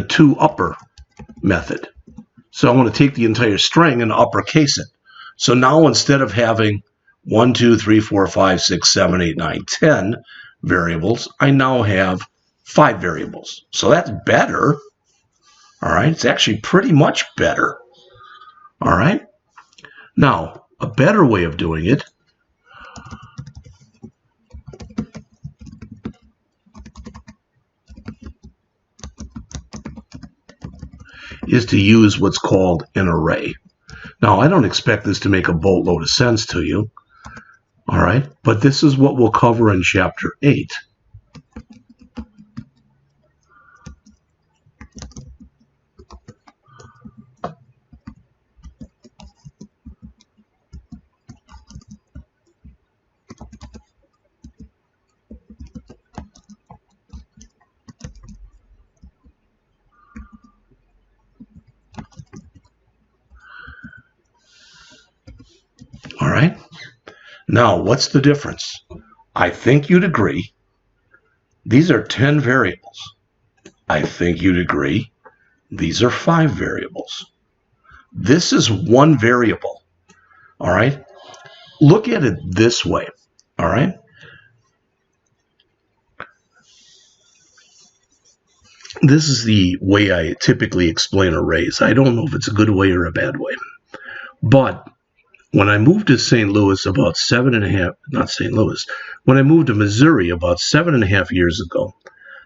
A: 2 upper method. So I want to take the entire string and uppercase it. So now instead of having 1, 2, 3, 4, 5, 6, 7, 8, 9, 10 variables, I now have 5 variables. So that's better. All right, it's actually pretty much better. All right. Now, a better way of doing it is to use what's called an array. Now, I don't expect this to make a boatload of sense to you, all right? But this is what we'll cover in Chapter 8. All right? Now, what's the difference? I think you'd agree. These are 10 variables. I think you'd agree. These are 5 variables. This is 1 variable. All right? Look at it this way. All right? This is the way I typically explain arrays. I don't know if it's a good way or a bad way. But when I moved to St. Louis about when I moved to Missouri about 7.5 years ago,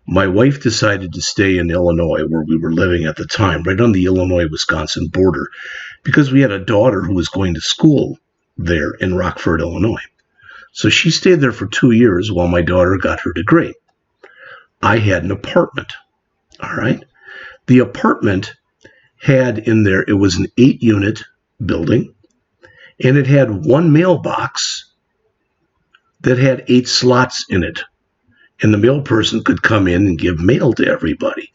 A: my wife decided to stay in Illinois, where we were living at the time, right on the Illinois-Wisconsin border, because we had a daughter who was going to school there in Rockford, Illinois. So she stayed there for 2 years while my daughter got her degree. I had an apartment, all right? The apartment had in there, it was an 8-unit building, and it had 1 mailbox that had 8 slots in it. And the mail person could come in and give mail to everybody.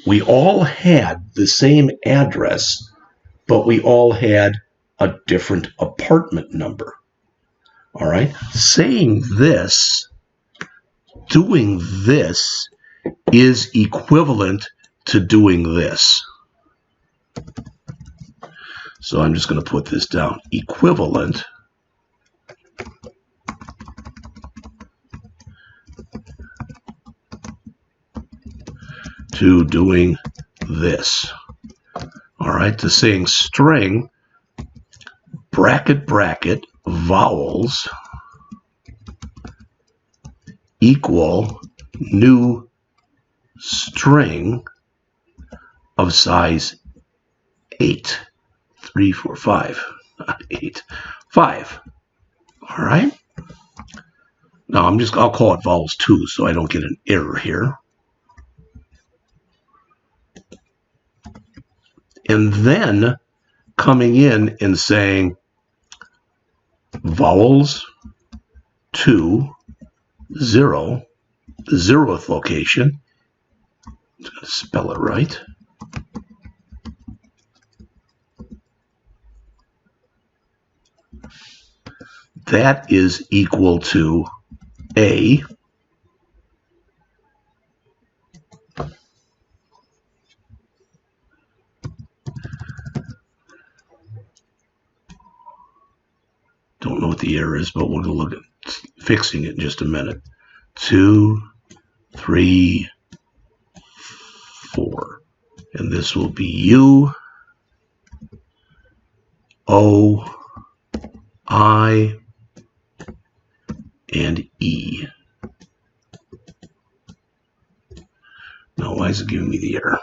A: We all had the same address, but we all had a different apartment number. All right? Saying this, doing this is equivalent to doing this. So I'm just going to put this down. Equivalent to doing this. All right, to saying string, bracket, bracket, vowels equal new string of size 8. 3, 4, 5, not 8, 5. All right. Now I'll call it vowels 2 so I don't get an error here. And then coming in and saying vowels 2, 0, the 0th location. I'm just going to spell it right. That is equal to A Don't know what the error is, but we'll look at fixing it in just a minute. 2, 3, 4. And this will be U, O, I, and E. Now, why is it giving me the error?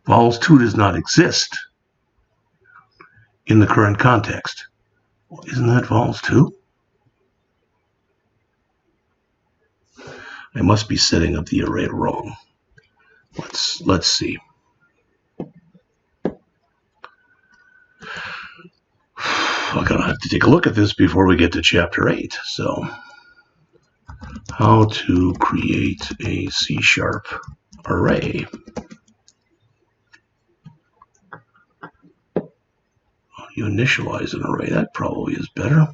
A: Vowels 2 does not exist in the current context. Well, isn't that vowels 2? I must be setting up the array wrong. Let's see. I'm going to have to take a look at this before we get to chapter 8. So, how to create a C# array. You initialize an array. That probably is better.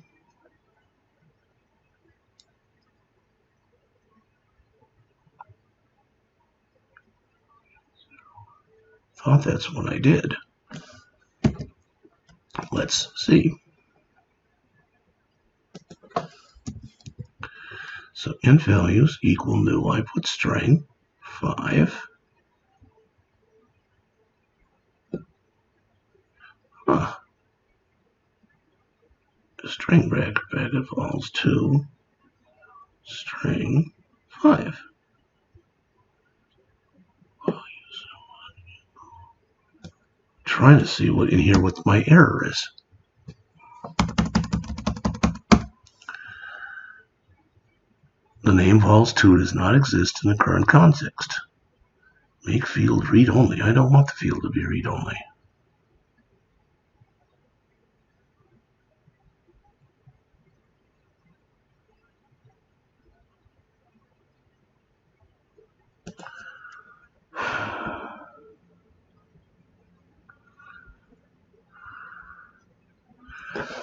A: Thought that's what I did. Let's see. So int values equal new. I put string 5. Huh. String bracket vowels 2. String 5. Trying to see what in here what my error is. The name vowels 2 does not exist in the current context. Make field read only. I don't want the field to be read only.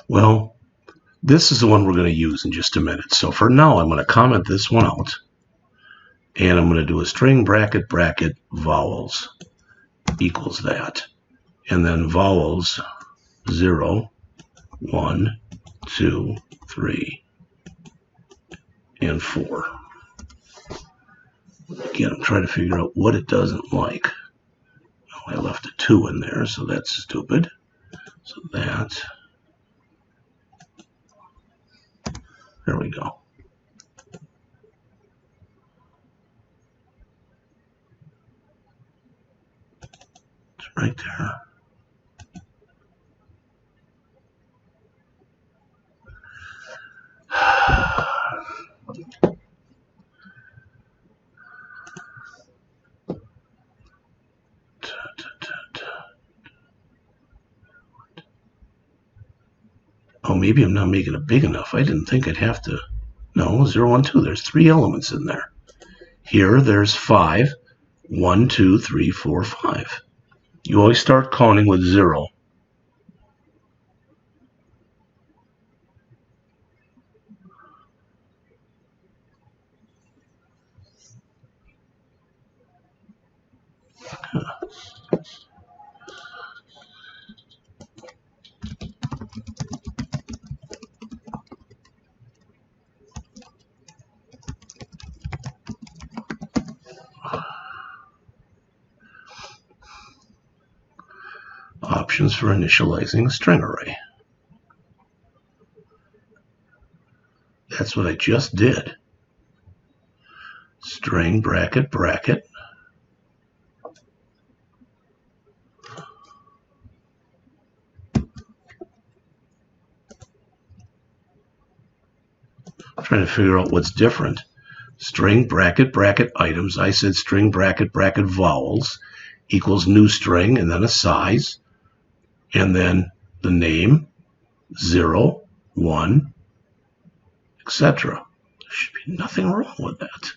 A: Well, this is the one we're going to use in just a minute. So for now, I'm going to comment this one out. And I'm going to do a string bracket vowels equals that. And then vowels 0, 1, 2, 3, and 4. Again, I'm trying to figure out what it doesn't like. Oh, I left a 2 in there, so that's stupid. So that. There we go. It's right there. Oh, maybe I'm not making it big enough. I didn't think I'd have to. No, 0, 1, 2. There's 3 elements in there. Here, there's 5. 1, 2, 3, 4, 5. You always start counting with 0. Options for initializing a string array. That's what I just did. String bracket. I'm trying to figure out what's different. String bracket items. I said string bracket vowels equals new string and then a size and then the name 0, 1, etc. There should be nothing wrong with that.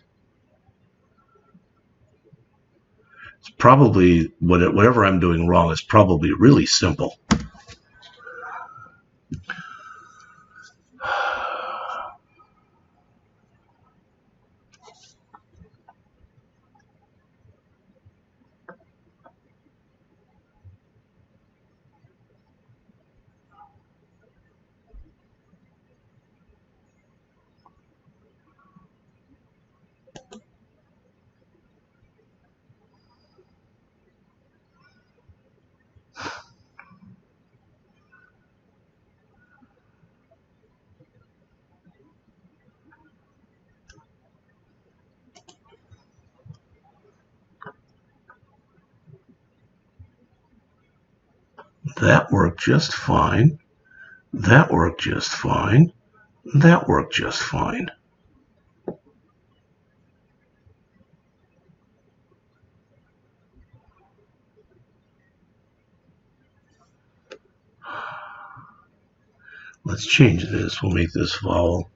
A: It's probably whatever I'm doing wrong is probably really simple. That worked just fine. That worked just fine. That worked just fine. Let's change this. We'll make this vowel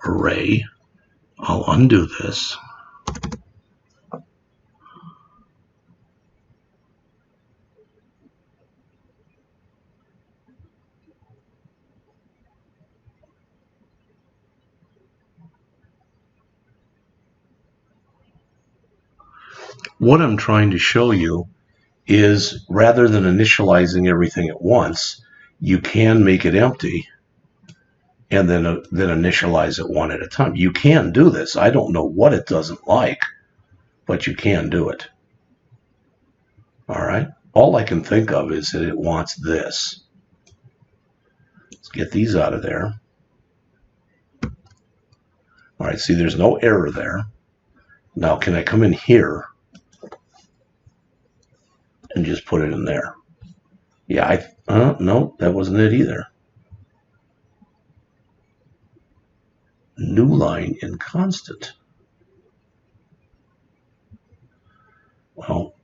A: array. I'll undo this. What I'm trying to show you is rather than initializing everything at once, you can make it empty and then initialize it one at a time. You can do this. I don't know what it doesn't like, but you can do it. All right. All I can think of is that it wants this. Let's get these out of there. All right. See, there's no error there. Now, can I come in here and just put it in there? Yeah, no, that wasn't it either. New line in constant. Well,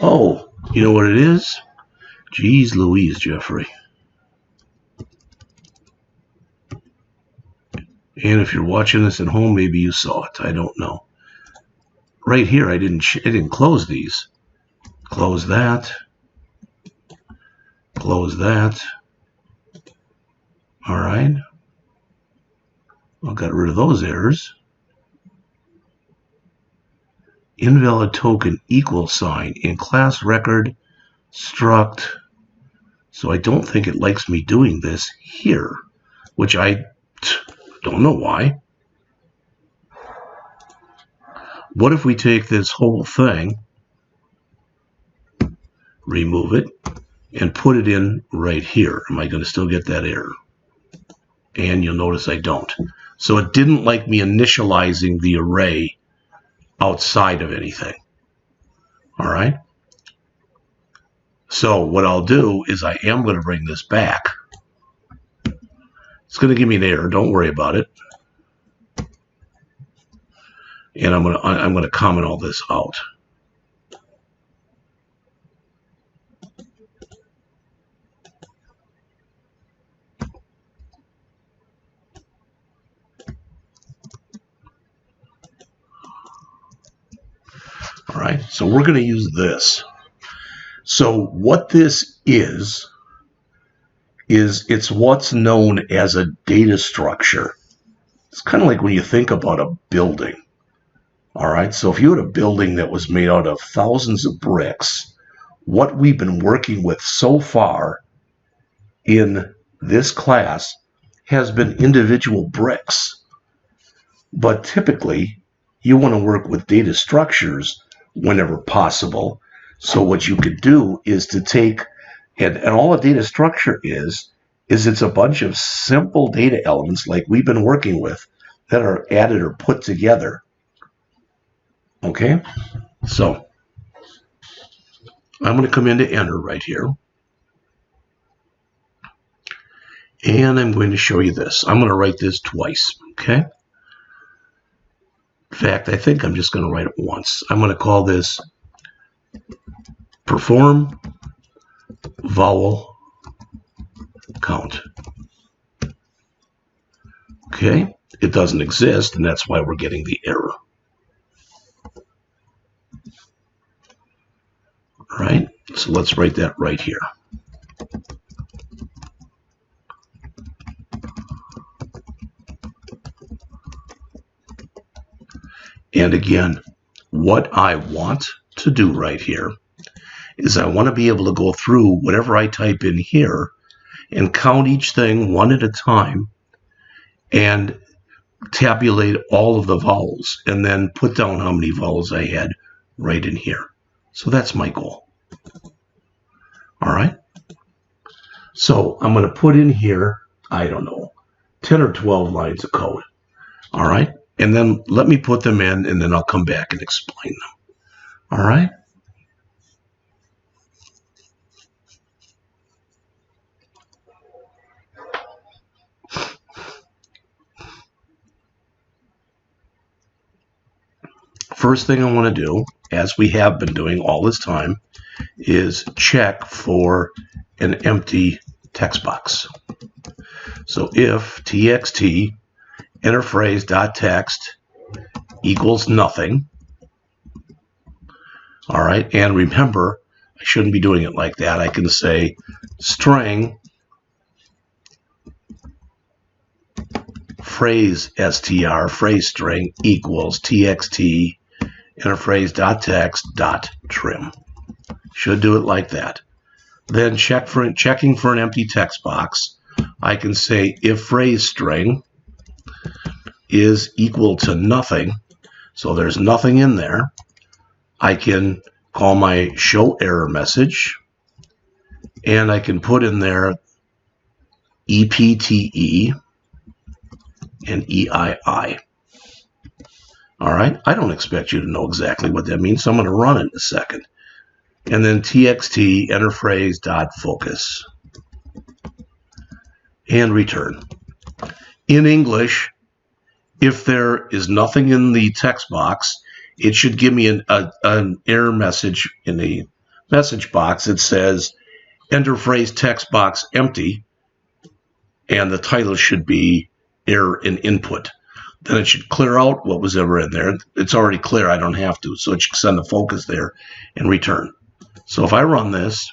A: oh, you know what it is? Jeez Louise, Jeffrey. And if you're watching this at home, maybe you saw it. I don't know. Right here, I didn't close these. Close that. Close that. All right. I got rid of those errors. Invalid token equal sign in class record struct. So I don't think it likes me doing this here, which I don't know why. What if we take this whole thing, remove it, and put it in right here? Am I going to still get that error? And you'll notice I don't. So it didn't like me initializing the array outside of anything. All right. So what I'll do is I am going to bring this back. It's going to give me an error. Don't worry about it. And I'm going to comment all this out. All right. So we're going to use this. So what this is it's what's known as a data structure. It's kind of like when you think about a building. All right, so if you had a building that was made out of thousands of bricks, what we've been working with so far in this class has been individual bricks. But typically, you want to work with data structures whenever possible. So what you could do is to take, and all a data structure is it's a bunch of simple data elements like we've been working with that are added or put together. Okay, so I'm going to come into enter right here. And I'm going to show you this. I'm going to write this twice, okay? In fact, I think I'm just going to write it once. I'm going to call this perform vowel count. Okay, it doesn't exist, and that's why we're getting the error. All right, so let's write that right here. And again, what I want to do right here is I want to be able to go through whatever I type in here and count each thing one at a time and tabulate all of the vowels and then put down how many vowels I had right in here. So that's my goal. All right. So I'm going to put in here, I don't know, 10 or 12 lines of code. All right. And then let me put them in, and then I'll come back and explain them. All right. First thing I want to do, as we have been doing all this time, is check for an empty text box. So if txt enter phrase.text equals nothing, all right, and remember, I shouldn't be doing it like that. I can say string phrase str phrase string equals txt enter phrase.text.trim. Should do it like that. Then checking for an empty text box, I can say if phrase string is equal to nothing, so there's nothing in there, I can call my show error message, and I can put in there EPTE and EII. All right, I don't expect you to know exactly what that means, so I'm going to run it in a second. And then txt enter phrase.focus and return. In English, if there is nothing in the text box, it should give me an error message in the message box that says enter phrase text box empty, and the title should be error in input. Then it should clear out what was ever in there. It's already clear, I don't have to, so it should send the focus there and return. So if I run this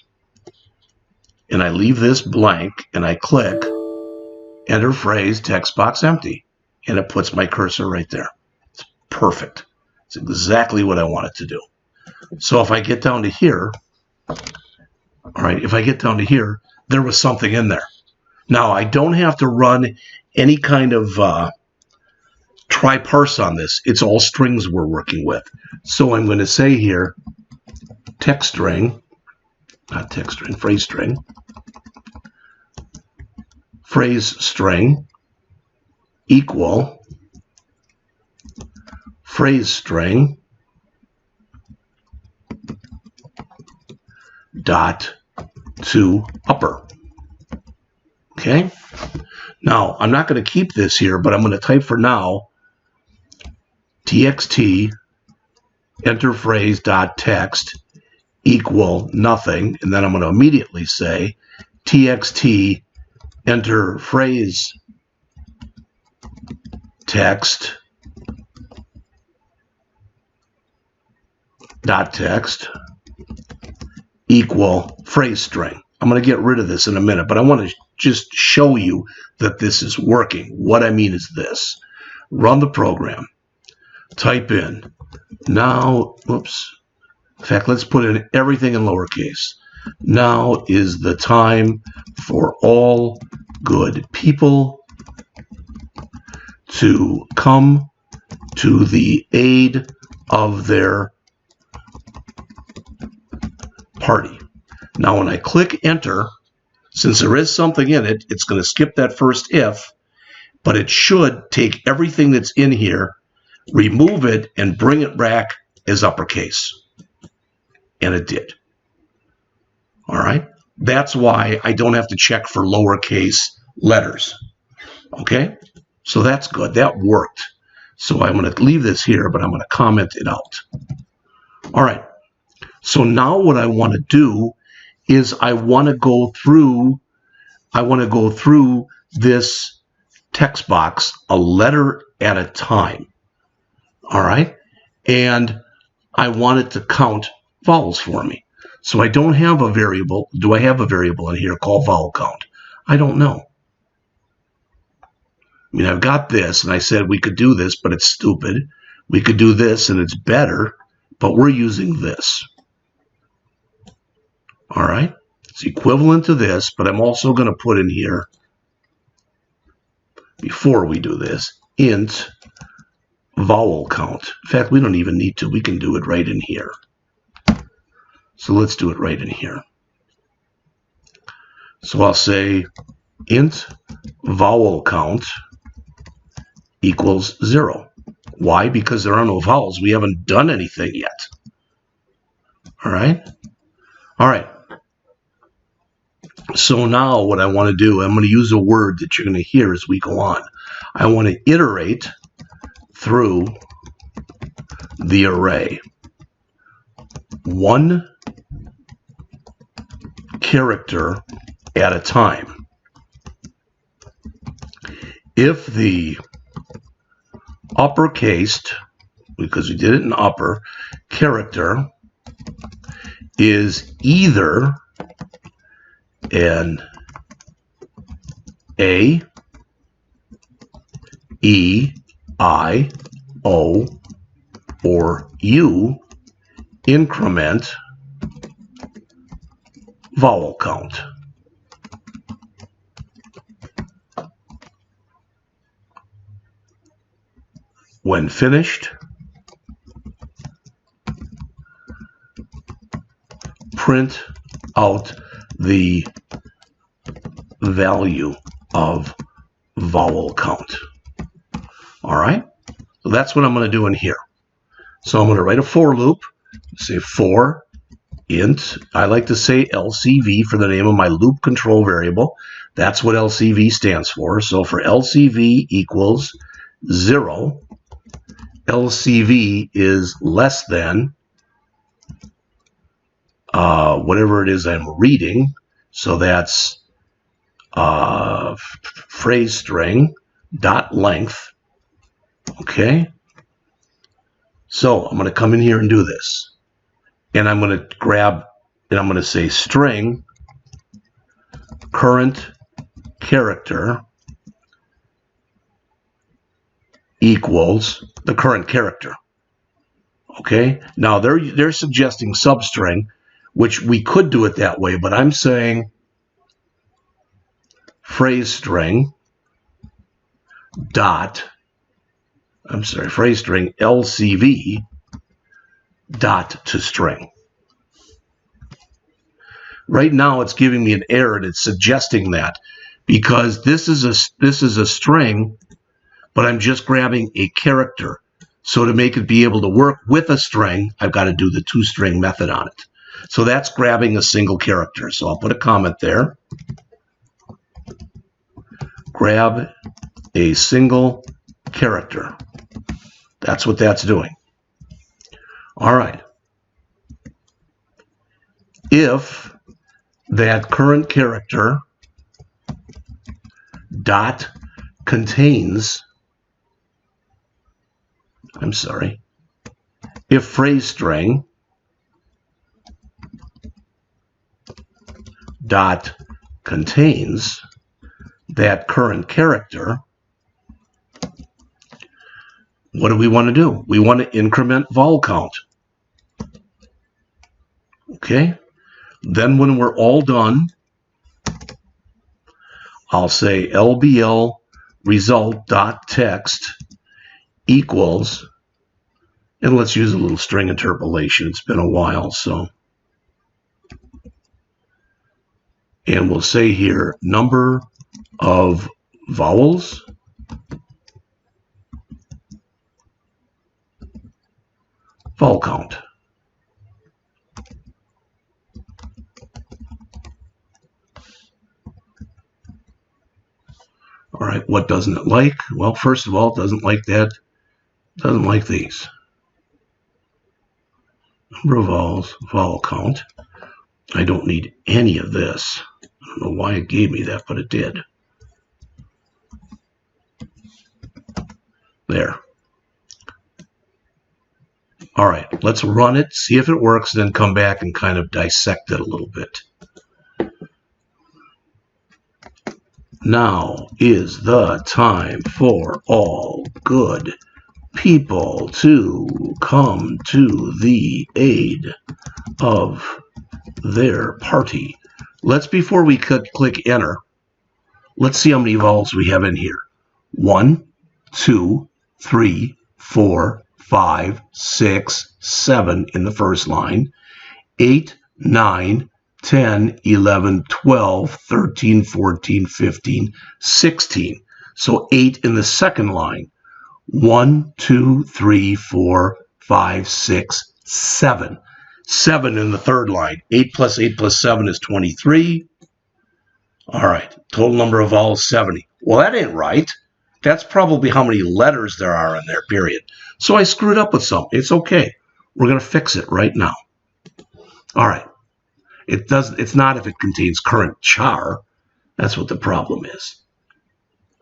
A: and I leave this blank and I click enter phrase text box empty, and it puts my cursor right there. It's perfect. It's exactly what I want it to do. So if I get down to here, all right, if I get down to here, there was something in there. Now I don't have to run any kind of try parse on this. It's all strings we're working with. So I'm going to say here text string, not text string, phrase string equal phrase string dot to upper. Okay. Now I'm not going to keep this here, but I'm going to type for now txt enter phrase dot text equal nothing, and then I'm going to immediately say txt enter phrase text dot text equal phrase string. I'm going to get rid of this in a minute, but I want to just show you that this is working. What I mean is this. Run the program. Type in now, oops. In fact, let's put in everything in lowercase. Now is the time for all good people to come to the aid of their party. Now when I click enter, since there is something in it, it's going to skip that first if, but it should take everything that's in here, remove it, and bring it back as uppercase. And it did. All right? That's why I don't have to check for lowercase letters. Okay? So that's good. That worked. So I'm going to leave this here, but I'm going to comment it out. All right. So now what I want to do is I want to go through this text box a letter at a time. All right? And I want it to count vowels for me. So I don't have a variable. Do I have a variable in here called vowel count? I don't know. I mean, I've got this, and I said we could do this, but it's stupid. We could do this, and it's better, but we're using this. All right? It's equivalent to this, but I'm also going to put in here, before we do this, int vowel count. In fact, we don't even need to. We can do it right in here. So let's do it right in here. So I'll say int vowel count equals 0. Why? Because there are no vowels. We haven't done anything yet. All right? All right. So now what I want to do, I'm going to use a word that you're going to hear as we go on. I want to iterate through the array. One character at a time. If the uppercased, because we did it in upper, character is either an A, E, I, O, or U, increment vowel count. When finished, print out the value of vowel count. All right, so that's what I'm going to do in here. So I'm going to write a for loop, say for int, I like to say LCV for the name of my loop control variable. That's what LCV stands for. So for LCV equals 0, LCV is less than whatever it is I'm reading. So that's phrase string dot length. Okay. So I'm going to come in here and do this. And I'm going to grab, and I'm going to say string current character equals the current character. Okay. Now they're suggesting substring, which we could do it that way, but I'm saying phrase string LCV dot to string. Right now it's giving me an error and it's suggesting that because this is a string, but I'm just grabbing a character. So to make it be able to work with a string, I've got to do the toString method on it. So that's grabbing a single character. So I'll put a comment there. Grab a single character. That's what that's doing. All right. If that current character dot contains, if phrase string dot contains that current character, what do we want to do? We want to increment vowel count. Okay. Then when we're all done, I'll say LBL result dot text equals, and let's use a little string interpolation. It's been a while, so. And we'll say here number of vowels vowel count. All right, what doesn't it like? Well, first of all, it doesn't like that. It doesn't like these. Number of vowels, vowel count. I don't need any of this. I don't know why it gave me that, but it did. There. All right, let's run it, see if it works, then come back and kind of dissect it a little bit. Now is the time for all good people to come to the aid of their party. Before we click enter, let's see how many vowels we have in here. 1, 2, 3, 4, 5, 6, 7 in the first line, 8, 9, 10, 11, 12, 13, 14, 15, 16. So 8 in the second line. 1, 2, 3, 4, 5, 6, 7. 7 in the third line. 8 plus 8 plus 7 is 23. All right, total number of vowels, 70. Well, that ain't right. That's probably how many letters there are in there, period. So I screwed up with something. It's okay. We're going to fix it right now. All right. It's not if it contains current char. That's what the problem is.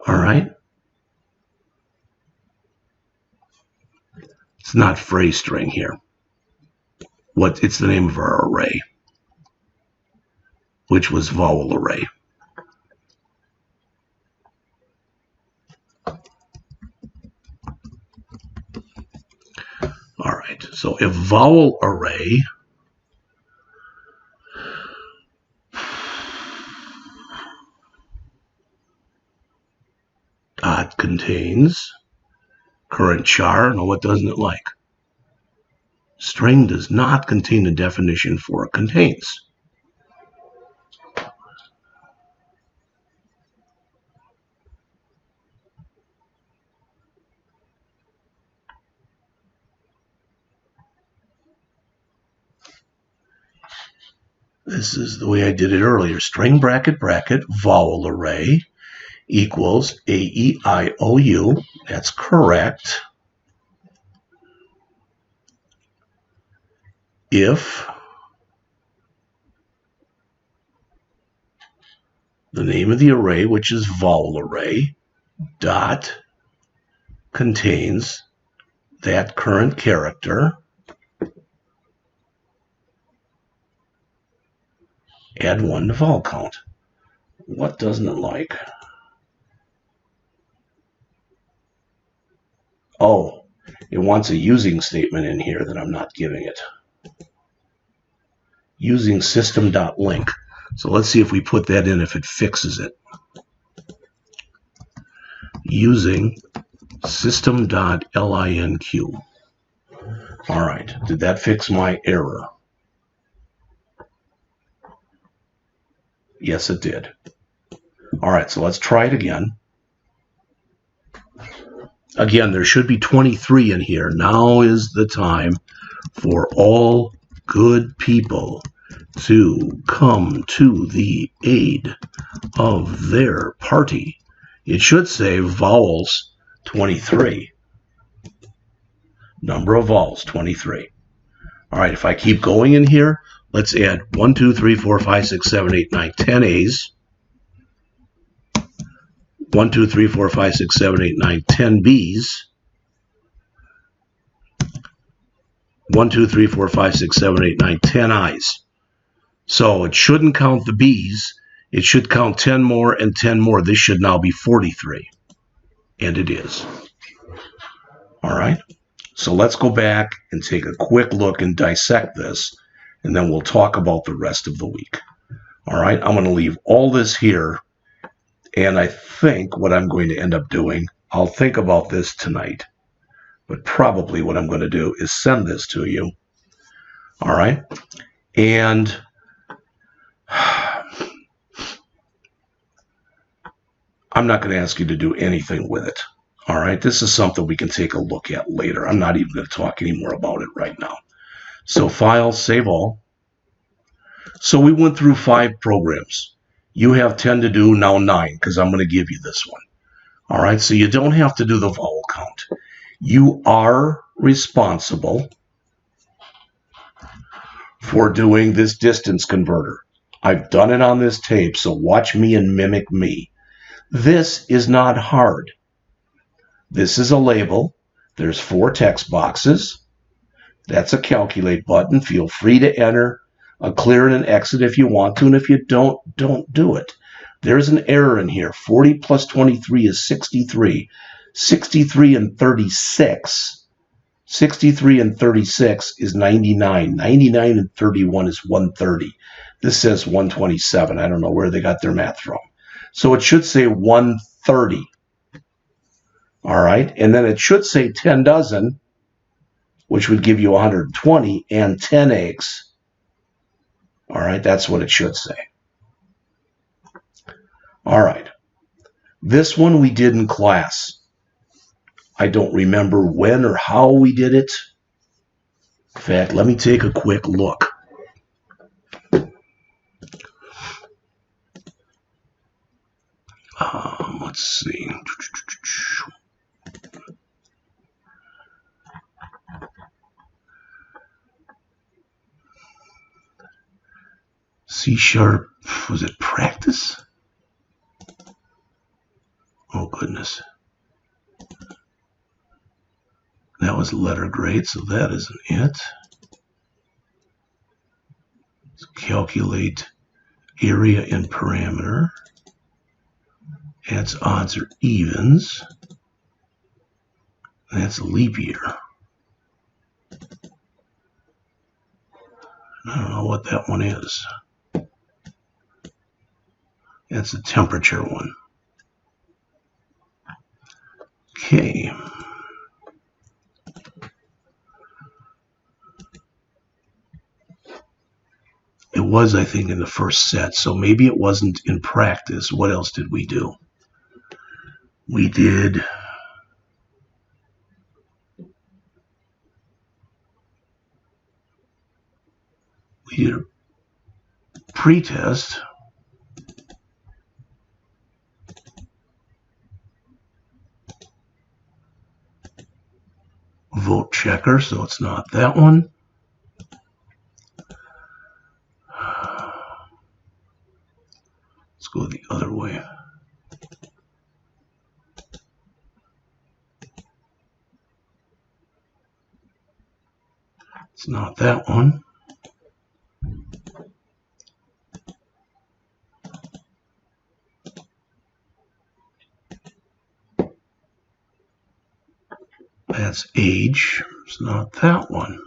A: All right. It's not phrase string here. It's the name of our array, which was vowel array. All right. So if vowel array contains current char, no, what doesn't it like? String does not contain a definition for contains. This is the way I did it earlier. String bracket bracket vowel array equals A-E-I-O-U. That's correct. If the name of the array, which is vowel array, dot contains that current character, add 1 to vowel count. What doesn't it like? Oh, it wants a using statement in here that I'm not giving it. Using system.link. So let's see if we put that in, if it fixes it. Using system.linq. All right, did that fix my error? Yes, it did. All right, so let's try it again. Again, there should be 23 in here. Now is the time for all good people to come to the aid of their party. It should say vowels 23. Number of vowels 23. All right, if I keep going in here, let's add 1, 2, 3, 4, 5, 6, 7, 8, 9, 10 A's. 1, 2, 3, 4, 5, 6, 7, 8, 9, 10 B's. 1, 2, 3, 4, 5, 6, 7, 8, 9, 10 I's. So it shouldn't count the B's. It should count 10 more and 10 more. This should now be 43. And it is. All right. So let's go back and take a quick look and dissect this, and then we'll talk about the rest of the week. All right. I'm going to leave all this here. And I think what I'm going to end up doing, I'll think about this tonight. But probably what I'm going to do is send this to you. All right. And I'm not going to ask you to do anything with it. All right. This is something we can take a look at later. I'm not even going to talk anymore about it right now. So File, Save All. So we went through 5 programs. You have 10 to do, now 9, because I'm going to give you this one. All right. So you don't have to do the vowel count. You are responsible for doing this distance converter. I've done it on this tape, so watch me and mimic me. This is not hard. This is a label. There's 4 text boxes. That's a calculate button. Feel free to enter a clear and an exit if you want to, and if you don't do it. There's an error in here. 40 plus 23 is 63. 63 and 36. 63 and 36 is 99. 99 and 31 is 130. This says 127. I don't know where they got their math from. So it should say 130. All right. And then it should say 10 dozen, which would give you 120, and 10 eggs. All right, that's what it should say. All right. This one we did in class. I don't remember when or how we did it. In fact, let me take a quick look. Let's see. C#, was it practice? Oh, goodness. That was letter grade, so that isn't it. Let's calculate area and parameter. Adds odds or evens. That's a leap year. I don't know what that one is. That's the temperature one. Okay. It was, I think, in the first set, so maybe it wasn't in practice. What else did we do? We did a pretest. Vote checker, so it's not that one. Let's go the other way. It's not that one. That's age. It's not that one.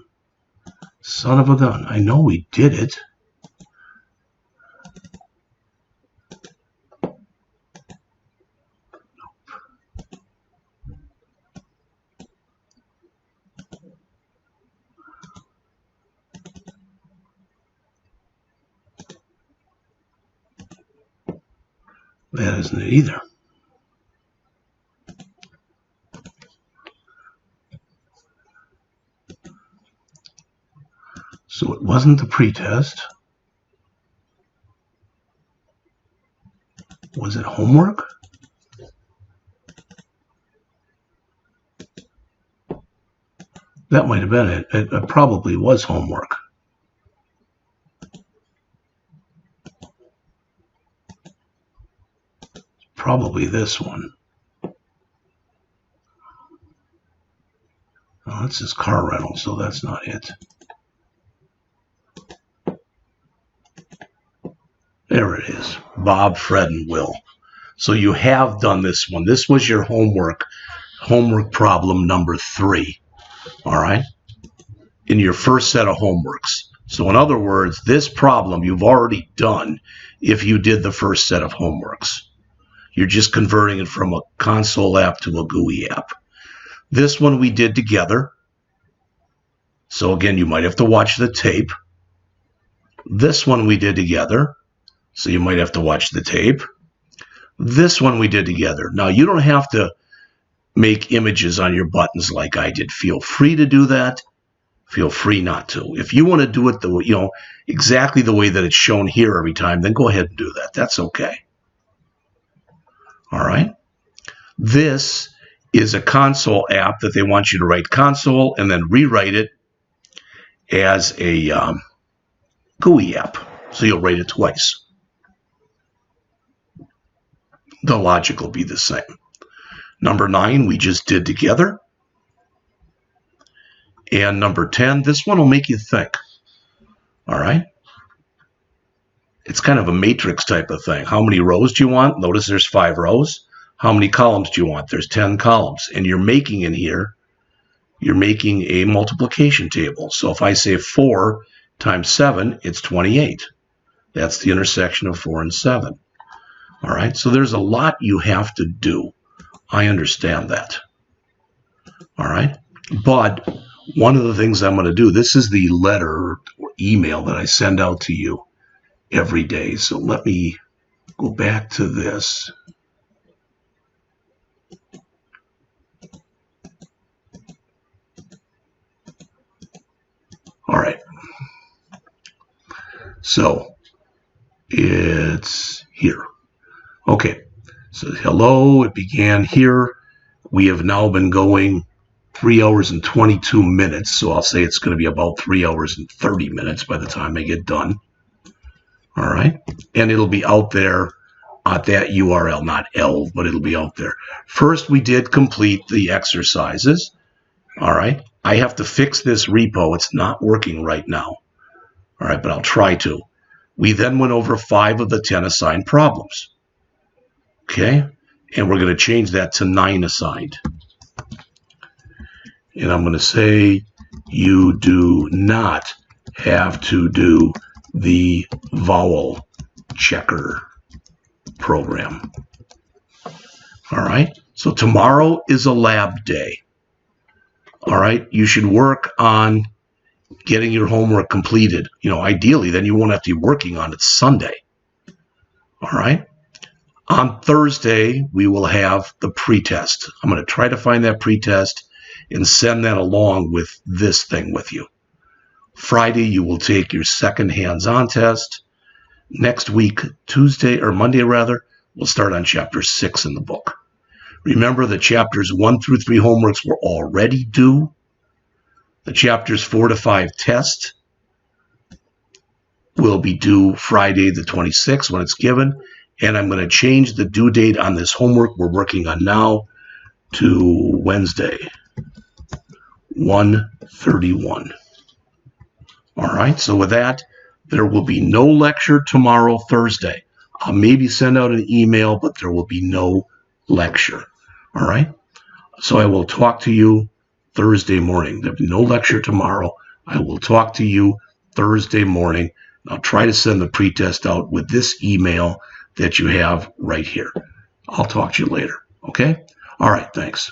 A: Son of a gun. I know we did it. That isn't it either. So it wasn't the pretest. Was it homework? That might have been it. It probably was homework. Probably this one. Oh, that's his car rental, so that's not it. There it is. Bob, Fred, and Will. So you have done this one. This was your homework problem number 3. All right? In your first set of homeworks. So in other words, this problem you've already done if you did the first set of homeworks. You're just converting it from a console app to a GUI app. This one we did together. So again, you might have to watch the tape. This one we did together. So you might have to watch the tape. This one we did together. Now, you don't have to make images on your buttons like I did. Feel free to do that. Feel free not to. If you want to do it the exactly the way that it's shown here every time, then go ahead and do that. That's okay. All right. This is a console app that they want you to write console and then rewrite it as a GUI app. So you'll write it twice. The logic will be the same. Number 9, we just did together. And number 10, this one will make you think. All right? It's kind of a matrix type of thing. How many rows do you want? Notice there's 5 rows. How many columns do you want? There's 10 columns. And you're making in here, you're making a multiplication table. So if I say 4 times 7, it's 28. That's the intersection of 4 and 7. All right, so there's a lot you have to do. I understand that. All right, but one of the things I'm going to do, this is the letter or email that I send out to you every day. So let me go back to this. All right. So it's here. Okay. So hello, it began here. We have now been going 3 hours and 22 minutes. So I'll say it's going to be about 3 hours and 30 minutes by the time I get done. All right. And it'll be out there at that URL, not L, but it'll be out there. First, we did complete the exercises. All right. I have to fix this repo. It's not working right now. All right, but I'll try to. We then went over 5 of the 10 assigned problems. Okay. And we're going to change that to 9 assigned. And I'm going to say you do not have to do the vowel checker program. All right. So tomorrow is a lab day. All right. You should work on getting your homework completed. Ideally, then you won't have to be working on it Sunday. All right. On Thursday, we will have the pretest. I'm going to try to find that pretest and send that along with this thing with you. Friday, you will take your second hands-on test. Next week, Tuesday or Monday rather, we'll start on chapter 6 in the book. Remember, the chapters 1 through 3 homeworks were already due. The chapters 4 to 5 test will be due Friday the 26th when it's given. And I'm going to change the due date on this homework we're working on now to Wednesday, 1/31. All right, so with that, there will be no lecture tomorrow, Thursday. I'll maybe send out an email, but there will be no lecture. All right, so I will talk to you Thursday morning. There'll be no lecture tomorrow. I will talk to you Thursday morning. I'll try to send the pretest out with this email that you have right here. I'll talk to you later. Okay? All right, thanks.